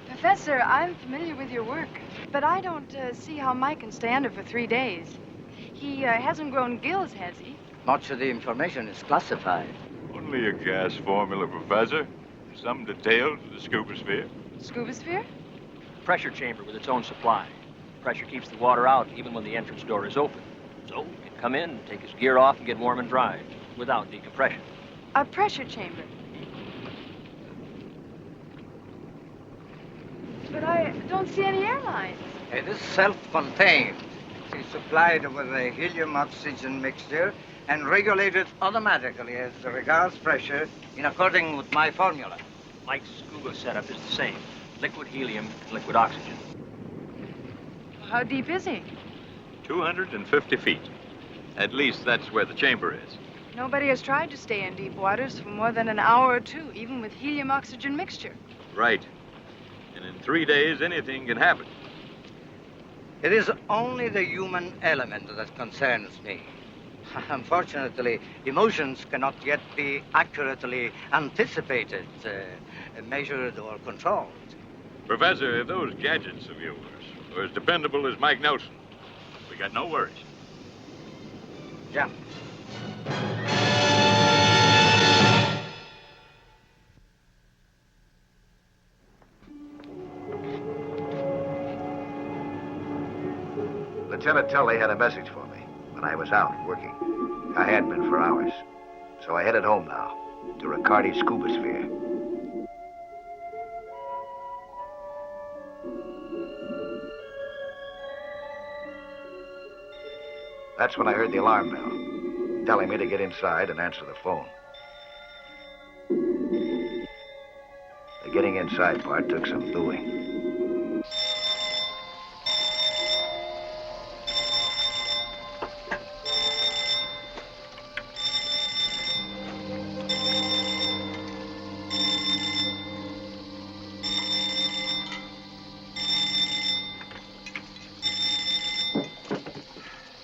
Professor, I'm familiar with your work, but I don't see how Mike can stay under for 3 days. He hasn't grown gills, has he? Much of the information is classified. Only a gas formula, Professor. Some details of the scuba sphere. Scuba sphere? Pressure chamber with its own supply. Pressure keeps the water out even when the entrance door is open. So he can come in, take his gear off, and get warm and dry without decompression. A pressure chamber? But I don't see any airlines. It is self-contained. It is supplied with a helium-oxygen mixture and regulated automatically as regards pressure in accordance with my formula. Mike's scuba setup is the same. Liquid helium and liquid oxygen. How deep is he? 250 feet. At least that's where the chamber is. Nobody has tried to stay in deep waters for more than an hour or 2, even with helium-oxygen mixture. Right. And in 3 days, anything can happen. It is only the human element that concerns me. Unfortunately, emotions cannot yet be accurately anticipated, measured, or controlled. Professor, if those gadgets of yours are as dependable as Mike Nelson, we got no worries. Yeah. Lieutenant Tully had a message for me when I was out working. I had been for hours. So I headed home now, to Riccardi's scuba sphere. That's when I heard the alarm bell, telling me to get inside and answer the phone. The getting inside part took some doing.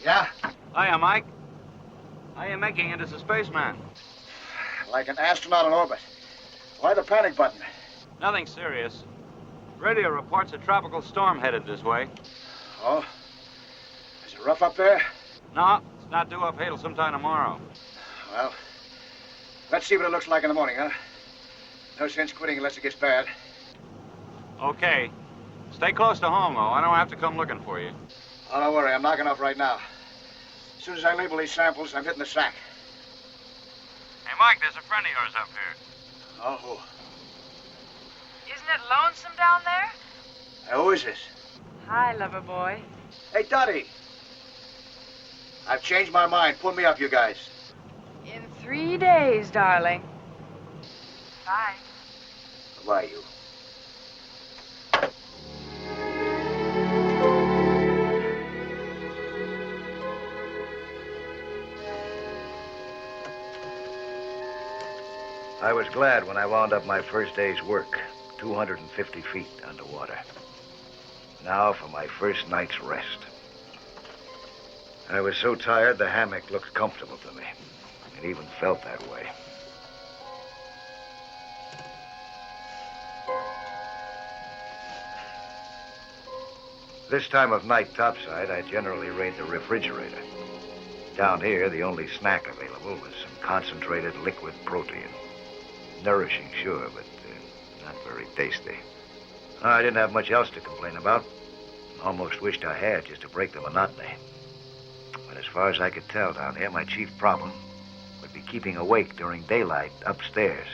Yeah? Hiya, Mike. How are you making it as a spaceman? Like an astronaut in orbit. Why the panic button? Nothing serious. Radio reports a tropical storm headed this way. Oh? Is it rough up there? No, it's not due up here till sometime tomorrow. Well, let's see what it looks like in the morning, huh? No sense quitting unless it gets bad. Okay. Stay close to home, though. I don't have to come looking for you. Oh, don't worry. I'm knocking off right now. As soon as I label these samples, I'm hitting the sack. Hey, Mike, there's a friend of yours up here. Oh, who? Isn't it lonesome down there? Hey, who is this? Hi, lover boy. Hey, Dottie. I've changed my mind. Pull me up, you guys. In 3 days, darling. Bye. Bye, you. I was glad when I wound up my first day's work, 250 feet underwater. Now for my first night's rest. I was so tired, the hammock looked comfortable to me. It even felt that way. This time of night topside, I generally raid the refrigerator. Down here, the only snack available was some concentrated liquid protein. Nourishing, sure, but not very tasty. I didn't have much else to complain about. Almost wished I had, just to break the monotony. But as far as I could tell down here, my chief problem would be keeping awake during daylight upstairs.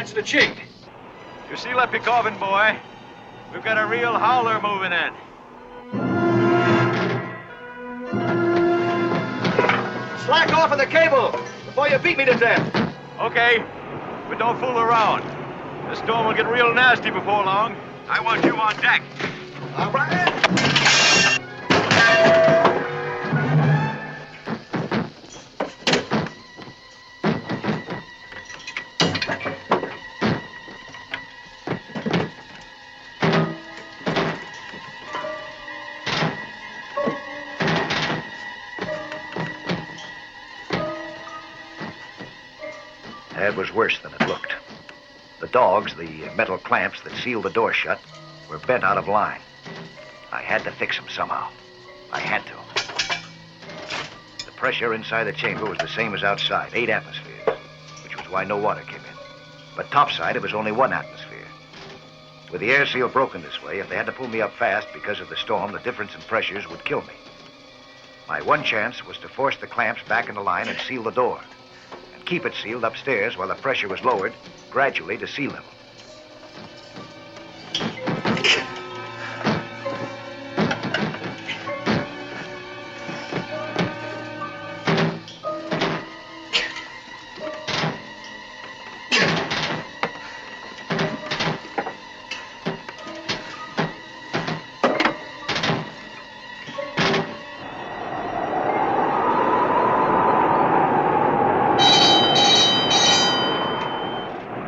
To the cheek. You seal up your coffin, boy. We've got a real howler moving in. Slack off of the cable before you beat me to death. Okay, but don't fool around. The storm will get real nasty before long. I want you on deck. All right. It was worse than it looked. The dogs, the metal clamps that sealed the door shut, were bent out of line. I had to fix them somehow. I had to. The pressure inside the chamber was the same as outside, 8 atmospheres, which was why no water came in. But topside, it was only 1 atmosphere. With the air seal broken this way, if they had to pull me up fast because of the storm, the difference in pressures would kill me. My one chance was to force the clamps back into line and seal the door. Keep it sealed upstairs while the pressure was lowered, gradually to sea level.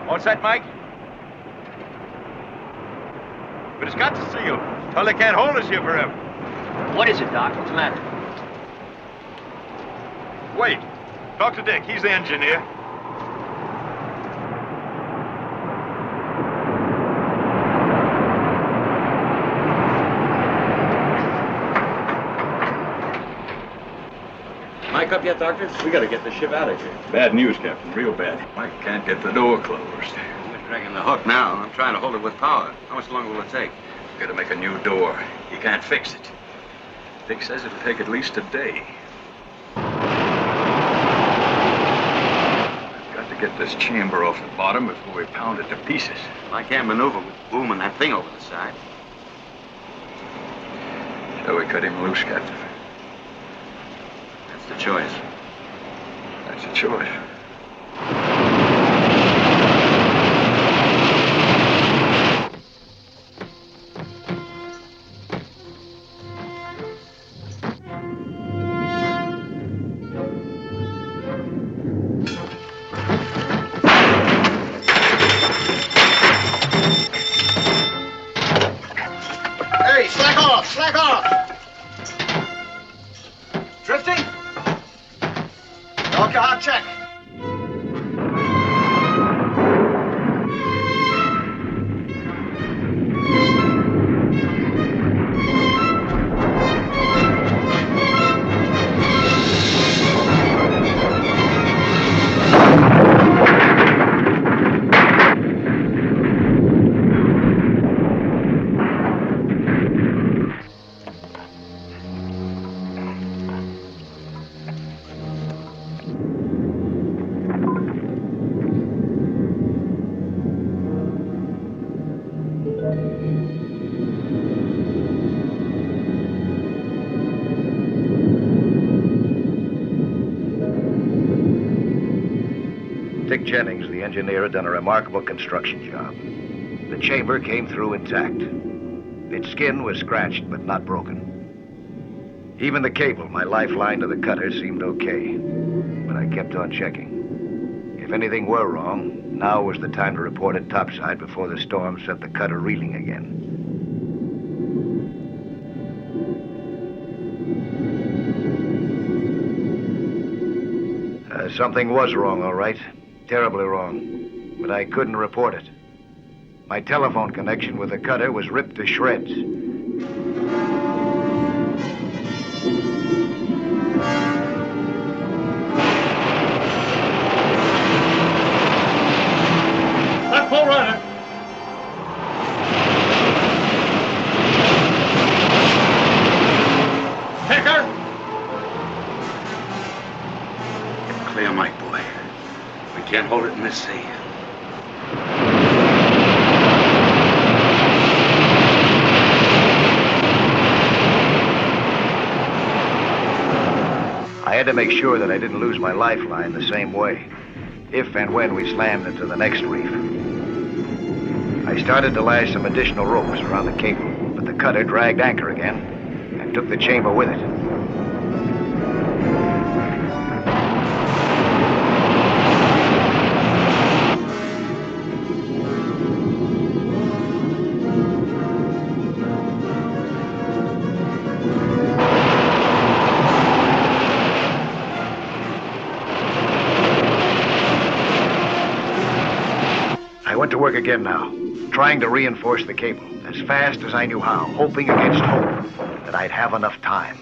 What's that, Mike? But it's got to seal. Well, they can't hold us here forever. What is it, Doc? What's the matter? Wait. Talk to Dick. He's the engineer. Mike up yet, Doctor? We gotta get the ship out of here. Bad news, Captain. Real bad. Mike can't get the door closed. We're dragging the hook now. I'm trying to hold it with power. How much longer will it take? We've got to make a new door. You can't fix it. Dick says it'll take at least a day. We've got to get this chamber off the bottom before we pound it to pieces. I can't maneuver with booming that thing over the side. Shall we cut him loose, Captain? That's the choice. That's a choice. Hey, slack off! Slack off! Drifting? Okay, I'll check. Dick Jennings, the engineer, had done a remarkable construction job. The chamber came through intact. Its skin was scratched, but not broken. Even the cable, my lifeline to the cutter, seemed okay. But I kept on checking. If anything were wrong, now was the time to report it topside before the storm sent the cutter reeling again. Something was wrong, all right. Terribly wrong. But I couldn't report it. My telephone connection with the cutter was ripped to shreds. Left full runner. Kicker. Clear, Mike, boy. We can't hold it in this sea. I had to make sure that I didn't lose my lifeline the same way, if and when we slammed into the next reef. I started to lash some additional ropes around the cable, but the cutter dragged anchor again and took the chamber with it. I went to work again now, trying to reinforce the cable as fast as I knew how, hoping against hope that I'd have enough time.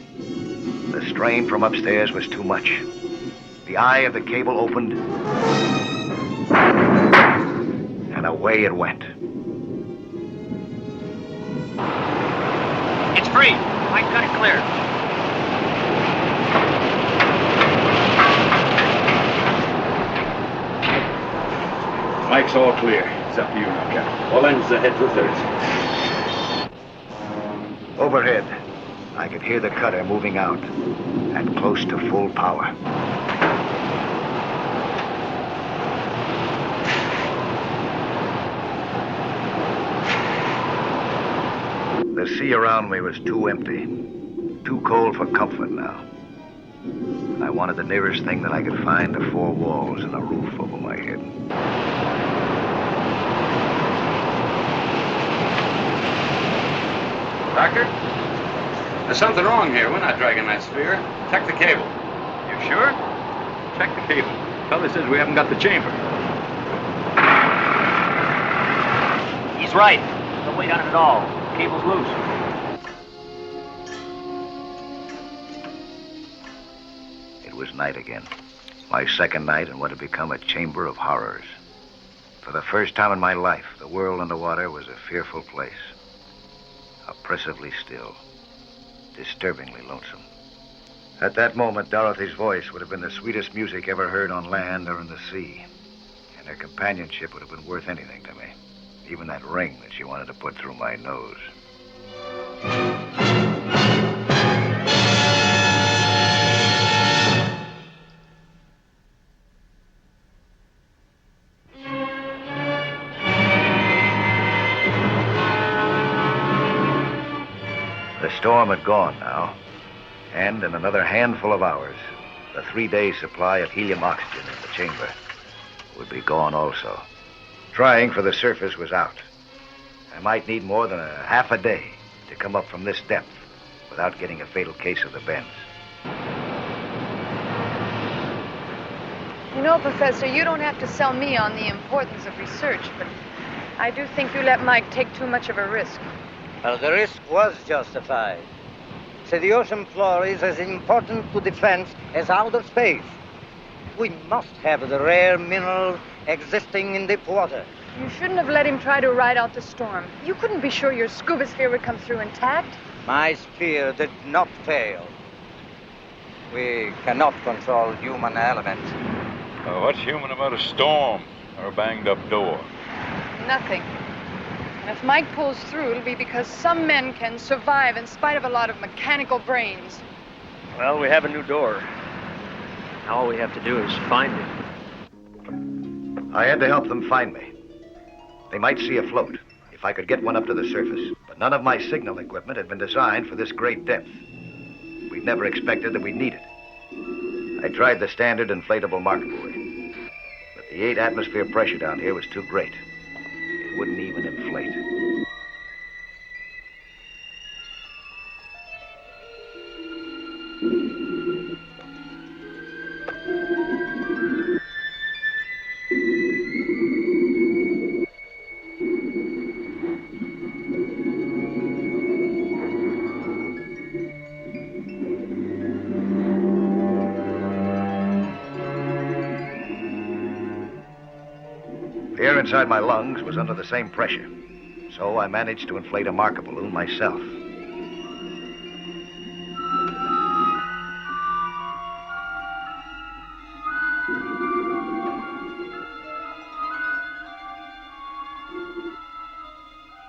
The strain from upstairs was too much. The eye of the cable opened, and away it went. It's free. Mike got it clear. Mike's all clear. It's up to you now, Captain. All engines ahead 2/3. Overhead, I could hear the cutter moving out at close to full power. The sea around me was too empty, too cold for comfort now. I wanted the nearest thing that I could find to four walls and a roof over my head. Doctor? There's something wrong here. We're not dragging that sphere. Check the cable. You sure? Check the cable. Fella says we haven't got the chamber. He's right. No weight on it at all. Cable's loose. It was night again. My second night in what had become a chamber of horrors. For the first time in my life, the world underwater was a fearful place. Oppressively still. Disturbingly lonesome. At that moment, Dorothy's voice would have been the sweetest music ever heard on land or in the sea. And her companionship would have been worth anything to me. Even that ring that she wanted to put through my nose. The storm had gone now, and in another handful of hours, the 3-day supply of helium oxygen in the chamber would be gone also. Trying for the surface was out. I might need more than a half a day to come up from this depth without getting a fatal case of the bends. You know, Professor, you don't have to sell me on the importance of research, but I do think you let Mike take too much of a risk. Well, the risk was justified. So the ocean floor is as important to defense as outer space. We must have the rare minerals existing in deep water. You shouldn't have let him try to ride out the storm. You couldn't be sure your scuba sphere would come through intact. My sphere did not fail. We cannot control human elements. What's human about a storm or a banged-up door? Nothing. And if Mike pulls through, it'll be because some men can survive in spite of a lot of mechanical brains. Well, we have a new door. Now all we have to do is find it. I had to help them find me. They might see a float if I could get one up to the surface, but none of my signal equipment had been designed for this great depth. We'd never expected that we'd need it. I tried the standard inflatable marker buoy, but the 8-atmosphere pressure down here was too great. It wouldn't even inflate. The air inside my lungs was under the same pressure, so I managed to inflate a marker balloon myself.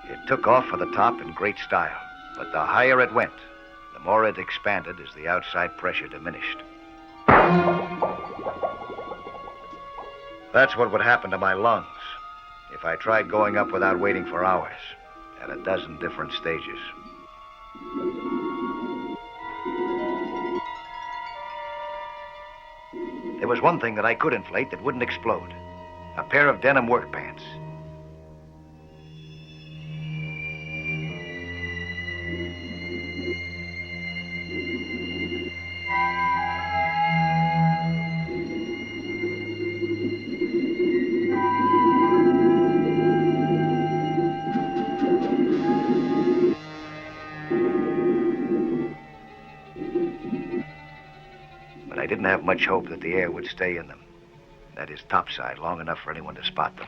It took off for the top in great style, but the higher it went, the more it expanded as the outside pressure diminished. That's what would happen to my lungs if I tried going up without waiting for hours at a dozen different stages. There was one thing that I could inflate that wouldn't explode. A pair of denim work pants. I didn't have much hope that the air would stay in them. That is, topside, long enough for anyone to spot them.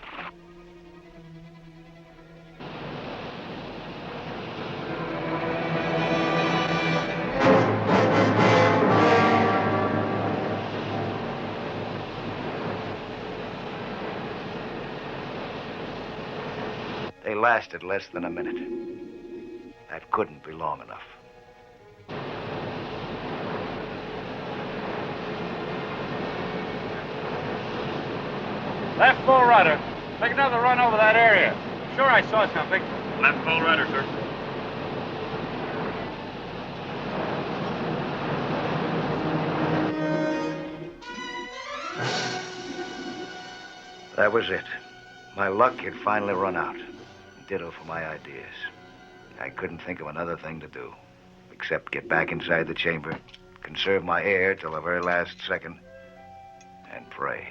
They lasted less than a minute. That couldn't be long enough. Left full rudder. Make another run over that area. Sure I saw something. Left full rudder, sir. That was it. My luck had finally run out. Ditto for my ideas. I couldn't think of another thing to do, except get back inside the chamber, conserve my air till the very last second, and pray.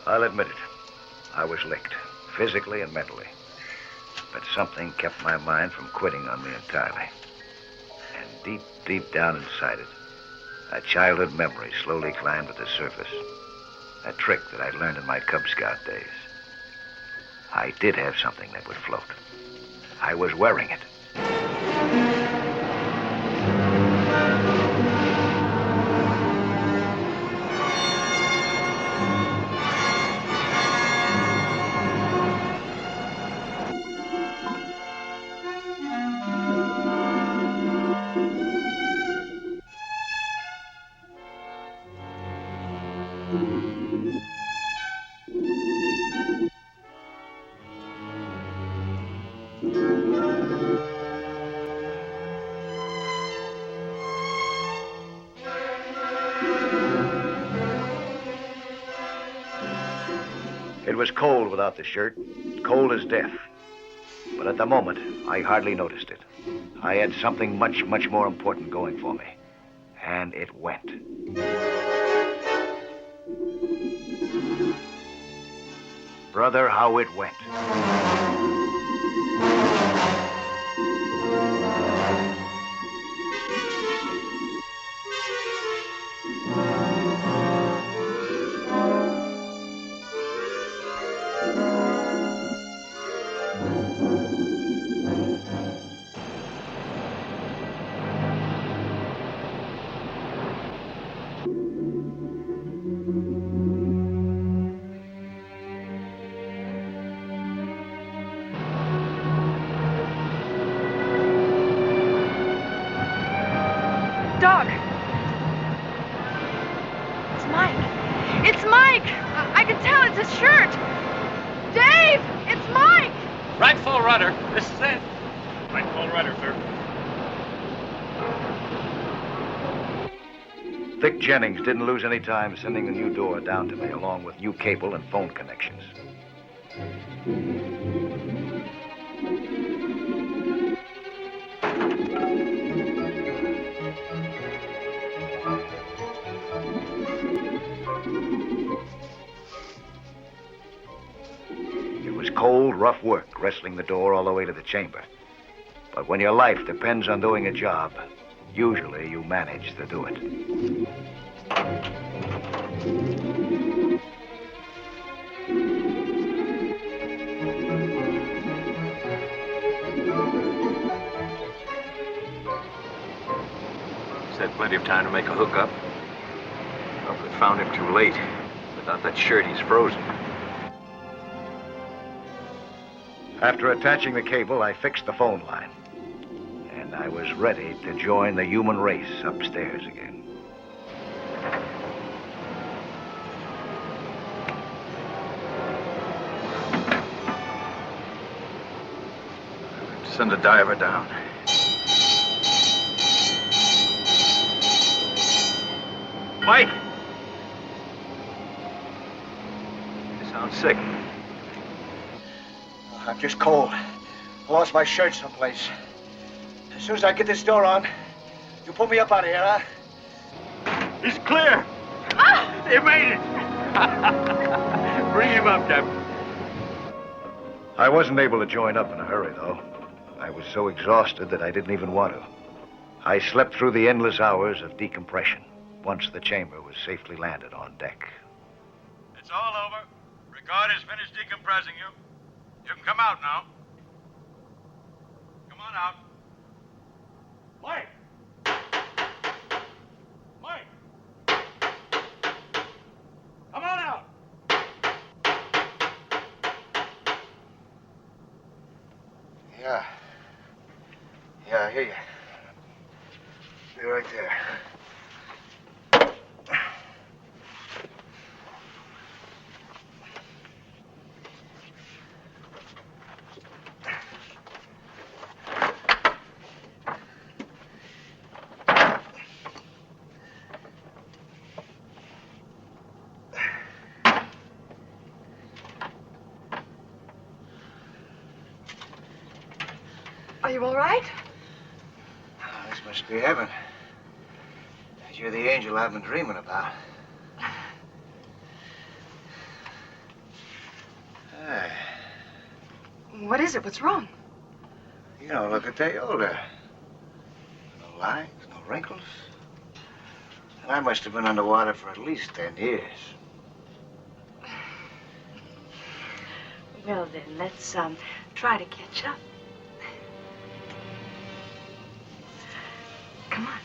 I'll admit it. I was licked, physically and mentally. But something kept my mind from quitting on me entirely. And deep, deep down inside it, a childhood memory slowly climbed to the surface. A trick that I'd learned in my Cub Scout days. I did have something that would float. I was wearing it. It was cold without the shirt, cold as death. But at the moment, I hardly noticed it. I had something much, much more important going for me. And it went. brother, how it went. Doc. It's Mike. It's Mike. I can tell it's his shirt. Dave, it's Mike. Right full rudder. This is it. Right full rudder, sir. Dick Jennings didn't lose any time sending the new door down to me, along with new cable and phone connections. It was cold, rough work wrestling the door all the way to the chamber. But when your life depends on doing a job, usually you manage to do it. He's had plenty of time to make a hookup. Well, we found him too late. Without that shirt, he's frozen. After attaching the cable, I fixed the phone line. And I was ready to join the human race upstairs again. Send a diver down. Mike! You sound sick. I'm just cold. I lost my shirt someplace. As soon as I get this door on, you pull me up out of here, huh? He's clear. You made it. Bring him up, Captain. I wasn't able to join up in a hurry, though. I was so exhausted that I didn't even want to. I slept through the endless hours of decompression once the chamber was safely landed on deck. It's all over. Ricard has finished decompressing you. You can come out now. Come on out. Mike! Mike! Come on out! Yeah. Yeah, I hear you. Be right there. Are you all right? Oh, this must be heaven. You're the angel I've been dreaming about. Hey, What is it? What's wrong? you don't look a day older. No lines, no wrinkles. And I must have been underwater for at least 10 years. Well, then, let's try to catch up. Come on.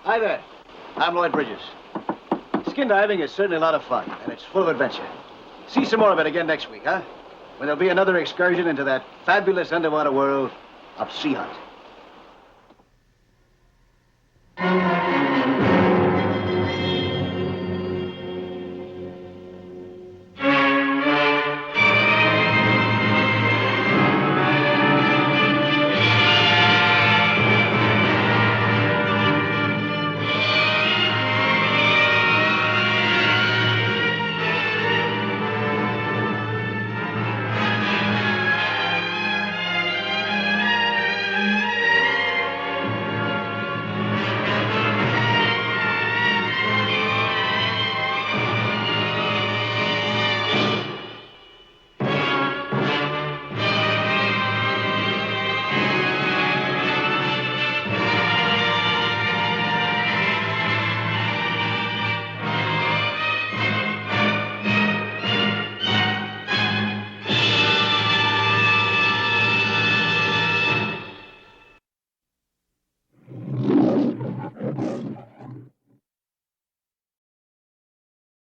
Hi there. I'm Lloyd Bridges. Skin diving is certainly a lot of fun, and it's full of adventure. See some more of it again next week, huh? When there'll be another excursion into that fabulous underwater world of Sea Hunt.